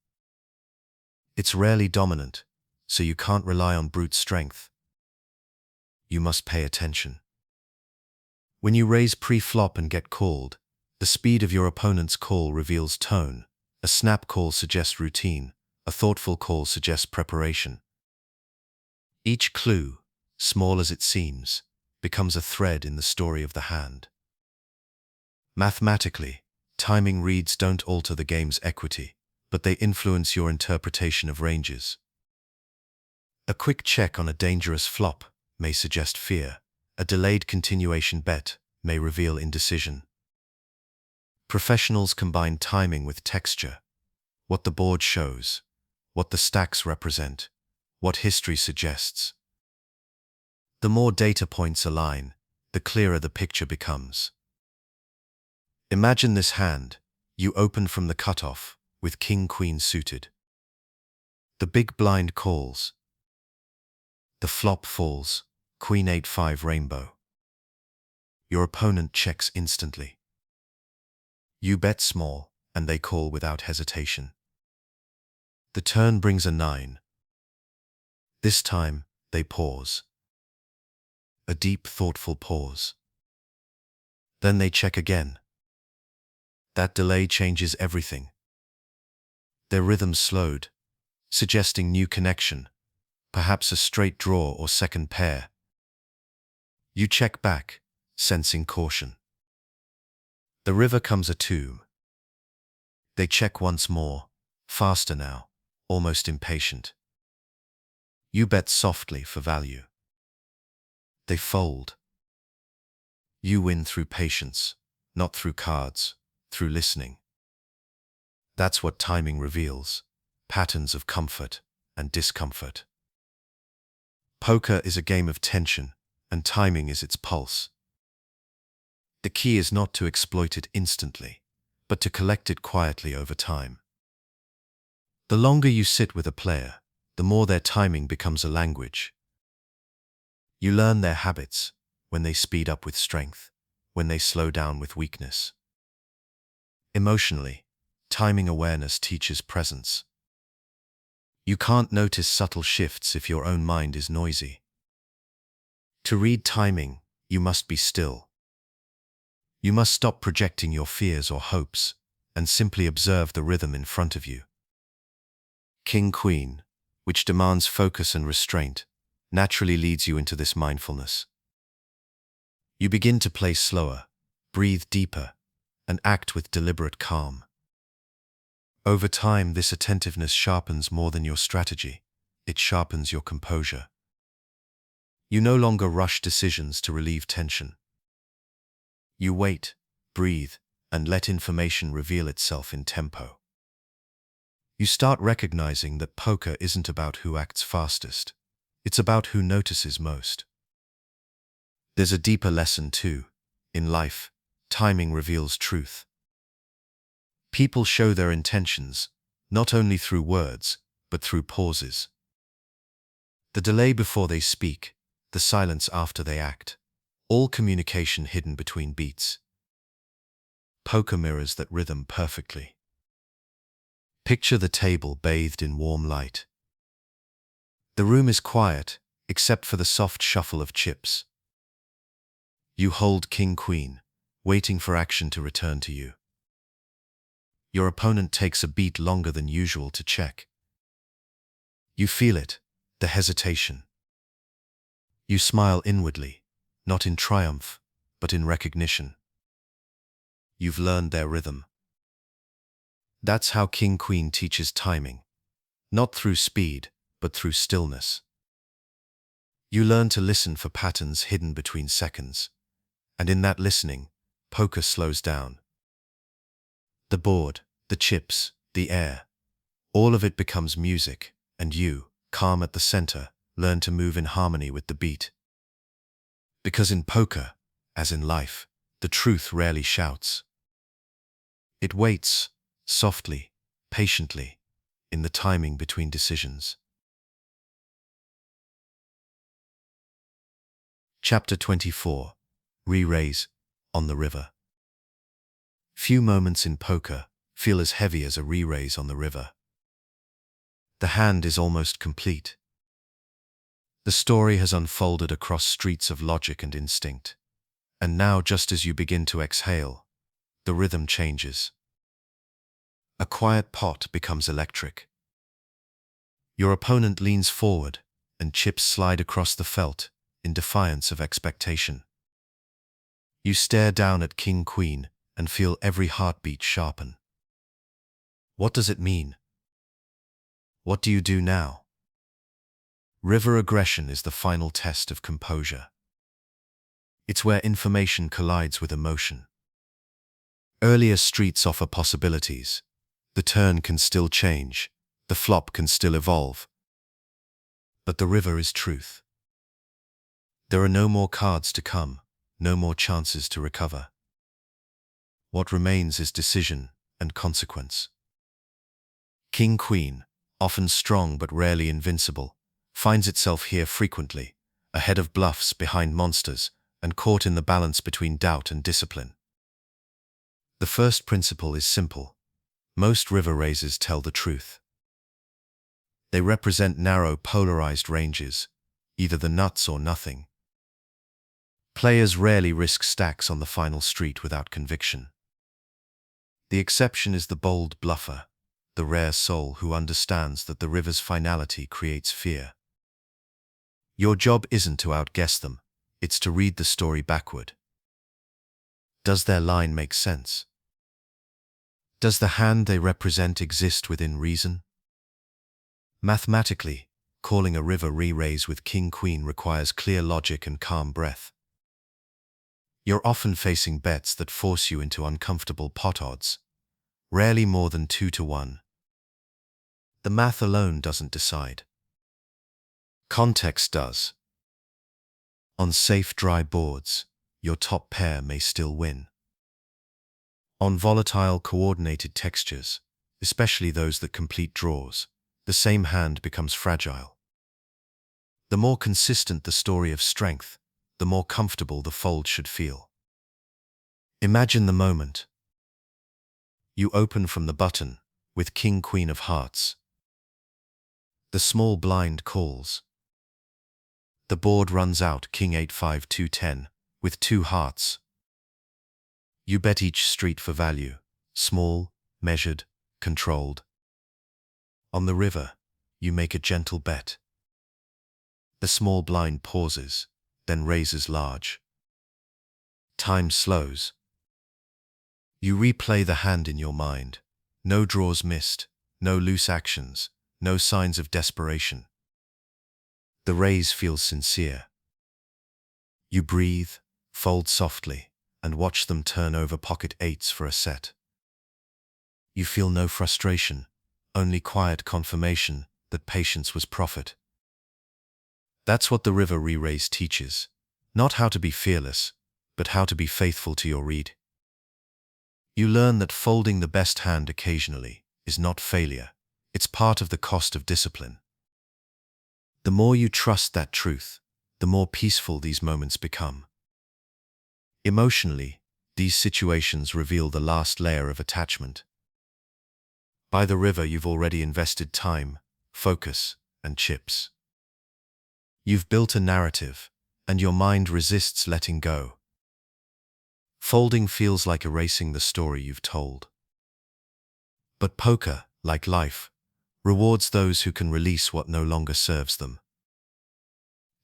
It's rarely dominant, so you can't rely on brute strength. You must pay attention. When you raise pre-flop and get called, the speed of your opponent's call reveals tone, a snap call suggests routine, A thoughtful call suggests preparation. Each clue, small as it seems, becomes a thread in the story of the hand. Mathematically, timing reads don't alter the game's equity, but they influence your interpretation of ranges. A quick check on a dangerous flop may suggest fear. A delayed continuation bet may reveal indecision. Professionals combine timing with texture. What the board shows, what the stacks represent, what history suggests. The more data points align, the clearer the picture becomes. Imagine this hand. You open from the cutoff, with king-queen suited. The big blind calls. The flop falls, queen 8-5 rainbow. Your opponent checks instantly. You bet small, and they call without hesitation. The turn brings a 9. This time, they pause. A deep, thoughtful pause. Then they check again. That delay changes everything. Their rhythm slowed, suggesting new connection, perhaps a straight draw or second pair. You check back, sensing caution. The river comes a 2. They check once more, faster now, almost impatient. You bet softly for value. They fold. You win through patience, not through cards, through listening. That's what timing reveals, patterns of comfort and discomfort. Poker is a game of tension, and timing is its pulse. The key is not to exploit it instantly, but to collect it quietly over time. The longer you sit with a player, the more their timing becomes a language. You learn their habits, when they speed up with strength, when they slow down with weakness. Emotionally, timing awareness teaches presence. You can't notice subtle shifts if your own mind is noisy. To read timing, you must be still. You must stop projecting your fears or hopes, and simply observe the rhythm in front of you. King-Queen, which demands focus and restraint, naturally leads you into this mindfulness. You begin to play slower, breathe deeper, and act with deliberate calm. Over time, this attentiveness sharpens more than your strategy. It sharpens your composure. You no longer rush decisions to relieve tension. You wait, breathe, and let information reveal itself in tempo. You start recognizing that poker isn't about who acts fastest. It's about who notices most. There's a deeper lesson too. In life, timing reveals truth. People show their intentions, not only through words, but through pauses. The delay before they speak, the silence after they act, all communication hidden between beats. Poker mirrors that rhythm perfectly. Picture the table bathed in warm light. The room is quiet, except for the soft shuffle of chips. You hold king-queen, waiting for action to return to you. Your opponent takes a beat longer than usual to check. You feel it, the hesitation. You smile inwardly, not in triumph, but in recognition. You've learned their rhythm. That's how king-queen teaches timing, not through speed, but through stillness. You learn to listen for patterns hidden between seconds, and in that listening, poker slows down. The board, the chips, the air, all of it becomes music, and you, calm at the center, learn to move in harmony with the beat. Because in poker, as in life, the truth rarely shouts. It waits, softly, patiently, in the timing between decisions. Chapter 24. Re-raise, on the river. Few moments in poker feel as heavy as a re-raise on the river. The hand is almost complete. The story has unfolded across streets of logic and instinct. And now, just as you begin to exhale, the rhythm changes. A quiet pot becomes electric. Your opponent leans forward, and chips slide across the felt in defiance of expectation. You stare down at king-queen and feel every heartbeat sharpen. What does it mean? What do you do now? River aggression is the final test of composure. It's where information collides with emotion. Earlier streets offer possibilities. The turn can still change. The flop can still evolve. But the river is truth. There are no more cards to come, no more chances to recover. What remains is decision and consequence. King-queen, often strong but rarely invincible, finds itself here frequently, ahead of bluffs, behind monsters, and caught in the balance between doubt and discipline. The first principle is simple. Most river raises tell the truth. They represent narrow, polarized ranges, either the nuts or nothing. Players rarely risk stacks on the final street without conviction. The exception is the bold bluffer, the rare soul who understands that the river's finality creates fear. Your job isn't to outguess them, it's to read the story backward. Does their line make sense? Does the hand they represent exist within reason? Mathematically, calling a river re-raise with king-queen requires clear logic and calm breath. You're often facing bets that force you into uncomfortable pot odds, rarely more than 2-1. The math alone doesn't decide. Context does. On safe, dry boards, your top pair may still win. On volatile, coordinated textures, especially those that complete draws, the same hand becomes fragile. The more consistent the story of strength, the more comfortable the fold should feel. Imagine the moment. You open from the button with king-queen of hearts. The small blind calls. The board runs out king 8-5 2-10 with 2 hearts. You bet each street for value, small, measured, controlled. On the river, you make a gentle bet. The small blind pauses, then raises large. Time slows. You replay the hand in your mind. No draws missed, no loose actions, no signs of desperation. The raise feels sincere. You breathe, fold softly, and watch them turn over pocket 8s for a set. You feel no frustration, only quiet confirmation that patience was profit. That's what the river re-raise teaches. Not how to be fearless, but how to be faithful to your read. You learn that folding the best hand occasionally is not failure. It's part of the cost of discipline. The more you trust that truth, the more peaceful these moments become. Emotionally, these situations reveal the last layer of attachment. By the river, you've already invested time, focus, and chips. You've built a narrative, and your mind resists letting go. Folding feels like erasing the story you've told. But poker, like life, rewards those who can release what no longer serves them.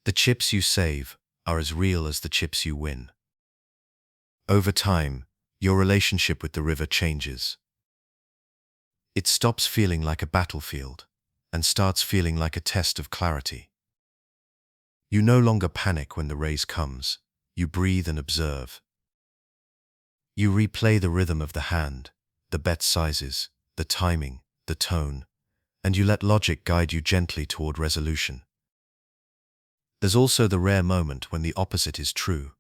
The chips you save are as real as the chips you win. Over time, your relationship with the river changes. It stops feeling like a battlefield and starts feeling like a test of clarity. You no longer panic when the raise comes. You breathe and observe. You replay the rhythm of the hand, the bet sizes, the timing, the tone, and you let logic guide you gently toward resolution. There's also the rare moment when the opposite is true,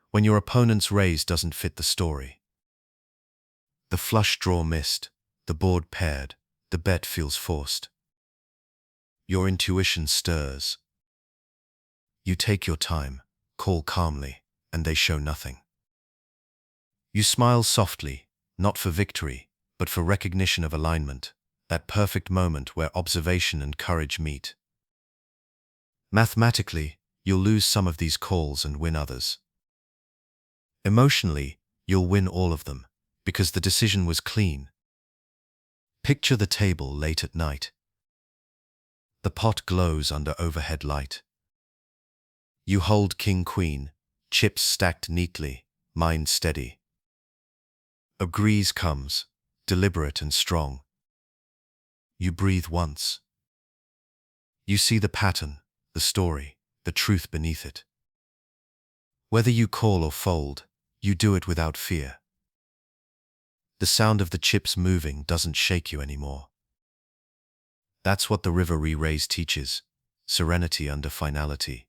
when your opponent's raise doesn't fit the story. The flush draw missed, the board paired, the bet feels forced. Your intuition stirs. You take your time, call calmly, and they show nothing. You smile softly, not for victory, but for recognition of alignment, that perfect moment where observation and courage meet. Mathematically, you'll lose some of these calls and win others. Emotionally, you'll win all of them, because the decision was clean. Picture the table late at night. The pot glows under overhead light. You hold king-queen, chips stacked neatly, mind steady. A breeze comes, deliberate and strong. You breathe once. You see the pattern, the story, the truth beneath it. Whether you call or fold, you do it without fear. The sound of the chips moving doesn't shake you anymore. That's what the river re-raise teaches, serenity under finality.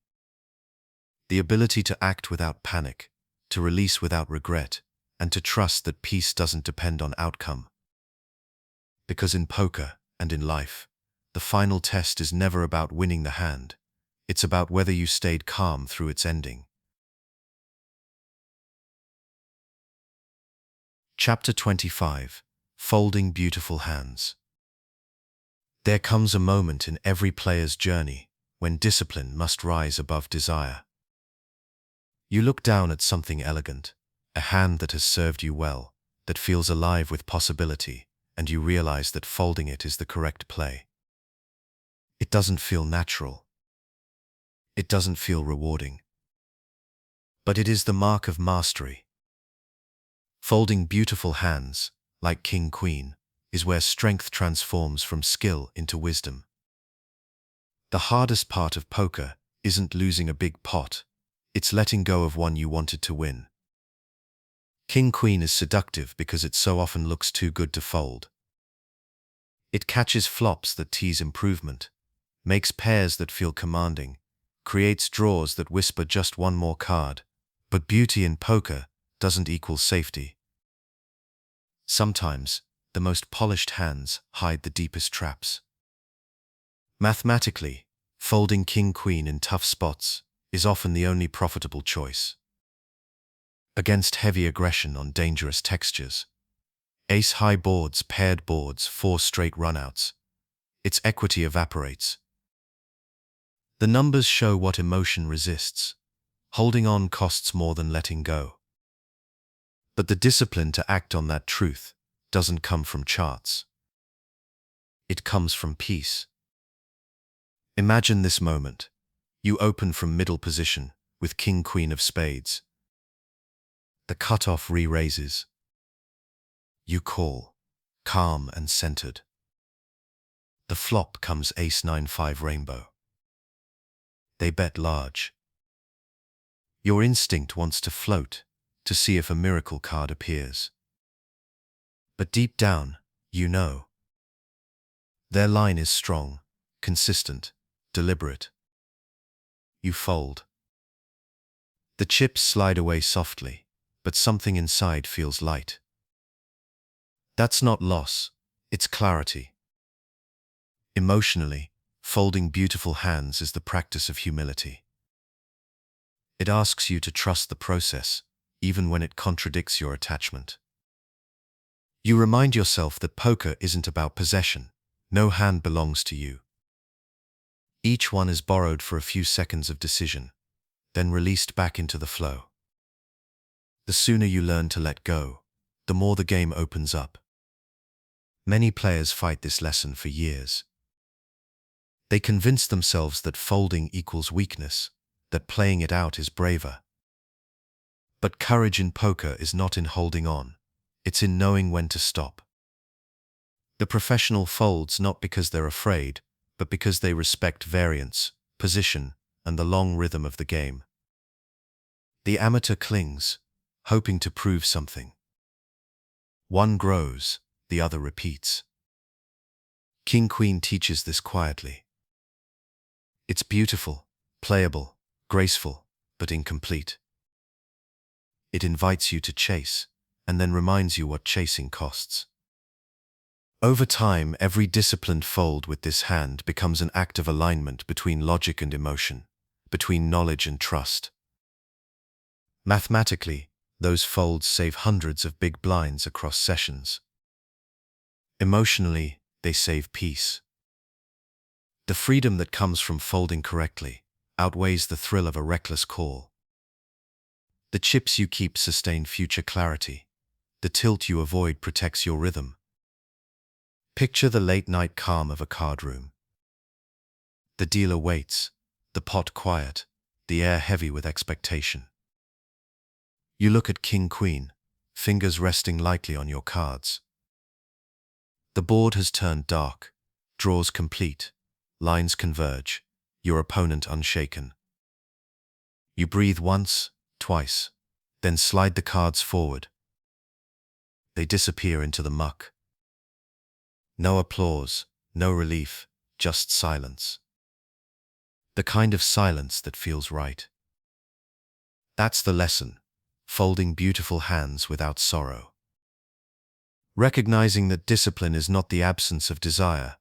The ability to act without panic, to release without regret, and to trust that peace doesn't depend on outcome. Because in poker, and in life, the final test is never about winning the hand. It's about whether you stayed calm through its ending. Chapter 25. Folding Beautiful Hands. There comes a moment in every player's journey when discipline must rise above desire. You look down at something elegant, a hand that has served you well, that feels alive with possibility, and you realize that folding it is the correct play. It doesn't feel natural. It doesn't feel rewarding. But it is the mark of mastery. Folding beautiful hands, like king-queen, is where strength transforms from skill into wisdom. The hardest part of poker isn't losing a big pot, it's letting go of one you wanted to win. King-queen is seductive because it so often looks too good to fold. It catches flops that tease improvement, makes pairs that feel commanding, creates draws that whisper just one more card. But beauty in poker doesn't equal safety. Sometimes, the most polished hands hide the deepest traps. Mathematically, folding king-queen in tough spots is often the only profitable choice. Against heavy aggression on dangerous textures, ace-high boards, paired boards, 4 straight runouts, its equity evaporates. The numbers show what emotion resists. Holding on costs more than letting go. But the discipline to act on that truth doesn't come from charts. It comes from peace. Imagine this moment. You open from middle position with king-queen of spades. The cutoff re-raises. You call, calm and centered. The flop comes ace-9-5 rainbow. They bet large. Your instinct wants to float, to see if a miracle card appears. But deep down, you know. Their line is strong, consistent, deliberate. You fold. The chips slide away softly, but something inside feels light. That's not loss, it's clarity. Emotionally, folding beautiful hands is the practice of humility. It asks you to trust the process, even when it contradicts your attachment. You remind yourself that poker isn't about possession. No hand belongs to you. Each one is borrowed for a few seconds of decision, then released back into the flow. The sooner you learn to let go, the more the game opens up. Many players fight this lesson for years. They convince themselves that folding equals weakness, that playing it out is braver. But courage in poker is not in holding on, it's in knowing when to stop. The professional folds not because they're afraid, but because they respect variance, position, and the long rhythm of the game. The amateur clings, hoping to prove something. One grows, the other repeats. King-queen teaches this quietly. It's beautiful, playable, graceful, but incomplete. It invites you to chase, and then reminds you what chasing costs. Over time, every disciplined fold with this hand becomes an act of alignment between logic and emotion, between knowledge and trust. Mathematically, those folds save hundreds of big blinds across sessions. Emotionally, they save peace. The freedom that comes from folding correctly outweighs the thrill of a reckless call. The chips you keep sustain future clarity. The tilt you avoid protects your rhythm. Picture the late-night calm of a card room. The dealer waits, the pot quiet, the air heavy with expectation. You look at King-Queen, fingers resting lightly on your cards. The board has turned dark, draws complete, lines converge, your opponent unshaken. You breathe once, twice, then slide the cards forward. They disappear into the muck. No applause, no relief, just silence. The kind of silence that feels right. That's the lesson, folding beautiful hands without sorrow. Recognizing that discipline is not the absence of desire,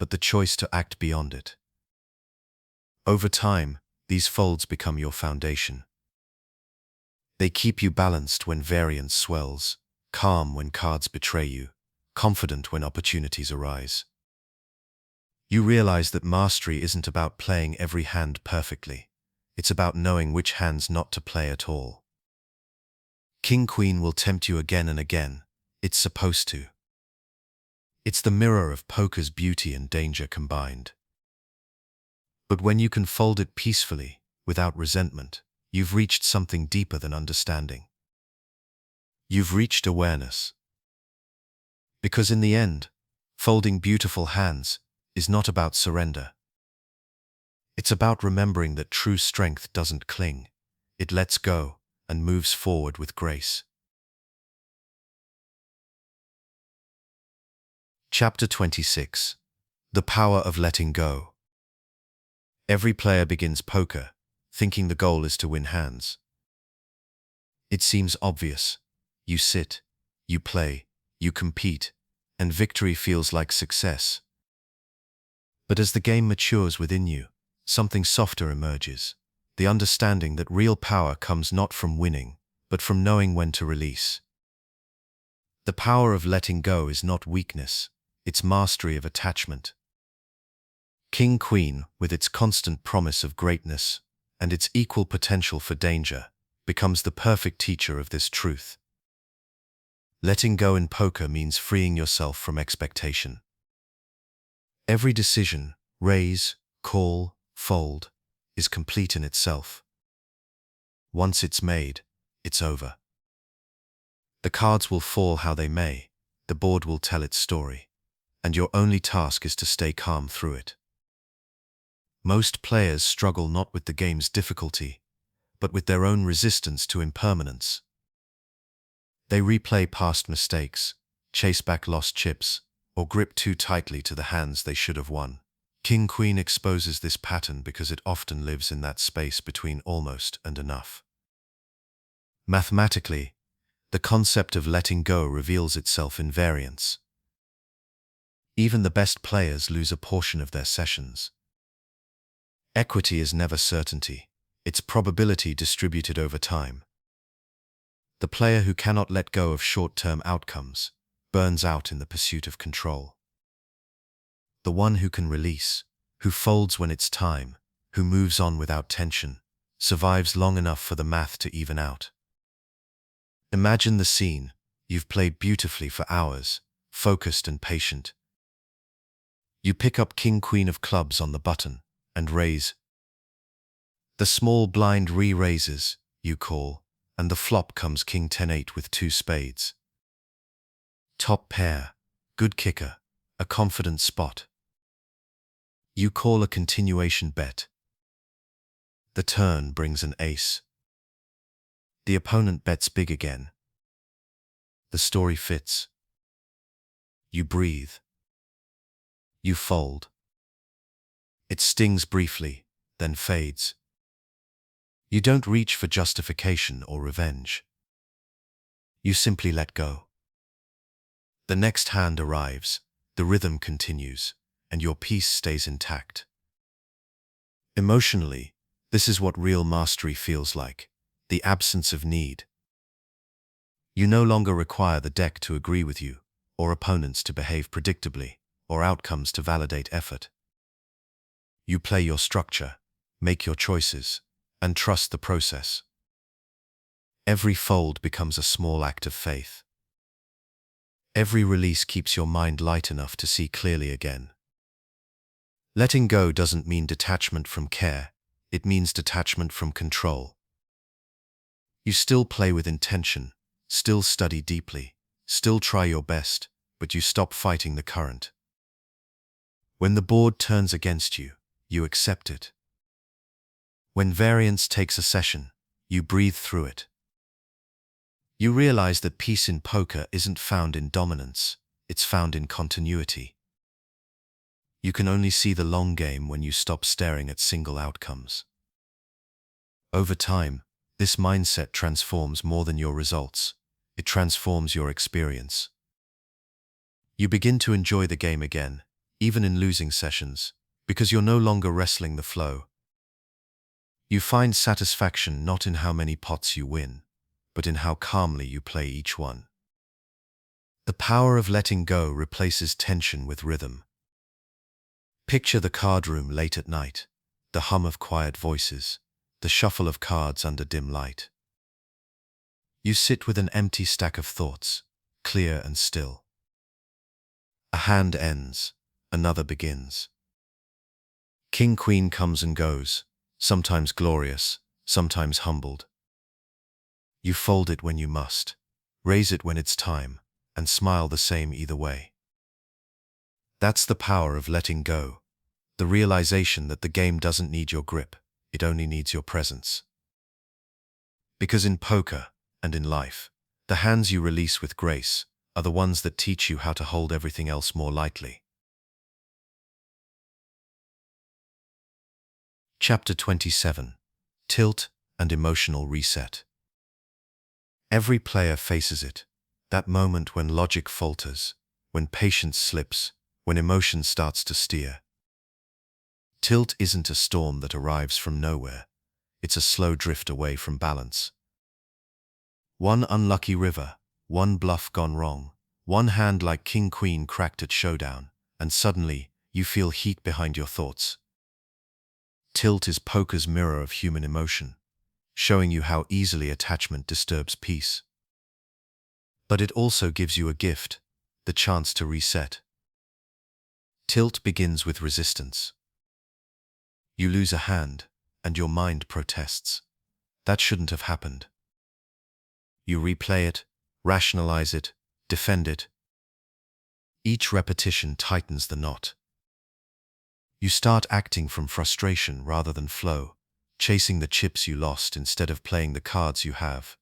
but the choice to act beyond it. Over time, these folds become your foundation. They keep you balanced when variance swells, calm when cards betray you, confident when opportunities arise. You realize that mastery isn't about playing every hand perfectly. It's about knowing which hands not to play at all. King-Queen will tempt you again and again. It's supposed to. It's the mirror of poker's beauty and danger combined. But when you can fold it peacefully, without resentment, you've reached something deeper than understanding. You've reached awareness. Because in the end, folding beautiful hands is not about surrender. It's about remembering that true strength doesn't cling. It lets go and moves forward with grace. Chapter 26. The Power of Letting Go. Every player begins poker, thinking the goal is to win hands. It seems obvious. You sit, you play, you compete, and victory feels like success. But as the game matures within you, something softer emerges. The understanding that real power comes not from winning, but from knowing when to release. The power of letting go is not weakness, it's mastery of attachment. King-Queen, with its constant promise of greatness and its equal potential for danger, becomes the perfect teacher of this truth. Letting go in poker means freeing yourself from expectation. Every decision, raise, call, fold, is complete in itself. Once it's made, it's over. The cards will fall how they may, the board will tell its story, and your only task is to stay calm through it. Most players struggle not with the game's difficulty, but with their own resistance to impermanence. They replay past mistakes, chase back lost chips, or grip too tightly to the hands they should have won. King-Queen exposes this pattern because it often lives in that space between almost and enough. Mathematically, the concept of letting go reveals itself in variance. Even the best players lose a portion of their sessions. Equity is never certainty, it's probability distributed over time. The player who cannot let go of short-term outcomes burns out in the pursuit of control. The one who can release, who folds when it's time, who moves on without tension, survives long enough for the math to even out. Imagine the scene. You've played beautifully for hours, focused and patient. You pick up King-Queen of clubs on the button and raise. The small blind re-raises, you call, and the flop comes King 10-8 with 2 spades. Top pair, good kicker, a confident spot. You call a continuation bet. The turn brings an ace. The opponent bets big again. The story fits. You breathe. You fold. It stings briefly, then fades. You don't reach for justification or revenge. You simply let go. The next hand arrives, the rhythm continues, and your peace stays intact. Emotionally, this is what real mastery feels like, the absence of need. You no longer require the deck to agree with you, or opponents to behave predictably, or outcomes to validate effort. You play your structure, make your choices, and trust the process. Every fold becomes a small act of faith. Every release keeps your mind light enough to see clearly again. Letting go doesn't mean detachment from care, it means detachment from control. You still play with intention, still study deeply, still try your best, but you stop fighting the current. When the board turns against you, you accept it. When variance takes a session, you breathe through it. You realize that peace in poker isn't found in dominance, it's found in continuity. You can only see the long game when you stop staring at single outcomes. Over time, this mindset transforms more than your results. It transforms your experience. You begin to enjoy the game again, even in losing sessions, because you're no longer wrestling the flow. You find satisfaction not in how many pots you win, but in how calmly you play each one. The power of letting go replaces tension with rhythm. Picture the card room late at night, the hum of quiet voices, the shuffle of cards under dim light. You sit with an empty stack of thoughts, clear and still. A hand ends, another begins. King-Queen comes and goes, sometimes glorious, sometimes humbled. You fold it when you must, raise it when it's time, and smile the same either way. That's the power of letting go, the realization that the game doesn't need your grip, it only needs your presence. Because in poker, and in life, the hands you release with grace are the ones that teach you how to hold everything else more lightly. Chapter 27. Tilt and Emotional Reset. Every player faces it, that moment when logic falters, when patience slips, when emotion starts to steer. Tilt isn't a storm that arrives from nowhere, it's a slow drift away from balance. One unlucky river, one bluff gone wrong, one hand like King-Queen cracked at showdown, and suddenly you feel heat behind your thoughts. Tilt is poker's mirror of human emotion, showing you how easily attachment disturbs peace. But it also gives you a gift, the chance to reset. Tilt begins with resistance. You lose a hand, and your mind protests. That shouldn't have happened. You replay it, rationalize it, defend it. Each repetition tightens the knot. You start acting from frustration rather than flow, chasing the chips you lost instead of playing the cards you have.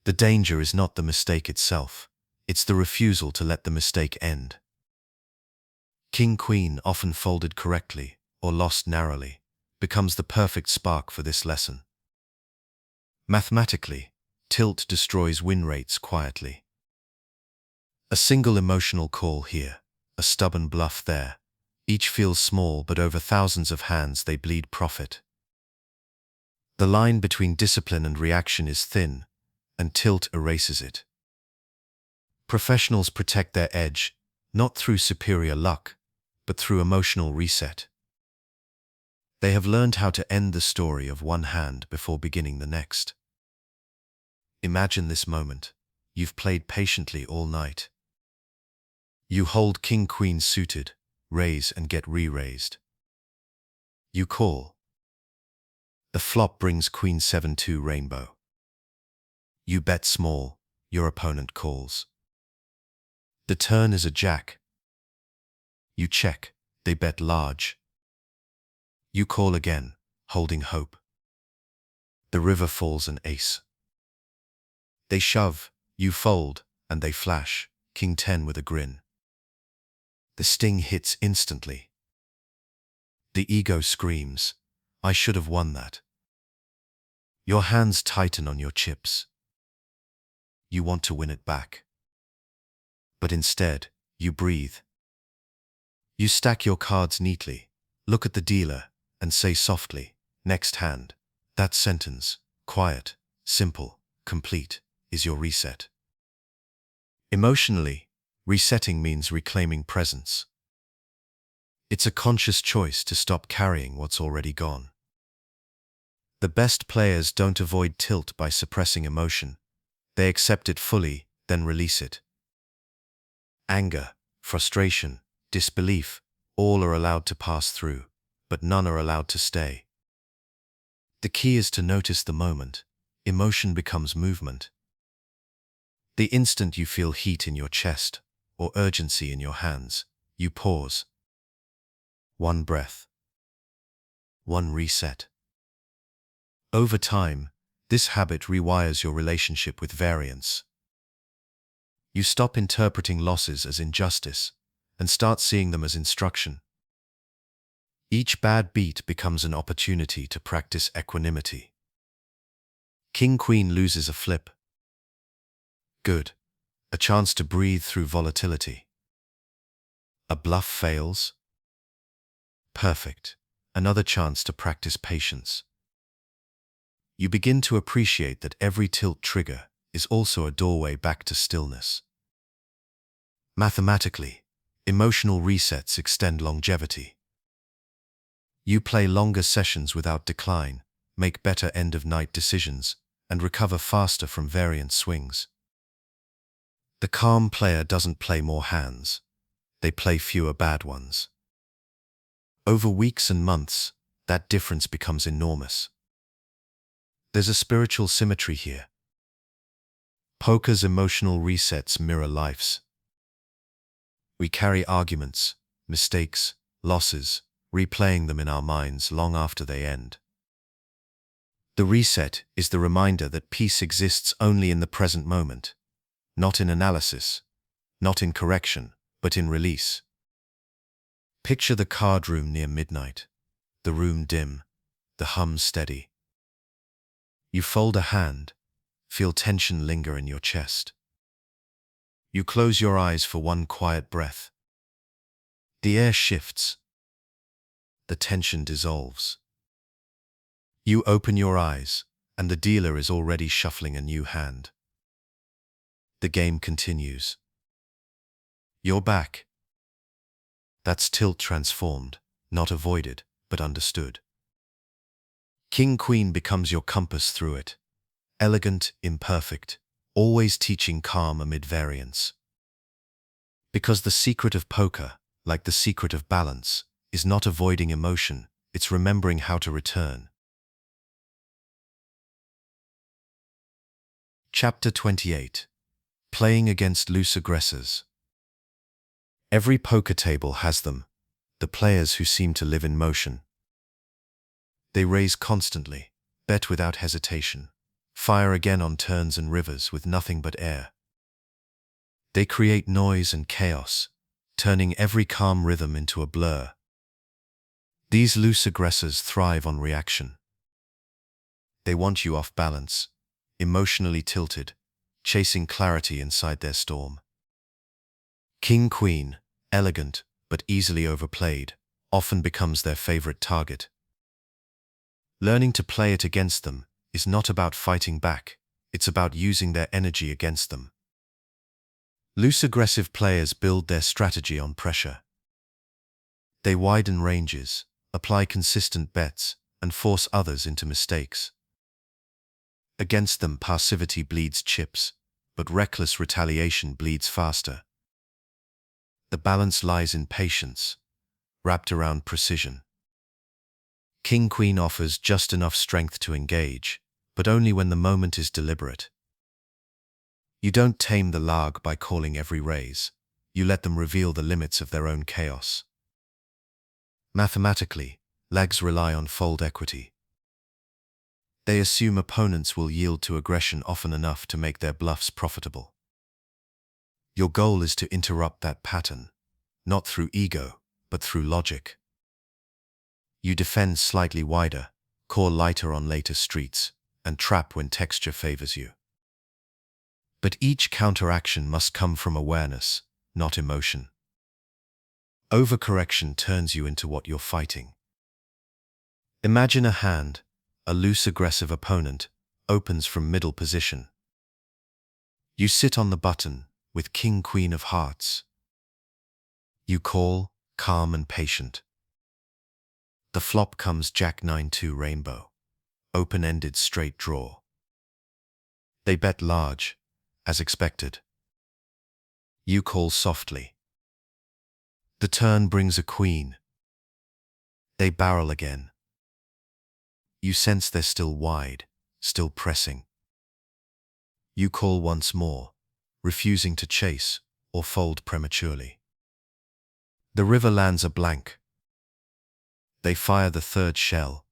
The danger is not the mistake itself, it's the refusal to let the mistake end. King-Queen, often folded correctly or lost narrowly, becomes the perfect spark for this lesson. Mathematically, tilt destroys win rates quietly. A single emotional call here, a stubborn bluff there. Each feels small, but over thousands of hands they bleed profit. The line between discipline and reaction is thin, and tilt erases it. Professionals protect their edge, not through superior luck, but through emotional reset. They have learned how to end the story of one hand before beginning the next. Imagine this moment. You've played patiently all night. You hold King-Queen suited, raise and get re-raised. You call. The flop brings Queen 7-2 rainbow. You bet small, your opponent calls. The turn is a jack. You check, they bet large. You call again, holding hope. The river falls an ace. They shove, you fold, and they flash, King 10 with a grin. The sting hits instantly. The ego screams, I should have won that. Your hands tighten on your chips. You want to win it back. But instead, you breathe. You stack your cards neatly, look at the dealer, and say softly, next hand. That sentence, quiet, simple, complete, is your reset. Emotionally, resetting means reclaiming presence. It's a conscious choice to stop carrying what's already gone. The best players don't avoid tilt by suppressing emotion. They accept it fully, then release it. Anger, frustration, disbelief, All are allowed to pass through, but none are allowed to stay. The key is to notice the moment. Emotion becomes movement. The instant you feel heat in your chest or urgency in your hands, you pause. One breath. One reset. Over time, this habit rewires your relationship with variance. You stop interpreting losses as injustice and start seeing them as instruction. Each bad beat becomes an opportunity to practice equanimity. King-Queen loses a flip. Good. A chance to breathe through volatility. A bluff fails. Perfect. Another chance to practice patience. You begin to appreciate that every tilt trigger is also a doorway back to stillness. Mathematically, emotional resets extend longevity. You play longer sessions without decline, make better end-of-night decisions, and recover faster from variant swings. The calm player doesn't play more hands. They play fewer bad ones. Over weeks and months, that difference becomes enormous. There's a spiritual symmetry here. Poker's emotional resets mirror life's. We carry arguments, mistakes, losses, replaying them in our minds long after they end. The reset is the reminder that peace exists only in the present moment, not in analysis, not in correction, but in release. Picture the card room near midnight, the room dim, the hum steady. You fold a hand, feel tension linger in your chest. You close your eyes for one quiet breath. The air shifts. The tension dissolves. You open your eyes, and the dealer is already shuffling a new hand. The game continues. You're back. That's tilt transformed, not avoided, but understood. King-Queen becomes your compass through it. Elegant, imperfect, always teaching calm amid variance. Because the secret of poker, like the secret of balance, is not avoiding emotion, it's remembering how to return. Chapter 28. Playing against loose aggressors. Every poker table has them, the players who seem to live in motion. They raise constantly, bet without hesitation, fire again on turns and rivers with nothing but air. They create noise and chaos, turning every calm rhythm into a blur. These loose aggressors thrive on reaction. They want you off balance, emotionally tilted, chasing clarity inside their storm. King-Queen, elegant but easily overplayed, often becomes their favorite target. Learning to play it against them is not about fighting back, it's about using their energy against them. Loose aggressive players build their strategy on pressure. They widen ranges, apply consistent bets, and force others into mistakes. Against them, passivity bleeds chips, but reckless retaliation bleeds faster. The balance lies in patience, wrapped around precision. King-Queen offers just enough strength to engage, but only when the moment is deliberate. You don't tame the lag by calling every raise. You let them reveal the limits of their own chaos. Mathematically, lags rely on fold equity. They assume opponents will yield to aggression often enough to make their bluffs profitable. Your goal is to interrupt that pattern, not through ego, but through logic. You defend slightly wider, call lighter on later streets, and trap when texture favors you. But each counteraction must come from awareness, not emotion. Overcorrection turns you into what you're fighting. Imagine a hand, a loose aggressive opponent, opens from middle position. You sit on the button with King-Queen of hearts. You call, calm and patient. The flop comes Jack-9-2 rainbow, open-ended straight draw. They bet large, as expected. You call softly. The turn brings a queen. They barrel again. You sense they're still wide, still pressing. You call once more, refusing to chase or fold prematurely. The river lands a blank. They fire the third shell.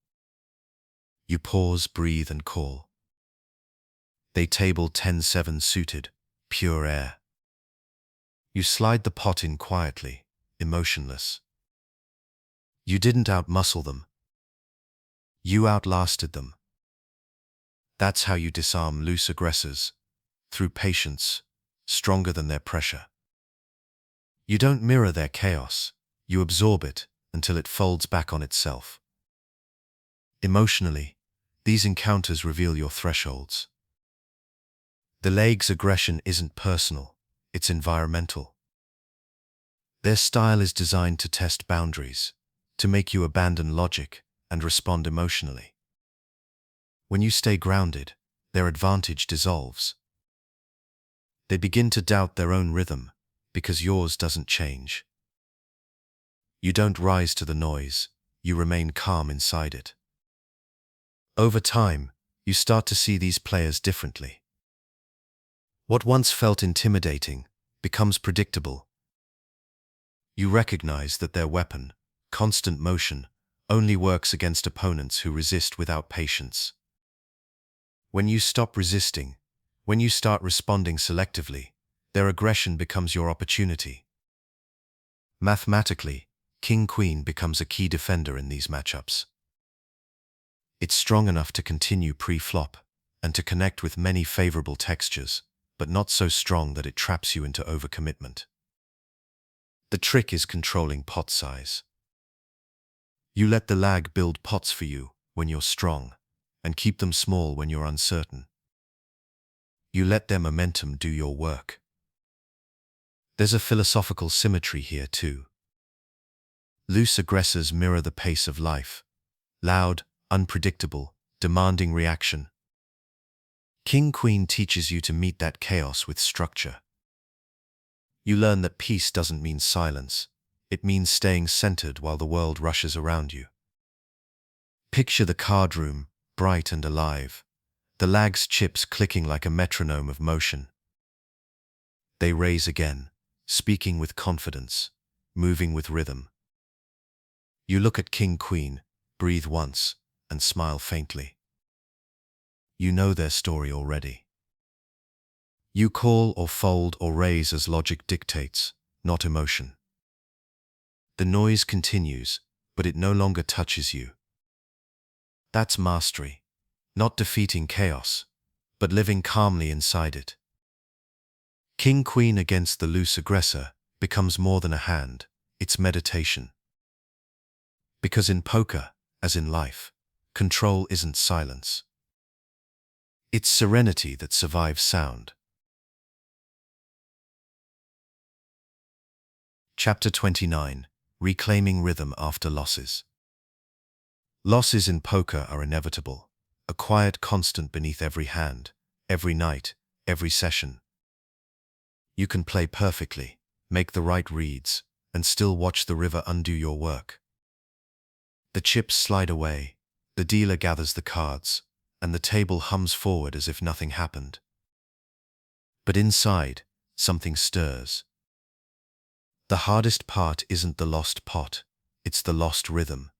You pause, breathe, and call. They table 10-7 suited, pure air. You slide the pot in quietly, emotionless. You didn't outmuscle them. You outlasted them. That's how you disarm loose aggressors, through patience, stronger than their pressure. You don't mirror their chaos, you absorb it until it folds back on itself. Emotionally, these encounters reveal your thresholds. The legs' aggression isn't personal, it's environmental. Their style is designed to test boundaries, to make you abandon logic and respond emotionally. When you stay grounded, their advantage dissolves. They begin to doubt their own rhythm because yours doesn't change. You don't rise to the noise, you remain calm inside it. Over time, you start to see these players differently. What once felt intimidating becomes predictable. You recognize that their weapon, constant motion, only works against opponents who resist without patience. When you stop resisting, when you start responding selectively, their aggression becomes your opportunity. Mathematically, King-Queen becomes a key defender in these matchups. It's strong enough to continue pre-flop and to connect with many favorable textures, but not so strong that it traps you into overcommitment. The trick is controlling pot size. You let the lag build pots for you when you're strong, and keep them small when you're uncertain. You let their momentum do your work. There's a philosophical symmetry here too. Loose aggressors mirror the pace of life. Loud, unpredictable, demanding reaction. King-Queen teaches you to meet that chaos with structure. You learn that peace doesn't mean silence. It means staying centered while the world rushes around you. Picture the card room, bright and alive. The lag's chips clicking like a metronome of motion. They raise again, speaking with confidence, moving with rhythm. You look at King-Queen, breathe once, and smile faintly. You know their story already. You call or fold or raise as logic dictates, not emotion. The noise continues, but it no longer touches you. That's mastery, not defeating chaos, but living calmly inside it. King-Queen against the loose aggressor becomes more than a hand, it's meditation. Because in poker, as in life, control isn't silence. It's serenity that survives sound. Chapter 29. Reclaiming Rhythm After Losses. Losses in poker are inevitable, a quiet constant beneath every hand, every night, every session. You can play perfectly, make the right reads, and still watch the river undo your work. The chips slide away, the dealer gathers the cards, and the table hums forward as if nothing happened. But inside, something stirs. The hardest part isn't the lost pot, it's the lost rhythm.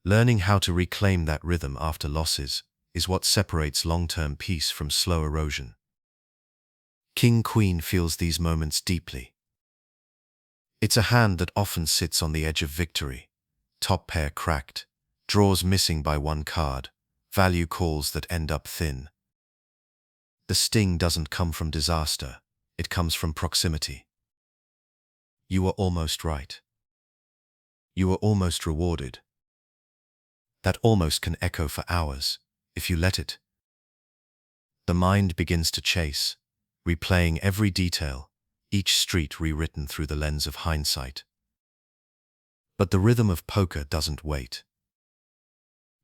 Learning how to reclaim that rhythm after losses is what separates long-term peace from slow erosion. King-Queen feels these moments deeply. It's a hand that often sits on the edge of victory, top pair cracked, draws missing by one card, value calls that end up thin. The sting doesn't come from disaster, it comes from proximity. You were almost right. You were almost rewarded. That almost can echo for hours, if you let it. The mind begins to chase, replaying every detail, each street rewritten through the lens of hindsight. But the rhythm of poker doesn't wait.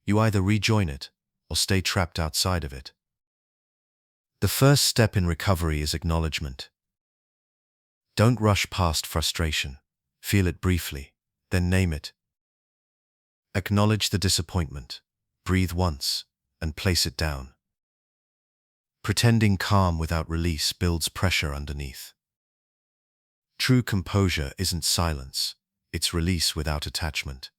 You either rejoin it, or stay trapped outside of it. The first step in recovery is acknowledgement. Don't rush past frustration. feel it briefly, then name it. Acknowledge the disappointment, breathe once, and place it down. Pretending calm without release builds pressure underneath. True composure isn't silence, it's release without attachment.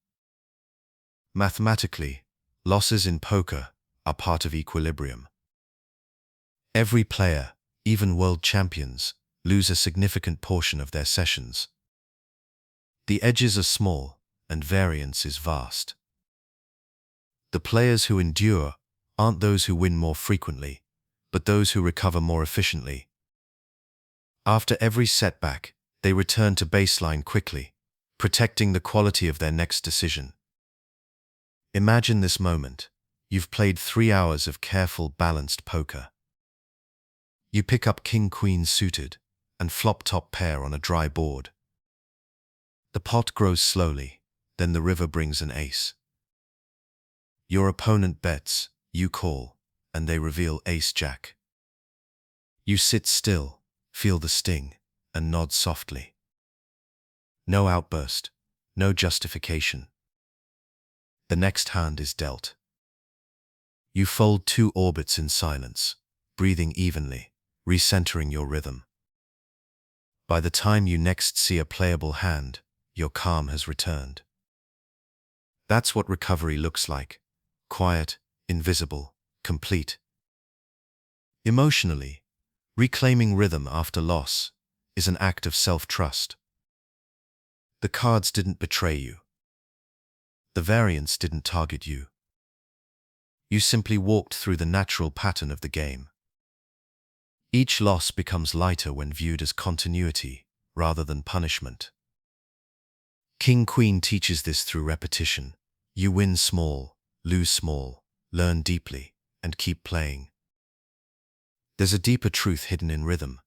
Mathematically, losses in poker are part of equilibrium. Every player, even world champions, lose a significant portion of their sessions. The edges are small, and variance is vast. The players who endure aren't those who win more frequently, but those who recover more efficiently. After every setback, they return to baseline quickly, protecting the quality of their next decision. Imagine this moment. You've played 3 hours of careful, balanced poker. You pick up king-queen suited and flop top pair on a dry board. The pot grows slowly, then the river brings an ace. Your opponent bets, you call, and they reveal ace-jack. You sit still, feel the sting, and nod softly. No outburst, no justification. The next hand is dealt. You fold 2 orbits in silence, breathing evenly, recentering your rhythm. By the time you next see a playable hand, your calm has returned. That's what recovery looks like: quiet, invisible, complete. Emotionally, reclaiming rhythm after loss is an act of self-trust. The cards didn't betray you. The variance didn't target you. You simply walked through the natural pattern of the game. Each loss becomes lighter when viewed as continuity rather than punishment. King-Queen teaches this through repetition. You win small, lose small, learn deeply, and keep playing. There's a deeper truth hidden in rhythm.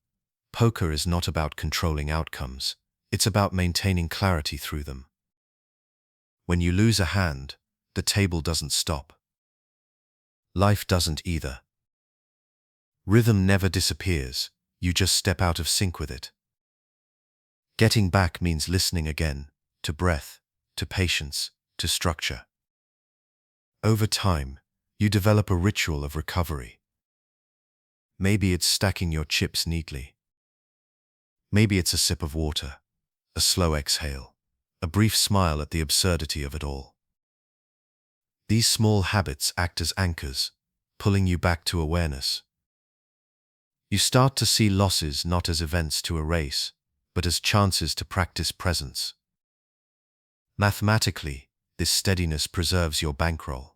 Poker is not about controlling outcomes, it's about maintaining clarity through them. When you lose a hand, the table doesn't stop. Life doesn't either. Rhythm never disappears, you just step out of sync with it. Getting back means listening again, to breath, to patience, to structure. Over time, you develop a ritual of recovery. Maybe it's stacking your chips neatly. Maybe it's a sip of water, a slow exhale, a brief smile at the absurdity of it all. These small habits act as anchors, pulling you back to awareness. You start to see losses not as events to erase, but as chances to practice presence. Mathematically, this steadiness preserves your bankroll.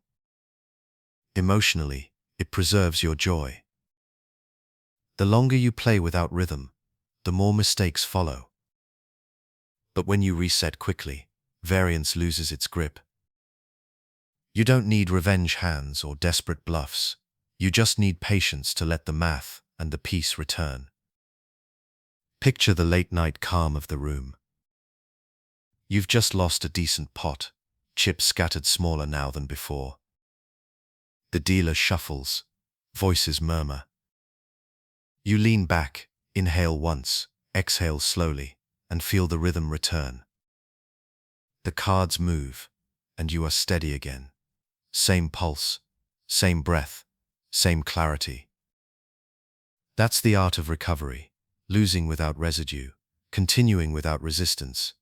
Emotionally, it preserves your joy. The longer you play without rhythm, the more mistakes follow. But when you reset quickly, variance loses its grip. You don't need revenge hands or desperate bluffs. You just need patience to let the math and the peace return. Picture the late-night calm of the room. You've just lost a decent pot, chips scattered smaller now than before. The dealer shuffles, voices murmur. You lean back, inhale once, exhale slowly, and feel the rhythm return. The cards move, and you are steady again. Same pulse, same breath, same clarity. That's the art of recovery, losing without residue, continuing without resistance.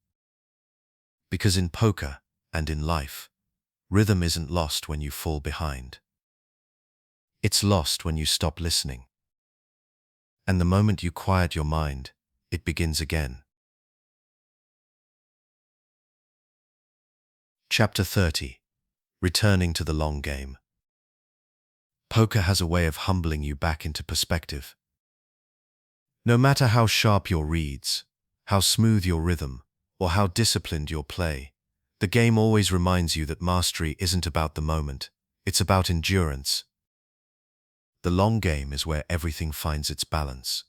Because in poker, and in life, rhythm isn't lost when you fall behind. It's lost when you stop listening. And the moment you quiet your mind, it begins again. Chapter 30. Returning to the long game. Poker has a way of humbling you back into perspective. No matter how sharp your reads, how smooth your rhythm, or how disciplined your play, the game always reminds you that mastery isn't about the moment, it's about endurance. The long game is where everything finds its balance.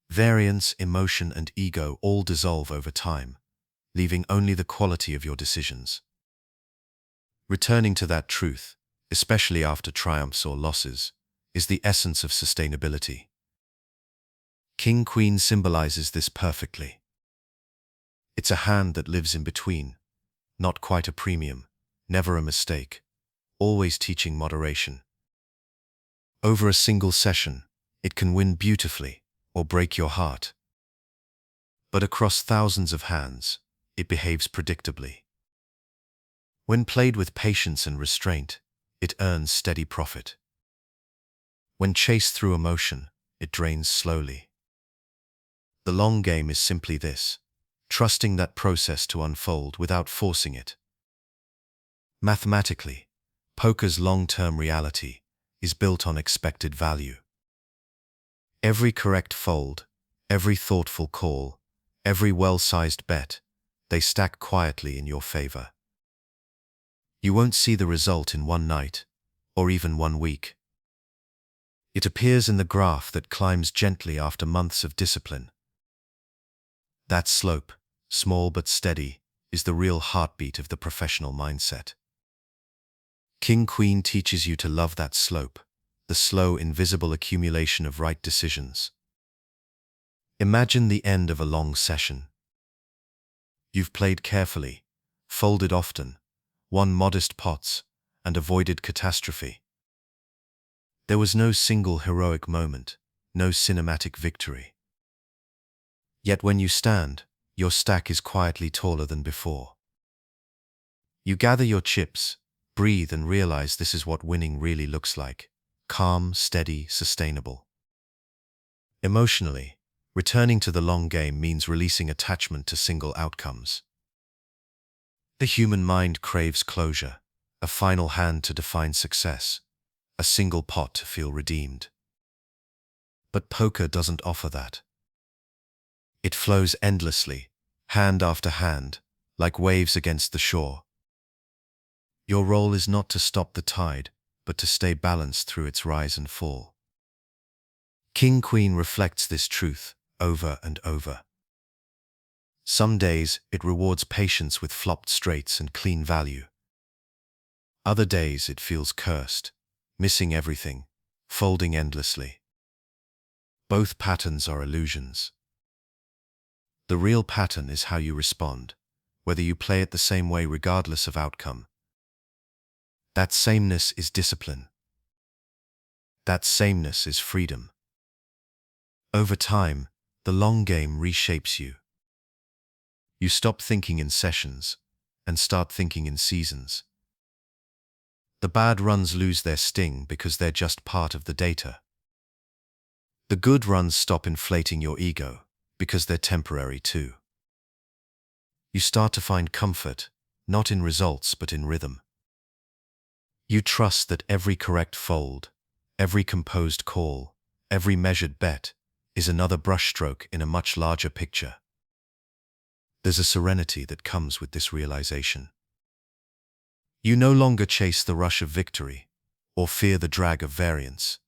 Variance, emotion, and ego all dissolve over time, leaving only the quality of your decisions. Returning to that truth, especially after triumphs or losses, is the essence of sustainability. King-Queen symbolizes this perfectly. It's a hand that lives in between, not quite a premium, never a mistake, always teaching moderation. Over a single session, it can win beautifully or break your heart. But across thousands of hands, it behaves predictably. When played with patience and restraint, it earns steady profit. When chased through emotion, it drains slowly. The long game is simply this: trusting that process to unfold without forcing it. Mathematically, poker's long-term reality is built on expected value. Every correct fold, every thoughtful call, every well-sized bet, they stack quietly in your favor. You won't see the result in one night, or even one week. It appears in the graph that climbs gently after months of discipline. That slope, small but steady, is the real heartbeat of the professional mindset. King-Queen teaches you to love that slope, the slow, invisible accumulation of right decisions. Imagine the end of a long session. You've played carefully, folded often, won modest pots, and avoided catastrophe. There was no single heroic moment, no cinematic victory. Yet when you stand, your stack is quietly taller than before. You gather your chips, breathe, and realize this is what winning really looks like: calm, steady, sustainable. Emotionally, returning to the long game means releasing attachment to single outcomes. The human mind craves closure, a final hand to define success, a single pot to feel redeemed. But poker doesn't offer that. It flows endlessly, hand after hand, like waves against the shore. Your role is not to stop the tide, but to stay balanced through its rise and fall. King-Queen reflects this truth over and over. Some days it rewards patience with flopped straights and clean value. Other days it feels cursed, missing everything, folding endlessly. Both patterns are illusions. The real pattern is how you respond, whether you play it the same way regardless of outcome. That sameness is discipline. That sameness is freedom. Over time, the long game reshapes you. You stop thinking in sessions and start thinking in seasons. The bad runs lose their sting because they're just part of the data. The good runs stop inflating your ego because they're temporary too. You start to find comfort, not in results but in rhythm. You trust that every correct fold, every composed call, every measured bet is another brushstroke in a much larger picture. There's a serenity that comes with this realization. You no longer chase the rush of victory or fear the drag of variance.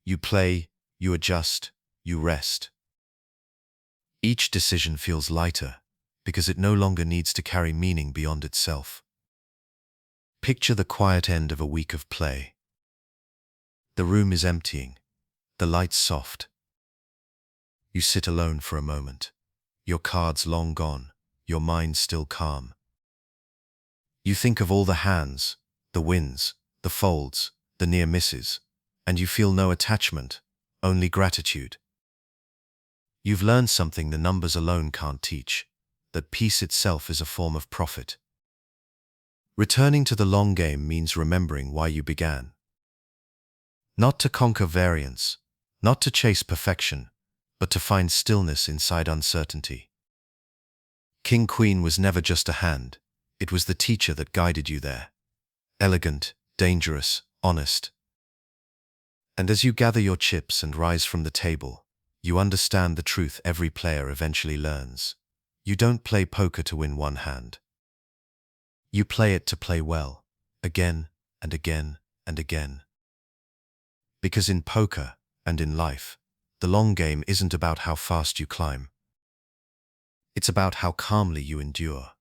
You play, you adjust, you rest. Each decision feels lighter because it no longer needs to carry meaning beyond itself. Picture the quiet end of a week of play. The room is emptying, the lights soft. You sit alone for a moment, your cards long gone, your mind still calm. You think of all the hands, the wins, the folds, the near misses, and you feel no attachment, only gratitude. You've learned something the numbers alone can't teach, that peace itself is a form of profit. Returning to the long game means remembering why you began. Not to conquer variance, not to chase perfection, but to find stillness inside uncertainty. King-Queen was never just a hand, it was the teacher that guided you there. Elegant, dangerous, honest. And as you gather your chips and rise from the table, you understand the truth every player eventually learns. You don't play poker to win one hand. You play it to play well, again and again and again. Because in poker and in life, the long game isn't about how fast you climb. It's about how calmly you endure.